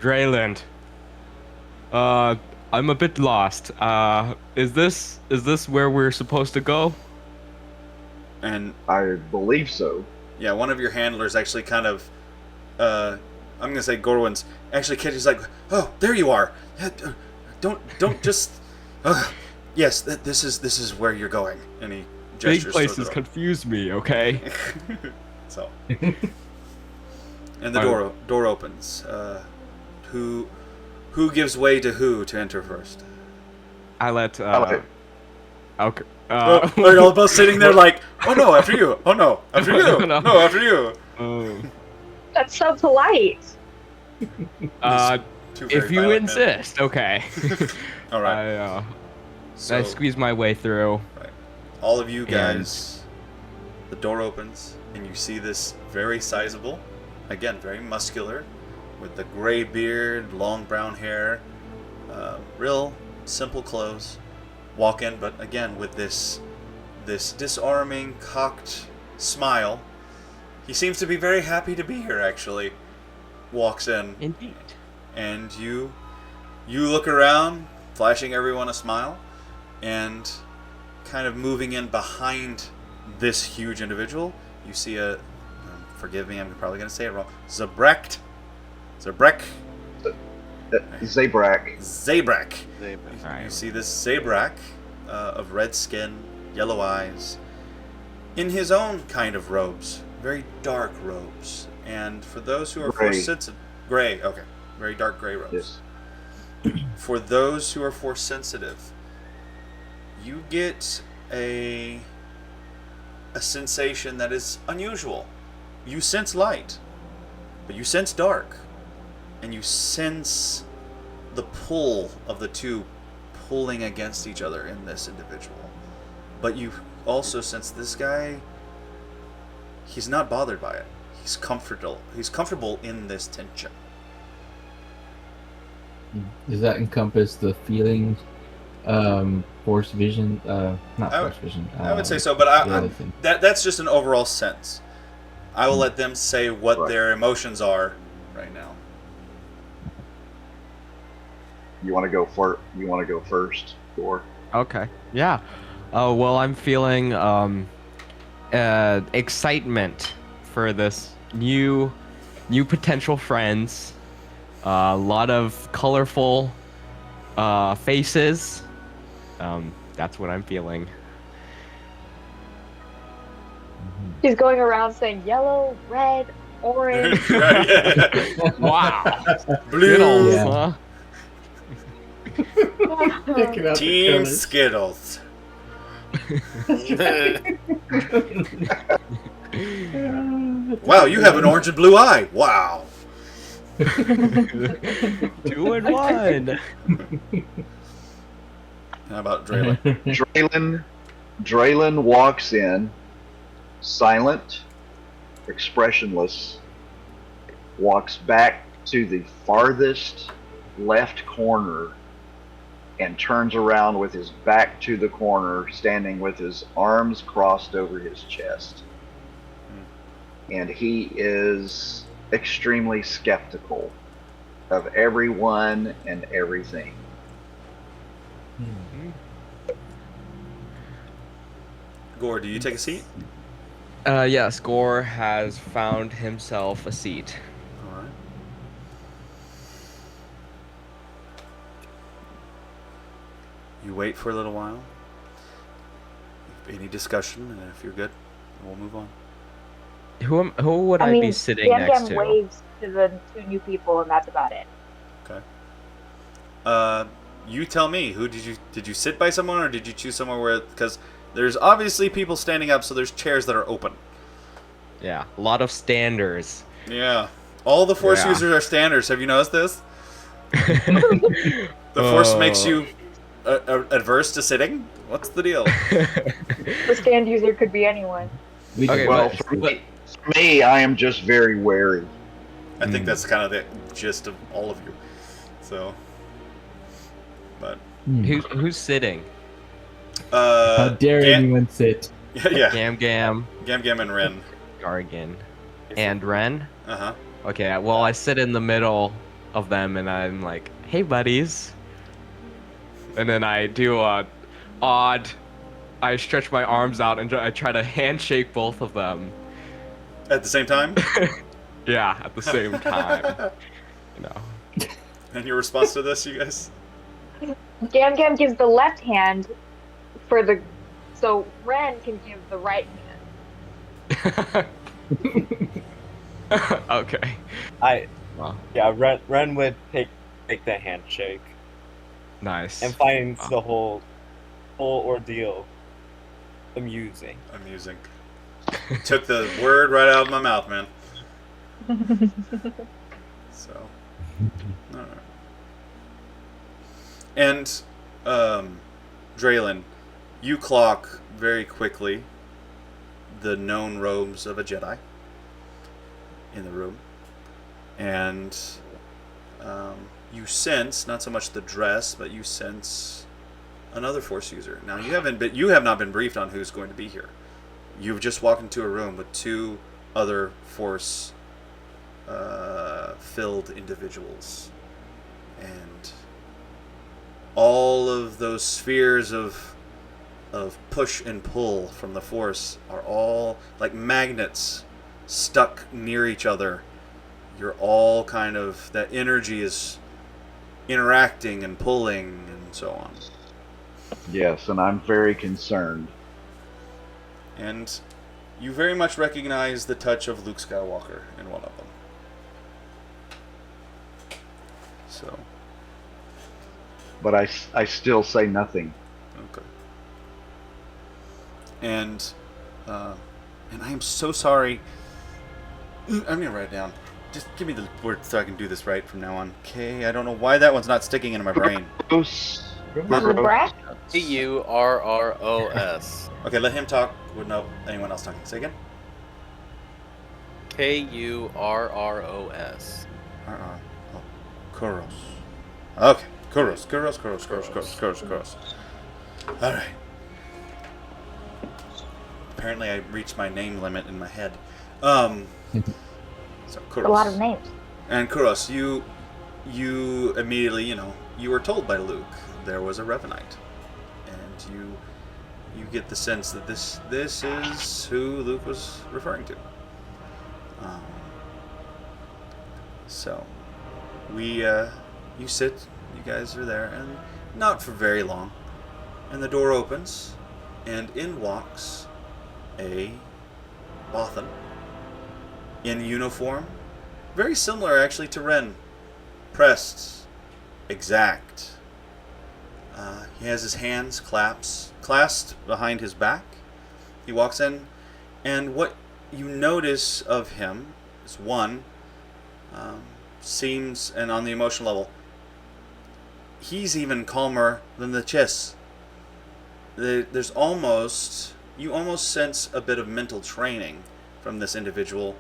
Drayland. I'm a bit lost. Is this where we're supposed to go? And I believe so. yeah, one of your handlers actually kind of, I'm gonna say Gorwin's actually catches like, oh, there you are. Don't just. Yes, this is where you're going. And he gestures Big toward the places door. confuse me, okay? So, and the door opens. Who gives way to who to enter first? I let Okay. okay. We're all both sitting there like, oh no, after you. Oh no, after you. No. No, after you. That's so polite. Two very If you violent men. insist, okay. All right. I squeeze my way through. Right. All of you guys, the door opens, and you see this very sizable, again, very muscular, with the gray beard, long brown hair, real simple clothes, walk in, but again, with this disarming, cocked smile. He seems to be very happy to be here, actually. Walks in. Indeed. And you look around, flashing everyone a smile, and kind of moving in behind this huge individual, you see forgive me, I'm probably going to say it wrong, Zabrak. Zabrak. Zabrak. They- You see this Zabrak of red skin, yellow eyes, in his own kind of robes, very dark robes. And for those who are Gray. force sensitive, gray. Okay, very dark gray robes. Yes. For those who are force sensitive, you get a sensation that is unusual. You sense light, but you sense dark, and you sense the pull of the two pulling against each other in this individual. But you also sense this guy, he's not bothered by it. He's comfortable. He's comfortable in this tension. Does that encompass the feeling, force vision? Not I force would- vision. I would say so, but the I other thing. that's just an overall sense. I will let them say what Right. their emotions are right now. You want to go for? You want to go first, or Okay. Yeah. Well, I'm feeling excitement for this new potential friends. A lot of colorful faces. That's what I'm feeling. He's going around saying yellow, red, orange. Wow. Blue Skittles, Yeah. huh? Team Skittles. Wow, you have an orange and blue eye. Wow. 2 in 1. How about Draylon? Draylon walks in, silent, expressionless, walks back to the farthest left corner and turns around with his back to the corner, standing with his arms crossed over his chest. And he is extremely skeptical of everyone and everything. Gore, do you take a seat? Yes, Gore has found himself a seat. All right. You wait for a little while. Any discussion, and if you're good, we'll move on. Who would I, I mean, be sitting Gam next Gam to? waves to the 2 new people, and that's about it. Okay. You tell me. Who did you sit by someone, or did you choose somewhere where? Because there's obviously people standing up, so there's chairs that are open. Yeah, a lot of standers. Yeah. All the force Yeah. users are standers. Have you noticed this? The force makes you adverse to sitting. What's the deal? The stand user could be anyone. Okay, Well, but- for me, I am just very wary. I think that's kind of the gist of all of you. So, but Who's sitting? How dare anyone sit? yeah, Gam Gam, Gam Gam and Ren. Gargan, and Ren. Uh-huh. Okay, well I sit in the middle of them and I'm like, hey buddies. And then I do a odd, I stretch my arms out and I try to handshake both of them. At the same time. Yeah, at the same time. You know. And your response to this, you guys? Gam Gam gives the left hand for the, so Ren can give the right hand. Okay. Well, Ren would take the handshake nice. and finds Wow. the whole ordeal amusing. Amusing. Took the word right out of my mouth, man. So, all right. And, Draylon, you clock very quickly the known robes of a Jedi in the room, and you sense not so much the dress, but you sense another Force user. Now you have not been briefed on who's going to be here. You've just walked into a room with 2 other Force filled individuals, and all of those spheres of push and pull from the Force are all like magnets stuck near each other. You're all kind of, that energy is interacting and pulling and so on. Yes, and I'm very concerned. And you very much recognize the touch of Luke Skywalker in one of them. So, But I still say nothing. okay. And I am so sorry. I'm gonna write it down. Just give me the word so I can do this right from now on. Okay, I don't know why that one's not sticking into my brain. Gross. This is Brett. Kurros. Okay, let him talk. Would know anyone else talking? Say again. Kurros. Oh, Kuros. Okay, Kuros. All right. Apparently, I reached my name limit in my head. So Kuros. A lot of names. And Kuros, you immediately, you were told by Luke there was a Revanite, and you get the sense that this is who Luke was referring to. So you sit, you guys are there, and not for very long, and the door opens, and in walks a Bothan in uniform. Very similar, actually, to Ren. Pressed. Exact. He has his hands clasped behind his back. He walks in, and what you notice of him is, one, seems, and on the emotional level, he's even calmer than the Chiss. There's almost, you almost sense a bit of mental training from this individual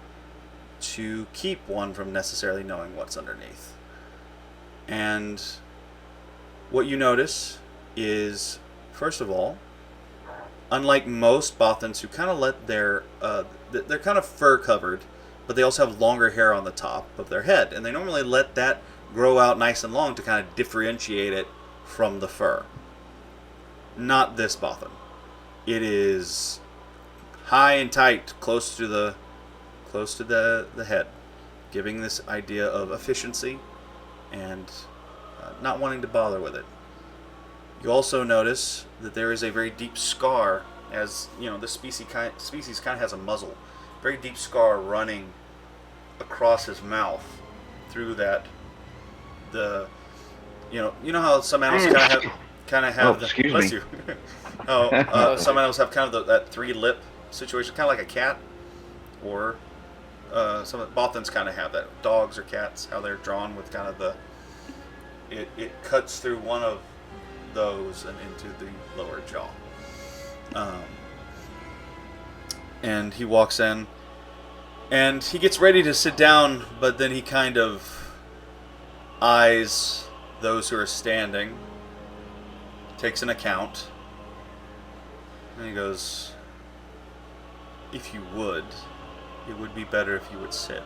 to keep one from necessarily knowing what's underneath. And what you notice is, first of all, unlike most Bothans who kind of let their, they're kind of fur covered, but they also have longer hair on the top of their head, and they normally let that grow out nice and long to kind of differentiate it from the fur. Not this Bothan. It is high and tight, close to the head, giving this idea of efficiency and not wanting to bother with it. You also notice that there is a very deep scar, as the species kind of has a muzzle, very deep scar running across his mouth through that. You know how some animals kind of have excuse bless me. you. Some animals have kind of that three lip situation, kind of like a cat, or some Bothans kind of have that. Dogs or cats, how they're drawn with kind of it cuts through one of those and into the lower jaw. And he walks in, and he gets ready to sit down, but then he kind of eyes those who are standing, takes an account, and he goes, "If you would, it would be better if you would sit."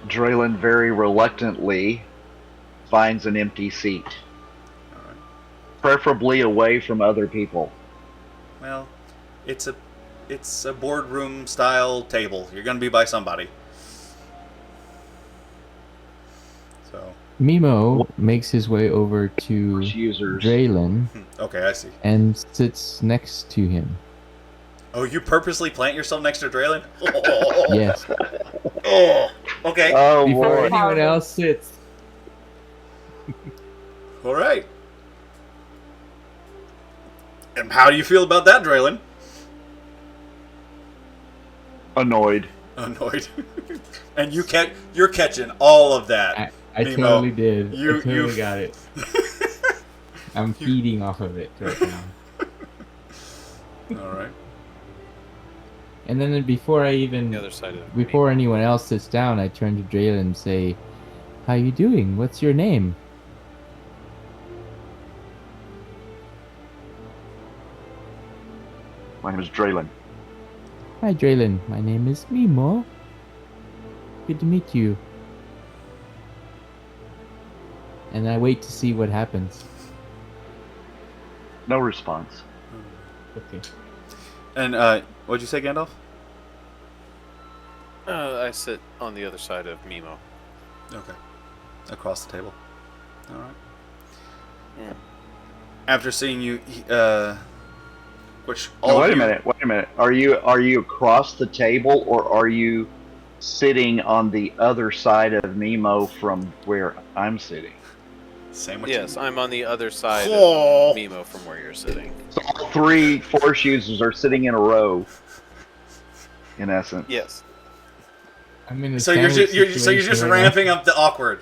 Draylen very reluctantly finds an empty seat, All right. preferably away from other people. Well, it's a boardroom style table. You're going to be by somebody. So. Mimo makes his way over to Users. Draylen Okay, I see. and sits next to him. Oh, you purposely plant yourself next to Draylen? Yes. Oh, okay. Oh Before boy. anyone else sits. All right. And how do you feel about that, Draylen? Annoyed. Annoyed. And you're catching all of that. I Nemo, totally did. you- I totally you- got it. I'm feeding off of it right now. All right. And then before The other side of before anyone else sits down, I turn to Draylen and say, "How you doing? What's your name?" My name is Draylen. Hi, Draylen. My name is Mimo. Good to meet you. And I wait to see what happens. No response. Okay. And what'd you say, Gandalf? I sit on the other side of Mimo. Okay. Across the table. All right. After seeing you, which Now, all wait of a you, minute. Wait a minute. Are you across the table, or are you sitting on the other side of Nemo from where I'm sitting? sandwich. Yes, I'm on the other side Oh. of Mimo from where you're sitting. So all 3 force users are sitting in a row. In essence. Yes. I'm in a So you're sandwich so you're situation just right now. ramping up the awkward.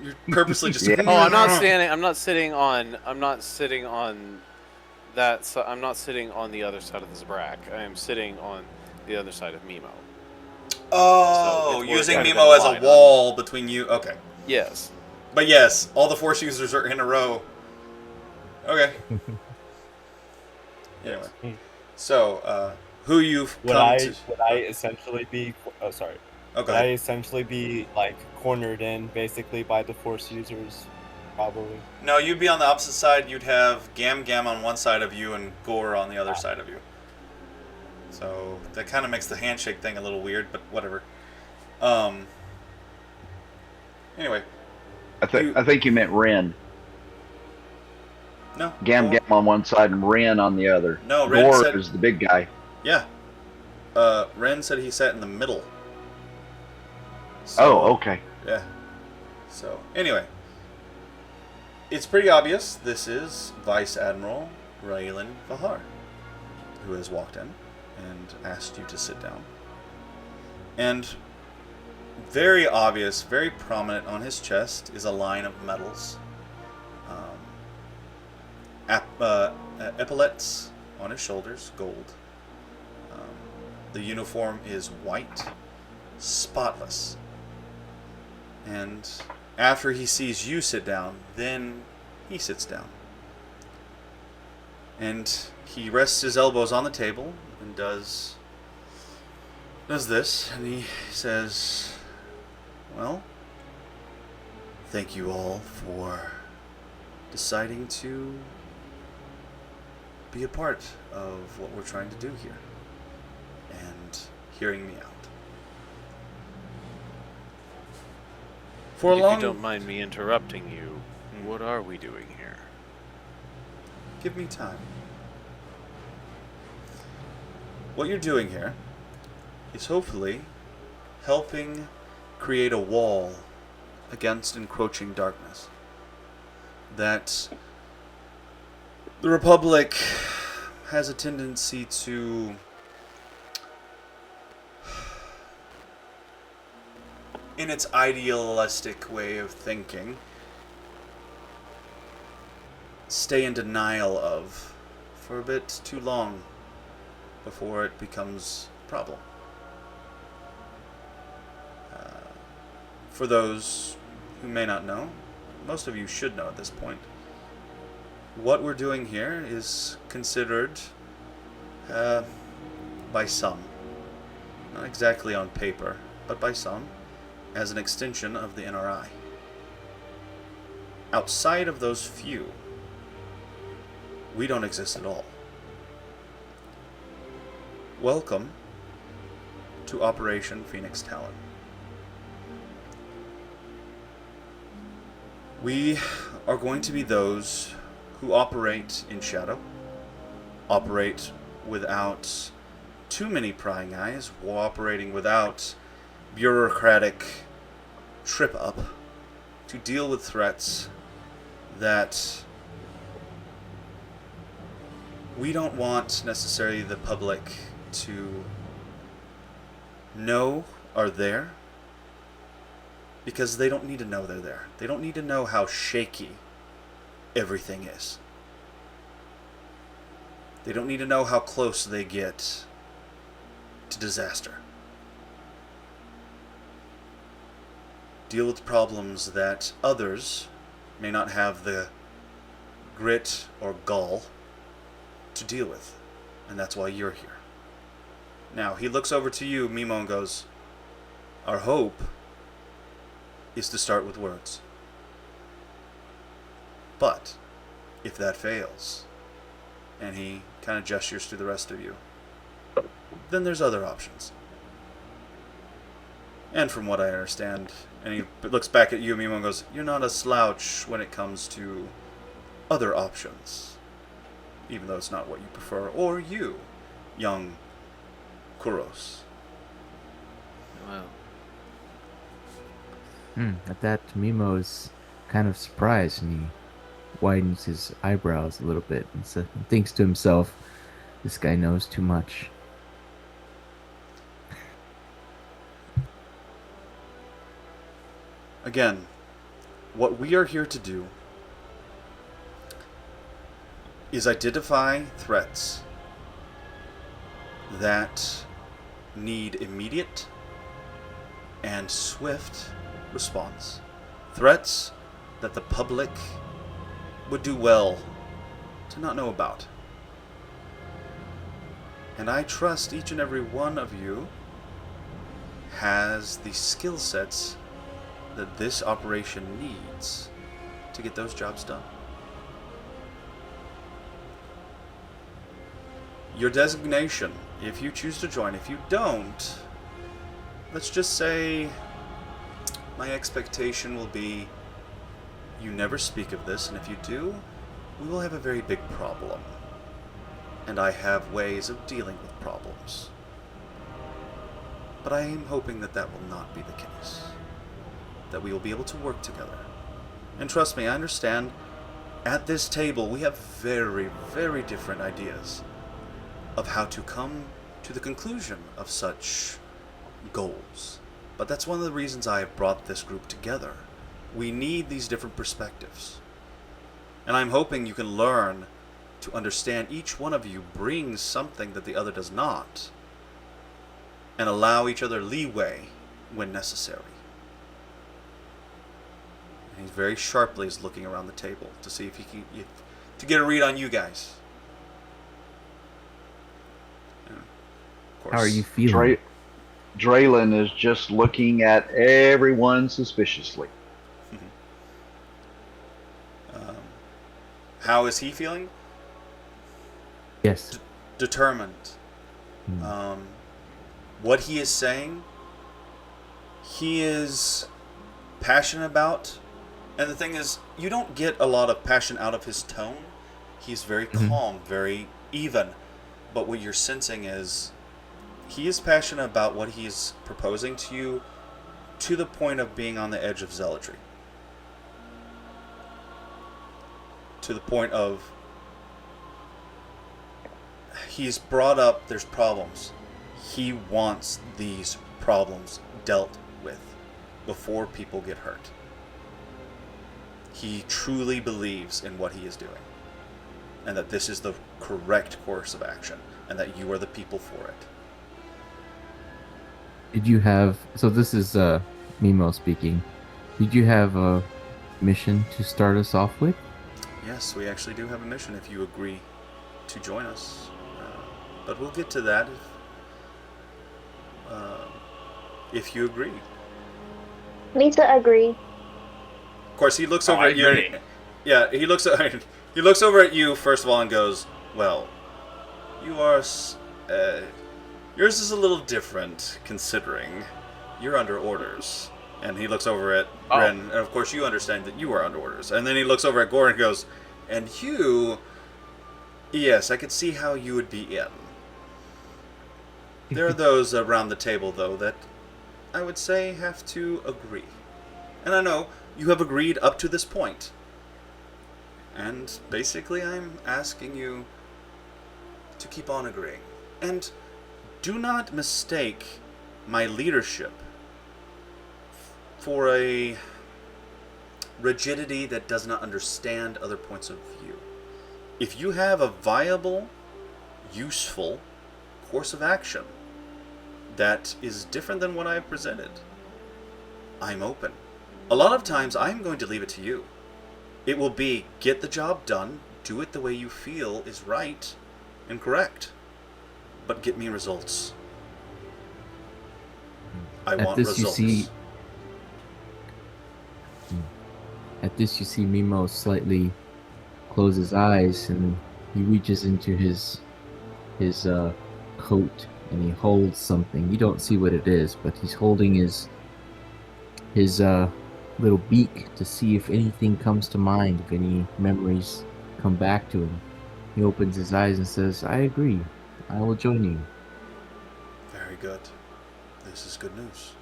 You're purposely just. Yeah. Oh, I'm not standing. I'm not sitting on. I'm not sitting on that. I'm not sitting on the other side of the Zabrak. I am sitting on the other side of Mimo. Oh, So if we're using kind of Mimo in as a line, wall between you. Okay, Yes. but yes, all the force users are in a row. Okay. Anyway, so who you've Would come I to? would I essentially be? Oh, sorry. Okay. Would I essentially be like cornered in basically by the force users? Probably. No, you'd be on the opposite side. You'd have Gam Gam on one side of you and Gore on the other side of you. So that kind of makes the handshake thing a little weird, but whatever. Anyway, I think you meant Ren. no. Gam Gore- Gam on one side and Ren on the other. No, Ren Gore said- is the big guy. Yeah. Ren said he sat in the middle. So, Oh, okay. Yeah. So, anyway. It's pretty obvious this is Vice Admiral Raylan Vahar, who has walked in and asked you to sit down. And very obvious, very prominent on his chest is a line of medals. Epaulets on his shoulders, gold. The uniform is white, spotless. And after he sees you sit down, then he sits down. And he rests his elbows on the table and does this, and he says, well, thank you all for deciding to be a part of what we're trying to do here and hearing me out. For a If long... you don't mind me interrupting you, what are we doing here? Give me time. What you're doing here is hopefully helping create a wall against encroaching darkness. That the Republic has a tendency to in its idealistic way of thinking, stay in denial of for a bit too long before it becomes a problem. For those who may not know, most of you should know at this point, what we're doing here is considered, by some, not exactly on paper, but by some, as an extension of the NRI. Outside of those few, we don't exist at all. Welcome to Operation Phoenix Talon. We are going to be those who operate in shadow, operate without too many prying eyes, operating without bureaucratic trip-up, to deal with threats that we don't want necessarily the public to know are there, because they don't need to know they're there. They don't need to know how shaky everything is. They don't need to know how close they get to disaster. Deal with problems that others may not have the grit or gall to deal with. And that's why you're here. Now, he looks over to you, Mimo, and goes, our hope is to start with words. But if that fails, and he kind of gestures to the rest of you, then there's other options. And from what I understand, and he looks back at you, Mimo, and goes, you're not a slouch when it comes to other options, even though it's not what you prefer, or you, young Kuros. Well, At that, Mimo is kind of surprised, and he widens his eyebrows a little bit and thinks to himself, "This guy knows too much." Again, what we are here to do is identify threats that need immediate and swift response. Threats that the public would do well to not know about. And I trust each and every one of you has the skill sets that this operation needs to get those jobs done. Your designation, if you choose to join. If you don't, let's just say my expectation will be you never speak of this, and if you do, we will have a very big problem. And I have ways of dealing with problems. But I am hoping that that will not be the case. That we will be able to work together. And trust me, I understand, at this table we have very, very different ideas of how to come to the conclusion of such goals. But that's one of the reasons I have brought this group together. We need these different perspectives. And I'm hoping you can learn to understand each one of you brings something that the other does not, and allow each other leeway when necessary. And he very sharply is looking around the table to see if he can to get a read on you guys. And of course, How are you feeling? Draylen is just looking at everyone suspiciously. How is he feeling? Yes. Determined. What he is saying, he is passionate about. And the thing is, you don't get a lot of passion out of his tone. He's very calm, very even. But what you're sensing is he is passionate about what he's proposing to you, to the point of being on the edge of zealotry. To the point of he's brought up there's problems. He wants these problems dealt with before people get hurt. He truly believes in what he is doing, and that this is the correct course of action, and that you are the people for it. Did you have... So this is Mimo speaking. Did you have a mission to start us off with? Yes, we actually do have a mission if you agree to join us. But we'll get to that if you agree. Lisa agree. Of course, he looks over at you. Yeah, he looks over at you first of all and goes, "Well, you are. Yours is a little different, considering you're under orders." And he looks over at Ren, and of course you understand that you are under orders. And then he looks over at Gore and goes, "And you, yes, I could see how you would be in." There are those around the table, though, that I would say have to agree. And I know you have agreed up to this point. And basically I'm asking you to keep on agreeing. And do not mistake my leadership for a rigidity that does not understand other points of view. If you have a viable, useful course of action that is different than what I have presented, I'm open. A lot of times I'm going to leave it to you. It will be, get the job done, do it the way you feel is right and correct, but get me results. I want results. At this, you see Mimo slightly close his eyes, and he reaches into his coat, and he holds something. You don't see what it is, but he's holding his little beak to see if anything comes to mind, if any memories come back to him. He opens his eyes and says, "I agree. I will join you." Very good. This is good news.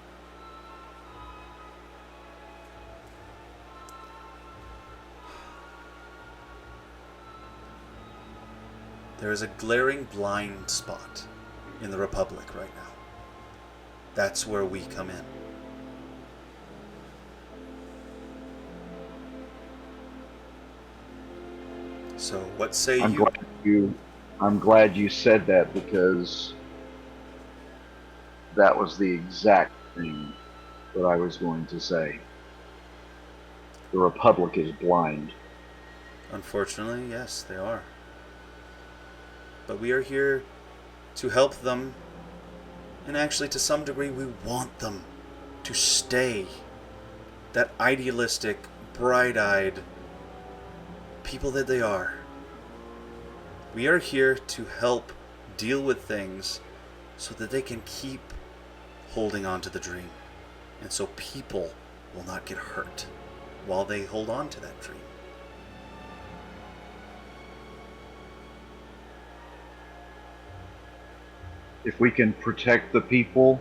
There is a glaring blind spot in the Republic right now. That's where we come in. So, what say you? I'm glad you said that, because that was the exact thing that I was going to say. The Republic is blind. Unfortunately, yes, they are. But we are here to help them, and actually, to some degree, we want them to stay that idealistic, bright-eyed people that they are. We are here to help deal with things so that they can keep holding on to the dream, and so people will not get hurt while they hold on to that dream. If we can protect the people,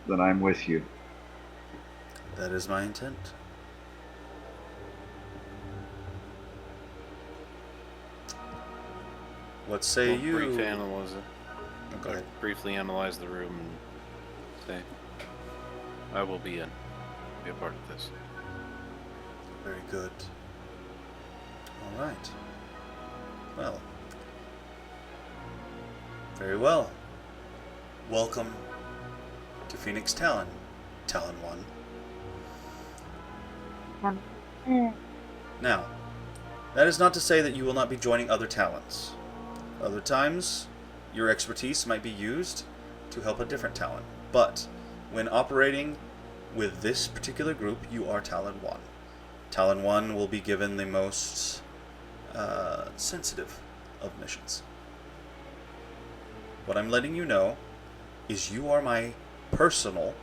then I'm with you. That is my intent. What say you? Briefly analyze it. Oh, go ahead. Briefly analyze the room and say, I will be a part of this. Very good. All right. Well. Very well. Welcome to Phoenix Talon, Talon One. Now, that is not to say that you will not be joining other Talons. Other times, your expertise might be used to help a different Talon. But when operating with this particular group, you are Talon One. Talon One will be given the most sensitive of missions. What I'm letting you know is you are my personal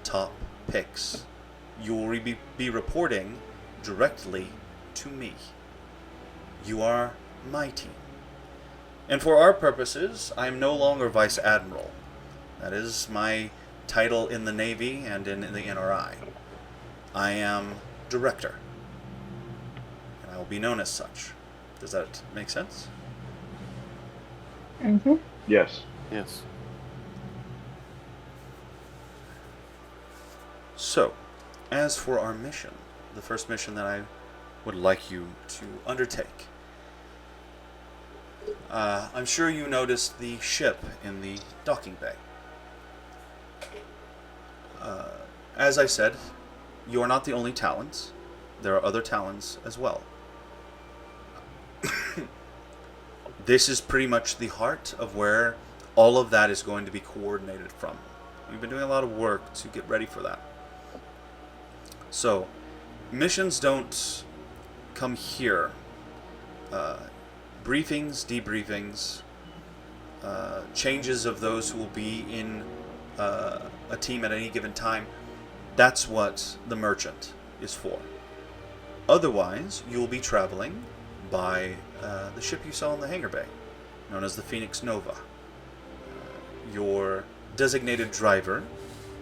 top picks. You will be reporting directly to me. You are my team. And for our purposes, I am no longer Vice Admiral. That is my title in the Navy and in the NRI. I am Director. And I will be known as such. Does that make sense? Mm-hmm. Yes. Yes. So, as for our mission, the first mission that I would like you to undertake. I'm sure you noticed the ship in the docking bay. As I said, you are not the only Talons. There are other Talons as well. This is pretty much the heart of where all of that is going to be coordinated from. We've been doing a lot of work to get ready for that. So, missions don't come here. Briefings, debriefings, changes of those who will be in a team at any given time, that's what the merchant is for. Otherwise, you will be traveling by the ship you saw in the hangar bay, known as the Phoenix Nova. Your designated driver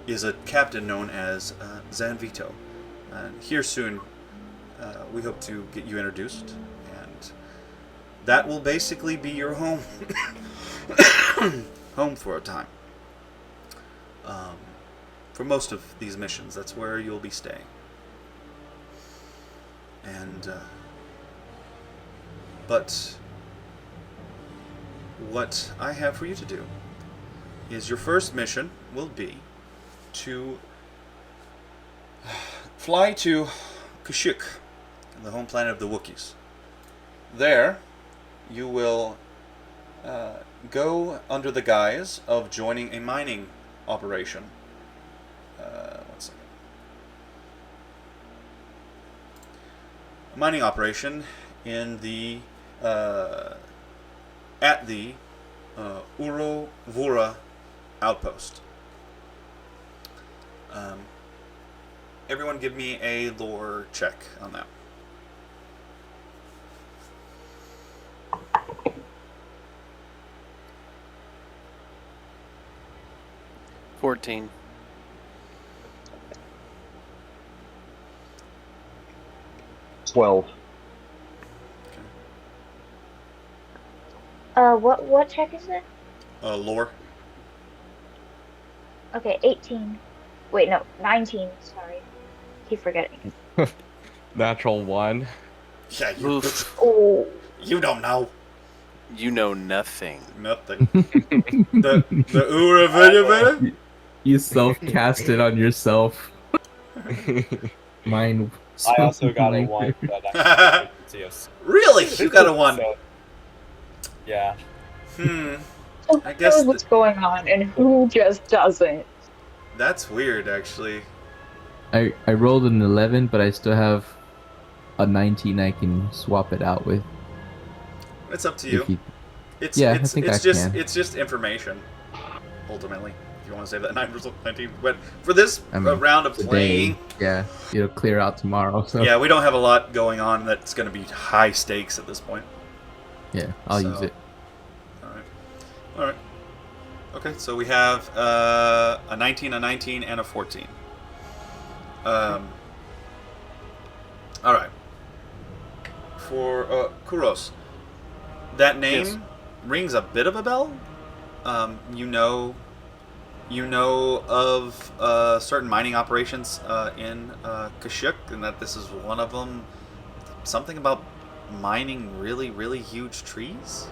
is a captain known as Zanvito. And here soon, we hope to get you introduced, and that will basically be your home. Home for a time. For most of these missions, that's where you'll be staying. And, but what I have for you to do is your first mission will be to fly to Kashyyyk, the home planet of the Wookiees. There, you will go under the guise of joining a mining operation. One second. A mining operation in the at the Ouro-Vora outpost. Everyone give me a lore check on that. 14. $12. What check is it? Lore. Okay, 18. Wait, no, 19. Sorry, keep forgetting. Natural 1. Yeah, you. Oof. Oh, You don't know You know nothing. nothing. the Ouro-Vora. You self-cast it on yourself. Mine. I also got a 1, but I see us. Really? You got a 1. So, yeah. Hmm. who I guess knows what's going on and who just doesn't? That's weird, actually. I rolled an 11, but I still have a 19 I can swap it out with. It's up to If you. you It's Yeah, I it's think it's I just can. it's just information. Ultimately, if you want to save that 9%, but for this I mean, round of today, playing, yeah, it'll clear out tomorrow. So yeah, we don't have a lot going on that's going to be high stakes at this point. yeah, I'll use So- it. All right. Okay, so we have a 19, a 19, and a 14. All right. For Kuros, that name Yes. rings a bit of a bell. You know of certain mining operations in Kashuk, and that this is one of them. Something about mining really, really huge trees,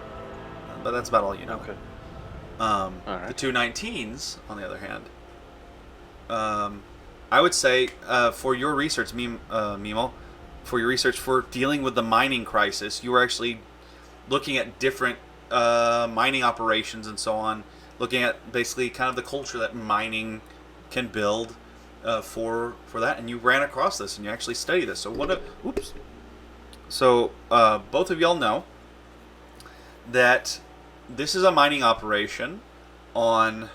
but that's about all you know. Okay. The two 19s, on the other hand, I would say for your research, Mimo, for your research for dealing with the mining crisis, you were actually looking at different mining operations and so on, looking at basically kind of the culture that mining can build for that, and you ran across this and you actually studied this. So oops. So both of y'all know that this is a mining operation on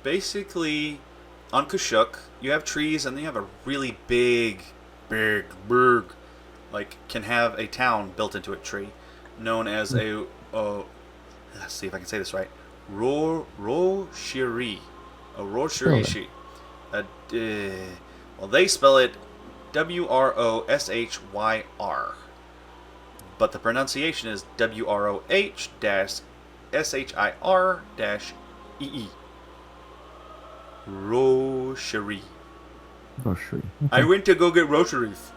basically on Kashuk. You have trees and then you have a really big like can have a town built into a tree known as a let's see if I can say this right, Wroshyr-Steel. Wroshyr-Steel. Well, they spell it Wroshyr, but the pronunciation is Wroh-Shir-ee. Wroshyr. Wroshyr. I went to go get rosaries.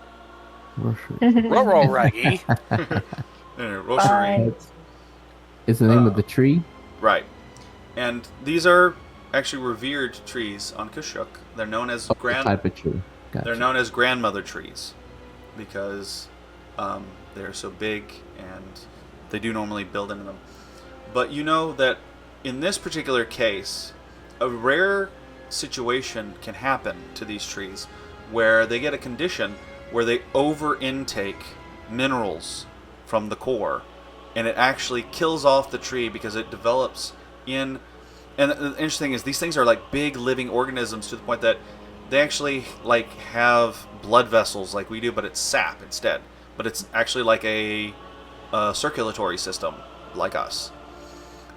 Wroshyr. Ruh-roh, Raggy. Wroshyr. Is the name of the tree? Right. And these are actually revered trees on Kashuk. They're known as Type of tree. Gotcha. They're known as grandmother trees because they're so big and they do normally build into them. But you know that in this particular case, a rare situation can happen to these trees where they get a condition where they over intake minerals from the core, and it actually kills off the tree because it develops in. And the interesting thing is these things are like big living organisms to the point that they actually like have blood vessels like we do, but it's sap instead. But it's actually like a circulatory system like us.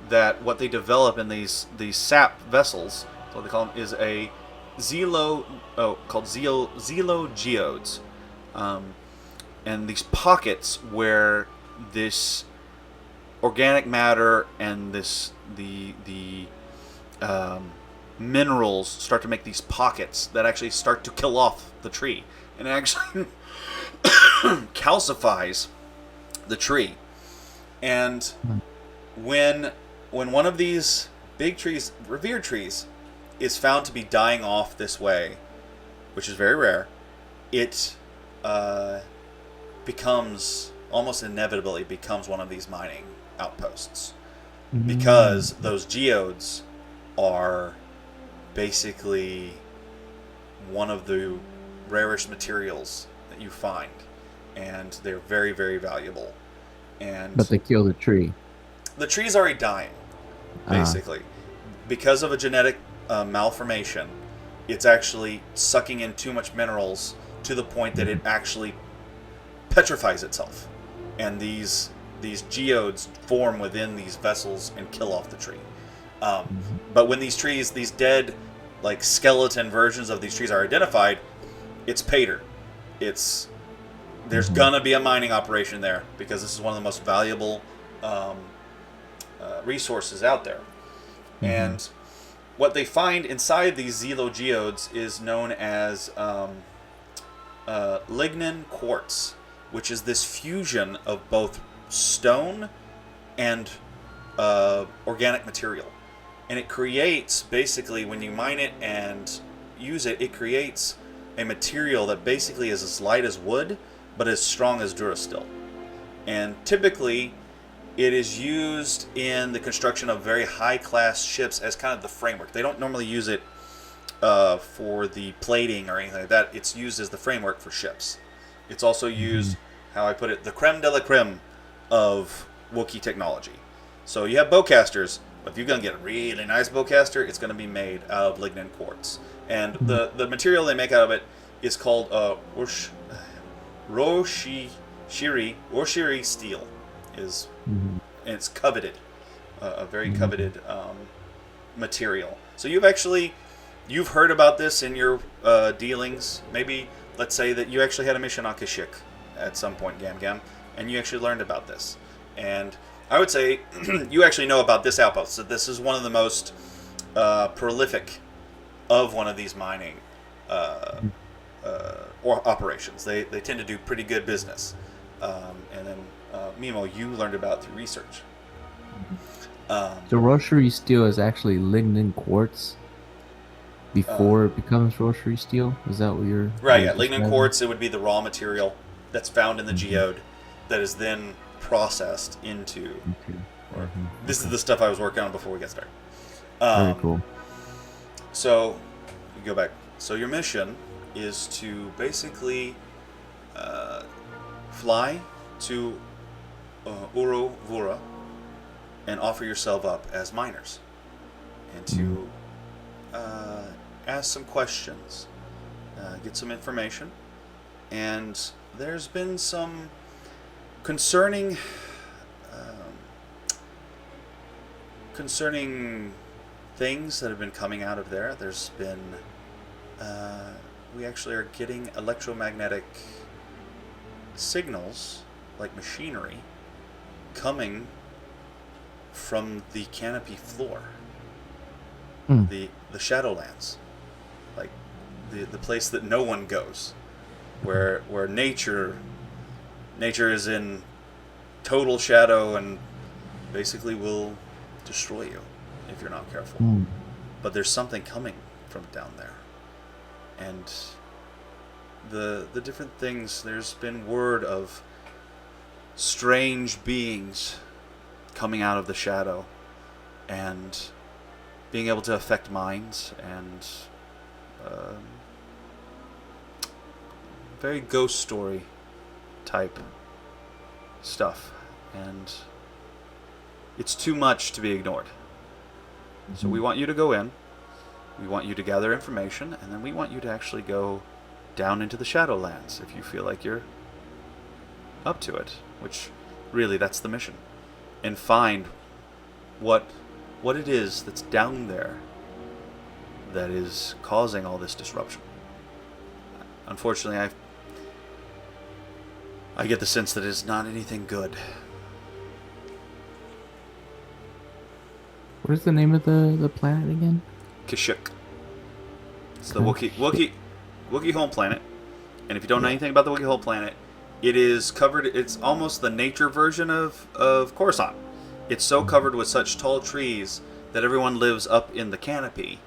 That what they develop in these sap vessels, what they call them, is a called Xylo-Geodes, and these pockets where this organic matter and the minerals start to make these pockets that actually start to kill off the tree, and it actually calcifies the tree. And when one of these big trees, revered trees, is found to be dying off this way, which is very rare, it becomes almost inevitably becomes one of these mining outposts, because those geodes are basically one of the rarest materials that you find, and they're very, very valuable. And But they kill the tree. the tree's already dying, basically, because of a genetic malformation. It's actually sucking in too much minerals to the point that it actually petrifies itself, and these geodes form within these vessels and kill off the tree. But when these trees, these dead, like skeleton versions of these trees are identified, it's Pater. There's gonna be a mining operation there because this is one of the most valuable resources out there. And what they find inside these Xylo-Geodes is known as lignin quartz, which is this fusion of both stone and organic material. And it creates, basically, when you mine it and use it, it creates a material that basically is as light as wood, but as strong as Wroshyr-Steel. And typically, it is used in the construction of very high-class ships as kind of the framework. They don't normally use it for the plating or anything like that. It's used as the framework for ships. It's also used, how I put it, the creme de la creme of Wookiee technology. So you have bowcasters, but if you're going to get a really nice bowcaster, it's going to be made out of lignin quartz. And the material they make out of it is called Wroshyr-Steel. And it's coveted, a very coveted material. So you've heard about this in your dealings. Maybe let's say that you actually had a mission on Kashyyyk at some point, Gam, and you actually learned about this. And I would say you actually know about this outpost. So this is one of the most prolific of one of these mining or operations. They tend to do pretty good business. And then Mimo, you learned about through research. So Wroshyr-Steel is actually lignin quartz before it becomes Wroshyr-Steel? Is that what you're... Right, yeah. Lignin quartz, it would be the raw material that's found in the geode that is then processed into... This is the stuff I was working on before we got started. Very cool. So, you go back. So your mission is to basically fly to Ouro-Vora and offer yourself up as miners, and to ask some questions, get some information. And there's been some concerning things that have been coming out of there. There's been we actually are getting electromagnetic signals, like machinery, coming from the canopy floor, the Shadowlands, like the place that no one goes, where nature is in total shadow and basically will destroy you if you're not careful. But there's something coming from down there, and the different things. There's been word of strange beings coming out of the shadow and being able to affect minds, and very ghost story type stuff, and it's too much to be ignored. So we want you to go in, we want you to gather information, and then we want you to actually go down into the Shadowlands if you feel like you're up to it, which really that's the mission, and find what it is that's down there that is causing all this disruption. Unfortunately, I get the sense that it's not anything good. What is the name of the planet again? Kashyyyk. It's the Wookiee home planet. And if you don't know anything about the Wookiee home planet, it is covered. It's almost the nature version of Coruscant. It's so covered with such tall trees that everyone lives up in the canopy.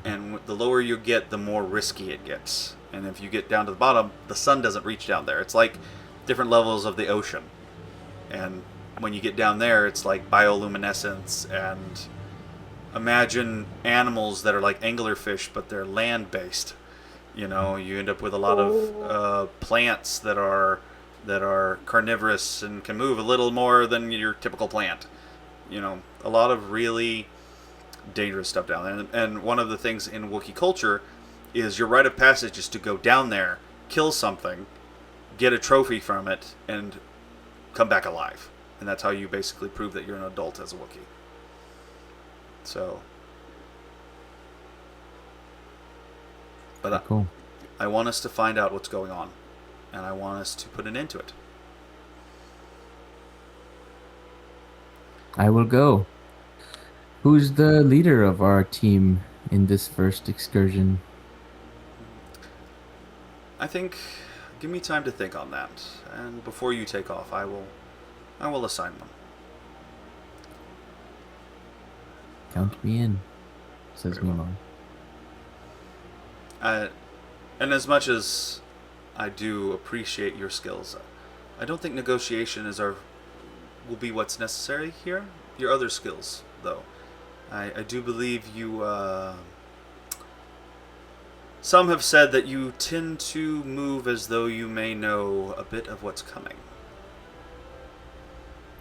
And the lower you get, the more risky it gets. And if you get down to the bottom, the sun doesn't reach down there. It's like different levels of the ocean. And when you get down there, it's like bioluminescence, and imagine animals that are like anglerfish, but they're land-based. You know, you end up with a lot of plants that are carnivorous and can move a little more than your typical plant. You know, a lot of really dangerous stuff down there. And one of the things in Wookiee culture is your rite of passage is to go down there, kill something, get a trophy from it, and come back alive. And that's how you basically prove that you're an adult as a Wookiee. So, but Cool. I want us to find out what's going on, and I want us to put an end to it. I will go. Who's the leader of our team in this first excursion? I think, give me time to think on that, and before you take off, I will assign one. Count me in, says Very well. Mimo. And as much as I do appreciate your skills, I don't think negotiation will be what's necessary here. Your other skills, though, I do believe you. Some have said that you tend to move as though you may know a bit of what's coming.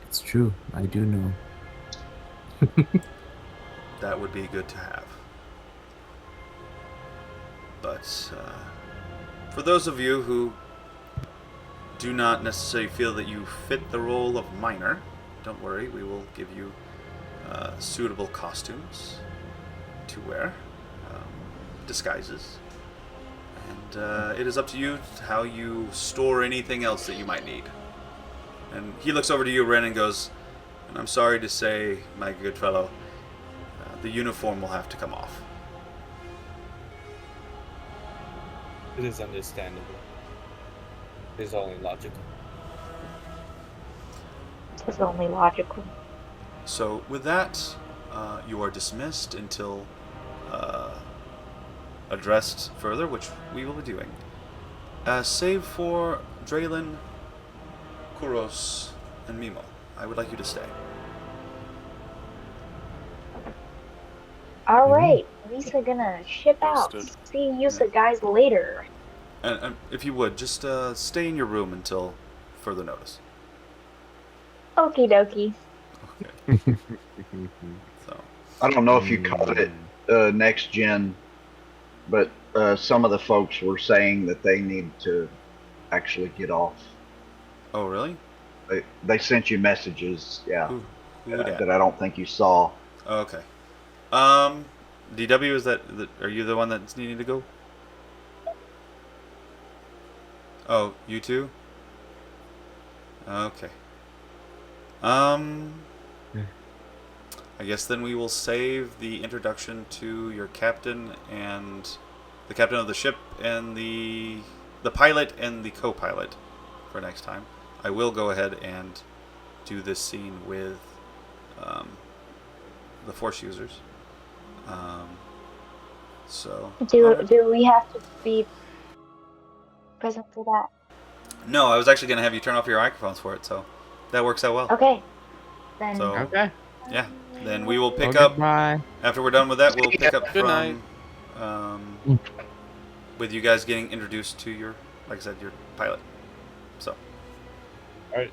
It's true. I do know. That would be good to have. But for those of you who do not necessarily feel that you fit the role of miner, don't worry, we will give you suitable costumes to wear, disguises. And it is up to you how you store anything else that you might need. And he looks over to you, Ren, and goes, and I'm sorry to say, my good fellow, the uniform will have to come off. It is understandable. It is only logical. It's only logical. So with that, you are dismissed until addressed further, which we will be doing. Save for Draylin, Kuros, and Mimo. I would like you to stay. Alright, Lisa gonna ship out. Understood. See you guys later. And if you would, just stay in your room until further notice. Okie dokie. Okay. So, I don't know if you caught it, next gen, but some of the folks were saying that they need to actually get off. oh really? They sent you messages, yeah, Who dat? that I don't think you saw. Oh, okay. DW, is that are you the one that's needing to go? Oh, you too? Okay. I guess then we will save the introduction to your captain and the captain of the ship and the pilot and the co-pilot for next time. I will go ahead and do this scene with the Force users. So Do we have to be present for that? no, I was actually going to have you turn off your microphones for it, so that works out well. Okay. Then So Okay. yeah, then we will Well, pick up goodbye. after we're done with that. We'll pick up Good night. from with you guys getting introduced to your, like I said, your pilot. So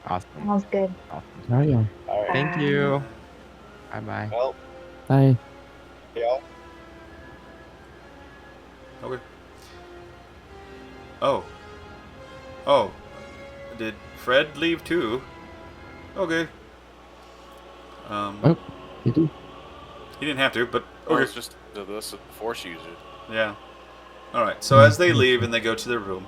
Awesome. sounds good. Awesome. Oh yeah. All right. Thank you. Bye bye. Well, Bye. y'all. okay. Oh, did Fred leave too? Okay. Oh, you do. He didn't have to, but Oh, okay. it's just the Force user. Yeah. All right. So as they leave and they go to their room,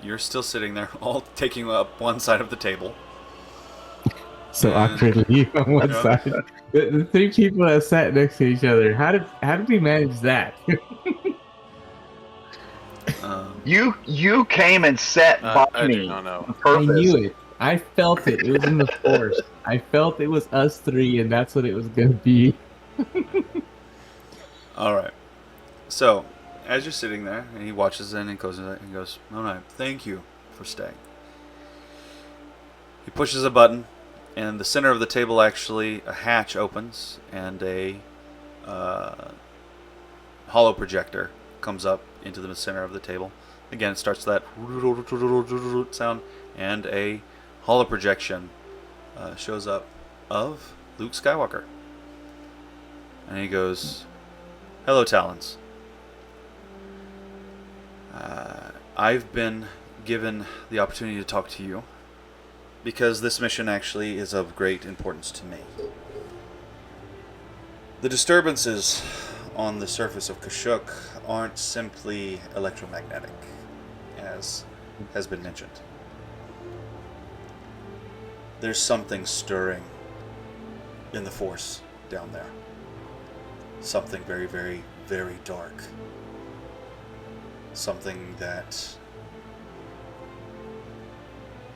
you're still sitting there, all taking up one side of the table. So And- awkwardly on one Yeah. side. The three people that sat next to each other. How did we manage that? You came and sat by I me do not know. on I purpose. knew it. I felt it. It was in the force. I felt it was us three, and that's what it was gonna be. All right. So as you're sitting there, and he watches in and goes, "All right, thank you for staying." He pushes a button, and in the center of the table, actually, a hatch opens, and a hollow projector comes up into the center of the table. Again, it starts that sound, and a hollow projection shows up of Luke Skywalker. And he goes, "Hello, Talons. I've been given the opportunity to talk to you, because this mission actually is of great importance to me. The disturbances on the surface of Kashyyyk aren't simply electromagnetic, as has been mentioned. There's something stirring in the force down there. Something very, very, very dark. Something that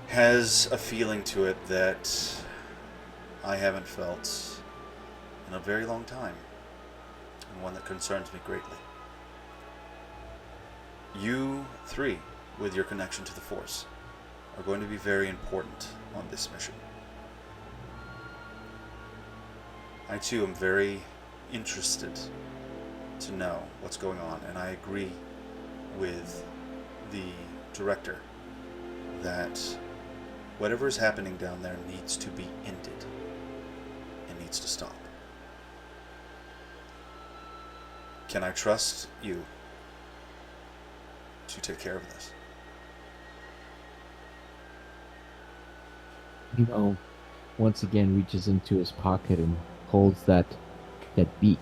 has a feeling to it that I haven't felt in a very long time, and one that concerns me greatly. You three, with your connection to the Force, are going to be very important on this mission. I too am very interested to know what's going on, and I agree with the director that whatever is happening down there needs to be ended and needs to stop. Can I trust you to take care of this? Once again reaches into his pocket and holds that beak.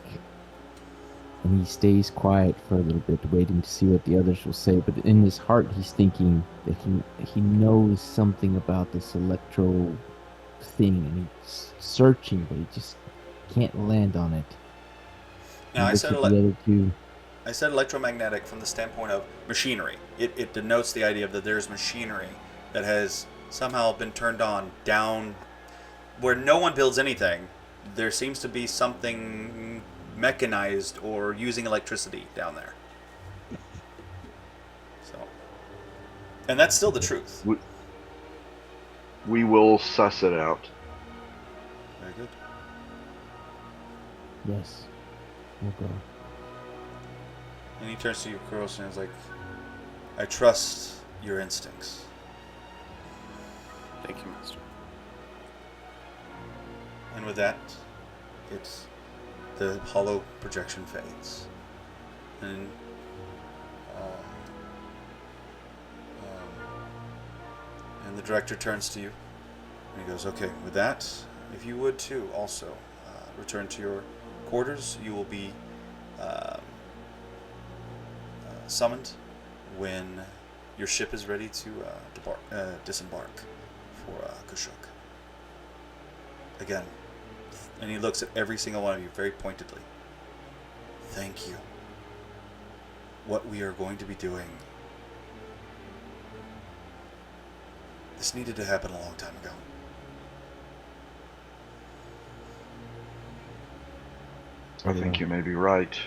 And he stays quiet for a little bit, waiting to see what the others will say. But in his heart, he's thinking that he knows something about this electro thing, and he's searching, but he just can't land on it. Now, I said I said electromagnetic from the standpoint of machinery. It denotes the idea that there's machinery that has somehow been turned on down where no one builds anything. There seems to be something mechanized or using electricity down there. So, and that's still the truth. We will suss it out. Very good. Yes, we'll go. And he turns to you, Kuros, and is like, I trust your instincts. Thank you, Master. And with that, the hollow projection fades. And and the director turns to you and he goes, okay, with that, if you would too also return to your quarters, you will be summoned when your ship is ready to disembark for Kashyyyk. Again, and he looks at every single one of you very pointedly. Thank you. What we are going to be doing, this needed to happen a long time ago. I think you may be right.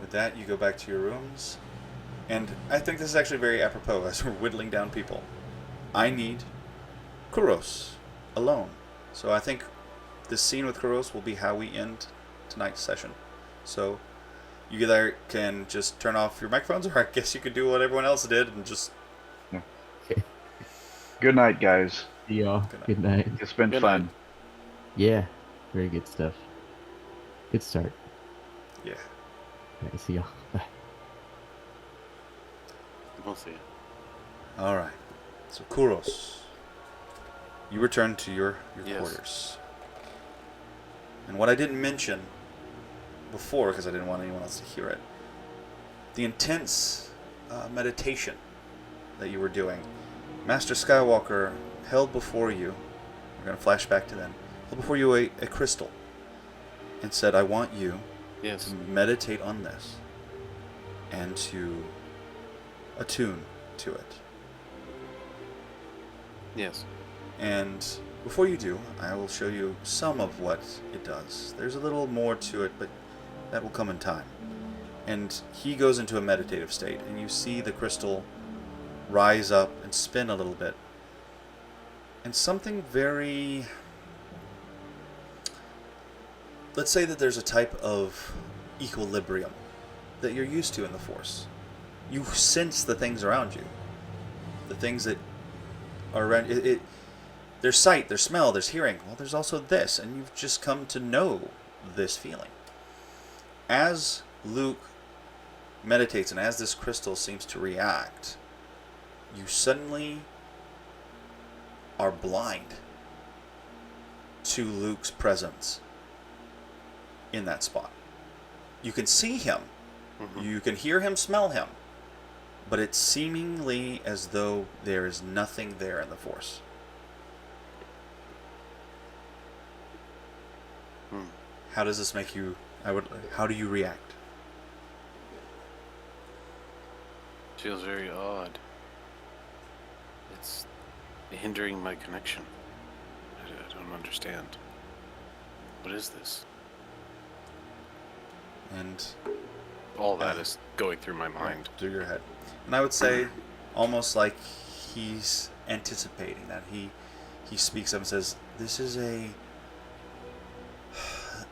With that, you go back to your rooms. And I think this is actually very apropos as we're whittling down people. I need Kuros alone. So I think this scene with Kuros will be how we end tonight's session. So you either can just turn off your microphones, or I guess you could do what everyone else did and just... Yeah. Good night, guys. See y'all. Good night. It's been Good fun. night. Yeah, very good stuff. Good start. Yeah. All right, see y'all. Bye. We'll see you. Alright. So Kuros, you return to your Yes. quarters. And what I didn't mention before, because I didn't want anyone else to hear it, the intense meditation that you were doing. Master Skywalker held before you, we're going to flash back to then, held before you a crystal and said, I want you Yes. to meditate on this and to attune to it. Yes. And before you do, I will show you some of what it does. There's a little more to it, but that will come in time. And he goes into a meditative state, and you see the crystal rise up and spin a little bit. And something very... Let's say that there's a type of equilibrium that you're used to in the Force. You sense the things around you. The things that are around it. There's sight, there's smell, there's hearing. Well, there's also this, and you've just come to know this feeling. As Luke meditates, and as this crystal seems to react, you suddenly are blind to Luke's presence in that spot. You can see him, you can hear him, smell him, but it's seemingly as though there is nothing there in the Force. How does this make you? How do you react? Feels very odd. It's hindering my connection. I don't understand. What is this? And all that is going through my mind. Through your head. And I would say almost like he's anticipating that. He speaks up and says, this is a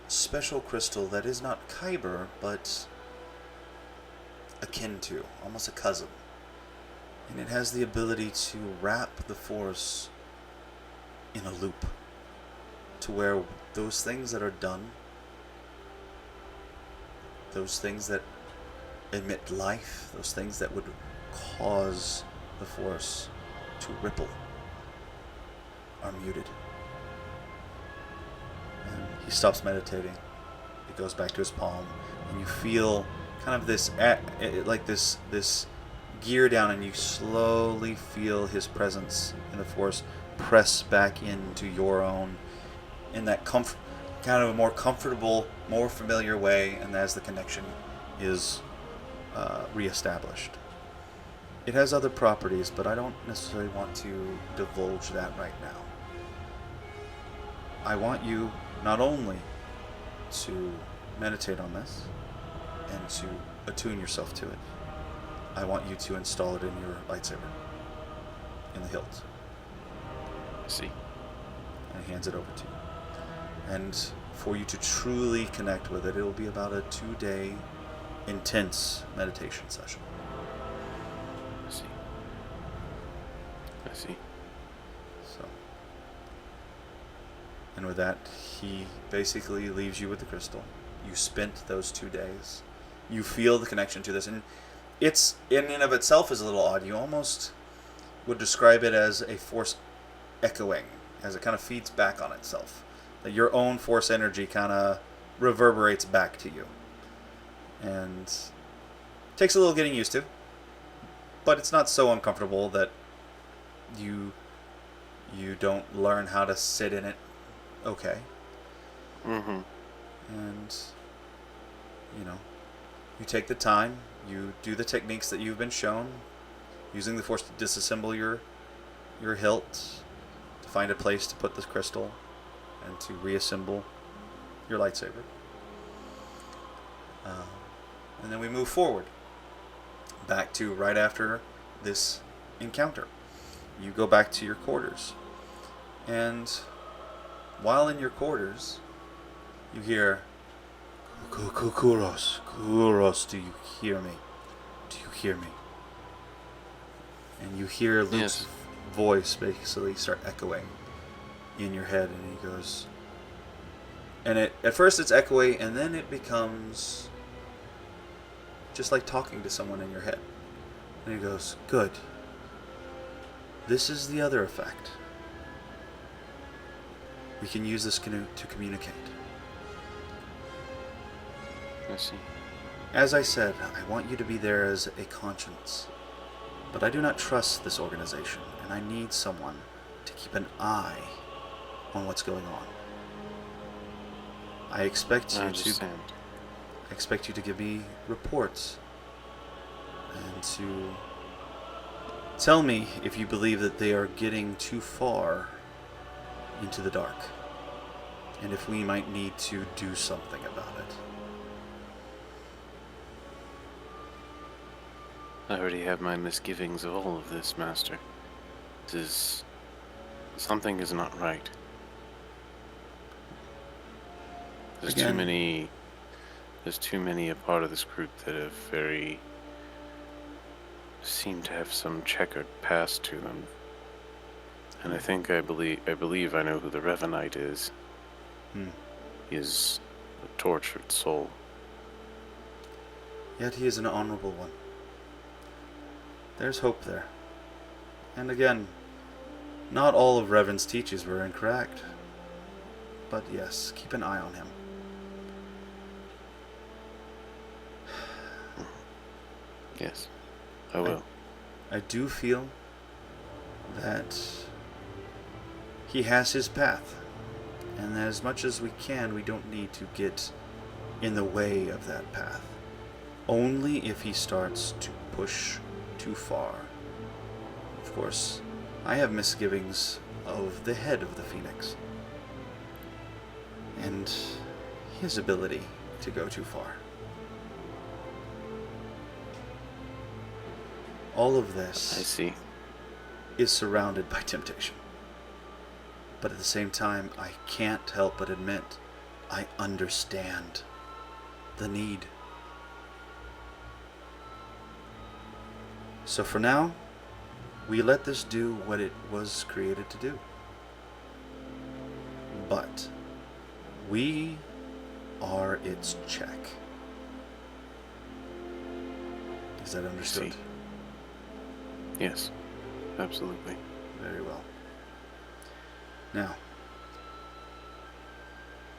special crystal that is not Kyber, but akin to, almost a cousin. And it has the ability to wrap the Force in a loop to where those things that are done, those things that emit life, those things that would cause the Force to ripple, are muted. And he stops meditating. It goes back to his palm, and you feel kind of this, like this gear down, and you slowly feel his presence in the Force press back into your own in that kind of a more comfortable, more familiar way, and as the connection is reestablished. It has other properties, but I don't necessarily want to divulge that right now. I want you not only to meditate on this and to attune yourself to it, I want you to install it in your lightsaber, in the hilt. See. And he hands it over to you. And for you to truly connect with it, it will be about a 2-day intense meditation session. I see. So, and with that, he basically leaves you with the crystal. You spent those 2 days. You feel the connection to this, and it's in and of itself is a little odd. You almost would describe it as a Force echoing, as it kind of feeds back on itself. That your own Force energy kind of reverberates back to you. And takes a little getting used to, but it's not so uncomfortable that you don't learn how to sit in it okay. Mm-hmm. And you take the time, you do the techniques that you've been shown, using the Force to disassemble your hilt, to find a place to put this crystal, and to reassemble your lightsaber. And then we move forward back to right after this encounter. You go back to your quarters, and while in your quarters, you hear, Kuros, do you hear me? Do you hear me? And you hear Luke's voice basically start echoing in your head, and he goes, and at first it's echoing, and then it becomes just like talking to someone in your head. And he goes, good. This is the other effect. We can use this canoe to communicate. I see. As I said, I want you to be there as a conscience. But I do not trust this organization, and I need someone to keep an eye on what's going on. I expect you to give me reports and to tell me if you believe that they are getting too far into the dark, and if we might need to do something about it. I already have my misgivings of all of this, Master. Something is not right. There's too many a part of this group that seem to have some checkered past to them. And I believe I know who the Revanite is. Hmm. He is a tortured soul. Yet he is an honorable one. There's hope there. And again, not all of Revan's teachings were incorrect. But yes, keep an eye on him. Yes, I will. I do feel that he has his path. And as much as we can, we don't need to get in the way of that path. Only if he starts to push too far. Of course, I have misgivings of the head of the Phoenix. And his ability to go too far. All of this I see. is surrounded by temptation. But at the same time, I can't help but admit I understand the need. So for now, we let this do what it was created to do. But we are its check. Is that understood? See. Yes, absolutely. Very well. Now,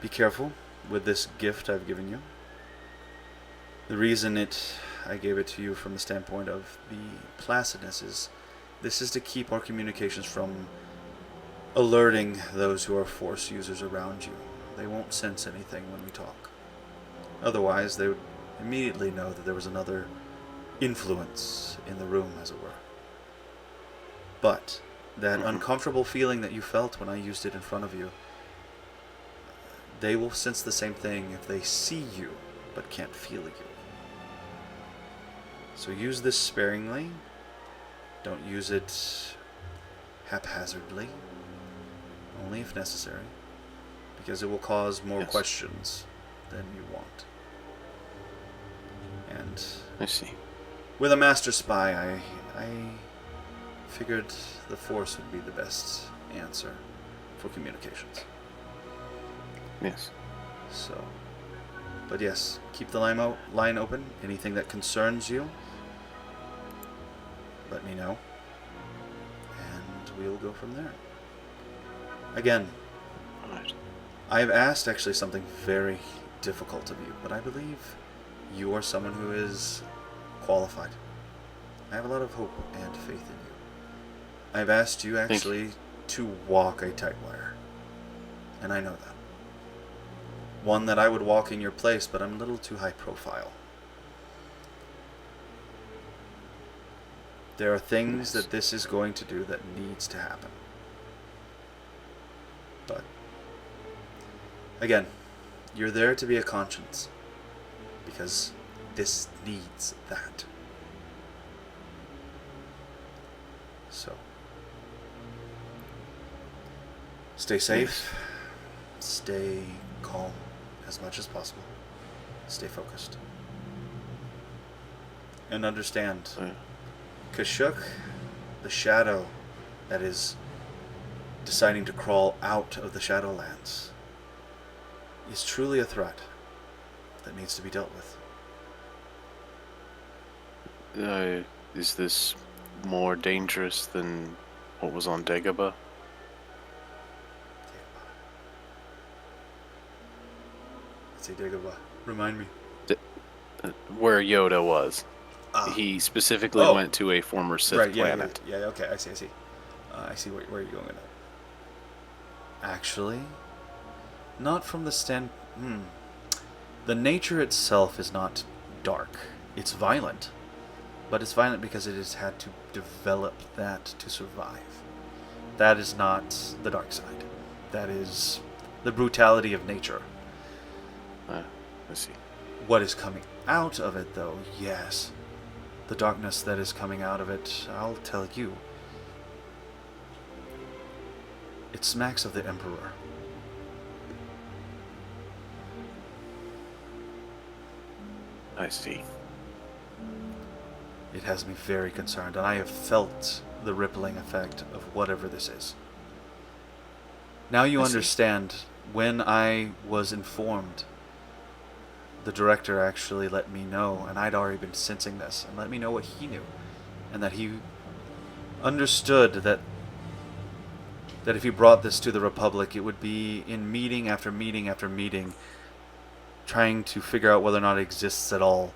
be careful with this gift I've given you. The reason I gave it to you from the standpoint of the placidness is this is to keep our communications from alerting those who are Force users around you. They won't sense anything when we talk. Otherwise, they would immediately know that there was another influence in the room, as it were. But that uncomfortable feeling that you felt when I used it in front of you, they will sense the same thing if they see you but can't feel you. So use this sparingly. Don't use it haphazardly. Only if necessary. Because it will cause more questions than you want. And I see. with a master spy, I figured the Force would be the best answer for communications. Yes. So, but yes, keep the line open. Anything that concerns you, let me know. And we'll go from there. Again, Alright. I've asked actually something very difficult of you, but I believe you are someone who is qualified. I have a lot of hope and faith in you. I've asked you actually to walk a tight wire. And I know that. One that I would walk in your place, but I'm a little too high profile. There are things that this is going to do that needs to happen. But, again, you're there to be a conscience. Because this needs that. So, stay safe. Stay calm as much as possible. Stay focused. And understand, Kashuk, the shadow that is deciding to crawl out of the Shadowlands, is truly a threat that needs to be dealt with. Is this more dangerous than what was on Dagobah? Let's say Dagobah. Remind me. Where Yoda was. He specifically went to a former Sith planet. Yeah, okay, I see. I see where you're going with that. Actually, not from the the nature itself is not dark. It's violent. But it's violent because it has had to develop that to survive. That is not the dark side. That is the brutality of nature. I see. What is coming out of it, though, yes. The darkness that is coming out of it, I'll tell you. It smacks of the Emperor. I see. It has me very concerned, and I have felt the rippling effect of whatever this is. Now you understand, when I was informed the director actually let me know, and I'd already been sensing this, and let me know what he knew, and that he understood that if he brought this to the Republic, it would be in meeting after meeting after meeting, trying to figure out whether or not it exists at all.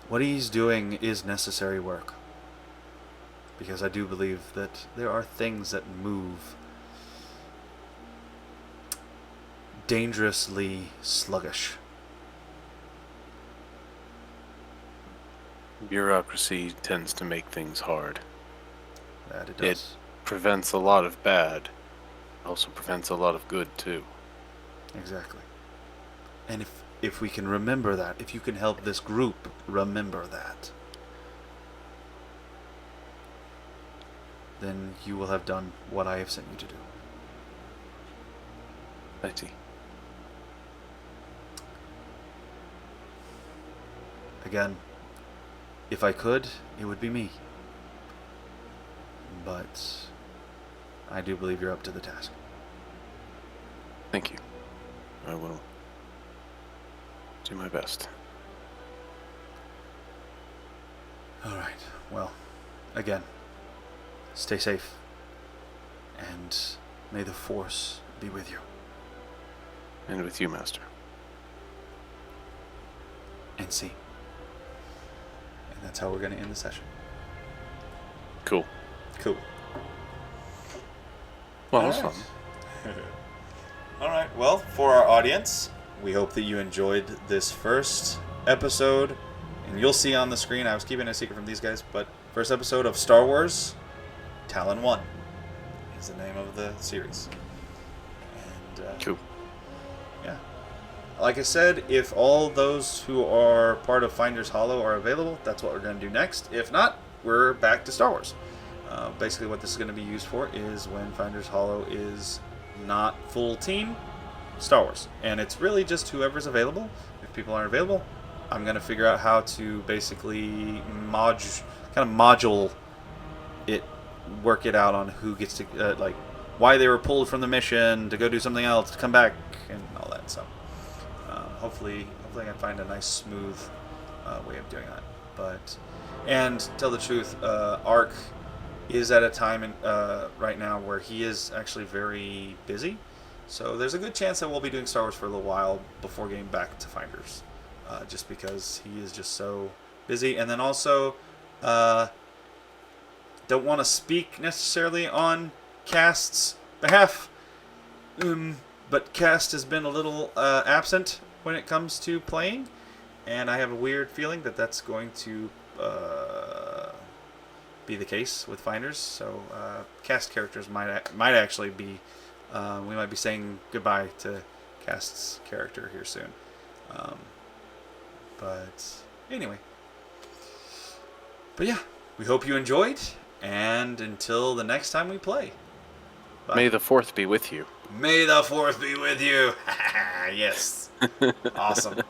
What he's doing is necessary work, because I do believe that there are things that move dangerously sluggish. Bureaucracy tends to make things hard. That it does. It prevents a lot of bad. Also prevents a lot of good too. Exactly. And if we can remember that, if you can help this group remember that, then you will have done what I have sent you to do. I see. Again, if I could, it would be me. But I do believe you're up to the task. Thank you. I will do my best. Alright, well, again, stay safe. And may the Force be with you. And with you, Master. And see. And that's how we're going to end the session. Cool. Cool. Well, that was Alright. fun. Alright, well, for our audience, we hope that you enjoyed this first episode. And you'll see on the screen, I was keeping it a secret from these guys, but first episode of Star Wars, Talon One is the name of the series. And, Cool. yeah. Like I said, if all those who are part of Finders Hollow are available, that's what we're going to do next. If not, we're back to Star Wars. Basically what this is going to be used for is when Finders Hollow is not full team, Star Wars. And it's really just whoever's available. If people aren't available, I'm going to figure out how to basically module it, work it out on who gets to, like, why they were pulled from the mission to go do something else, to come back, and all that. So hopefully I can find a nice, smooth way of doing that. But, and tell the truth, Ark is at a time right now where he is actually very busy. So there's a good chance that we'll be doing Star Wars for a little while before getting back to Finders. Just because he is just so busy. And then also, don't want to speak necessarily on Cast's behalf. But Cast has been a little absent when it comes to playing. And I have a weird feeling that that's going to be the case with Finders. So Cast characters might actually be, we might be saying goodbye to Cast's character here soon. But anyway. But yeah, we hope you enjoyed. And until the next time we play. Bye. May the 4th be with you. May the 4th be with you. Yes. Awesome.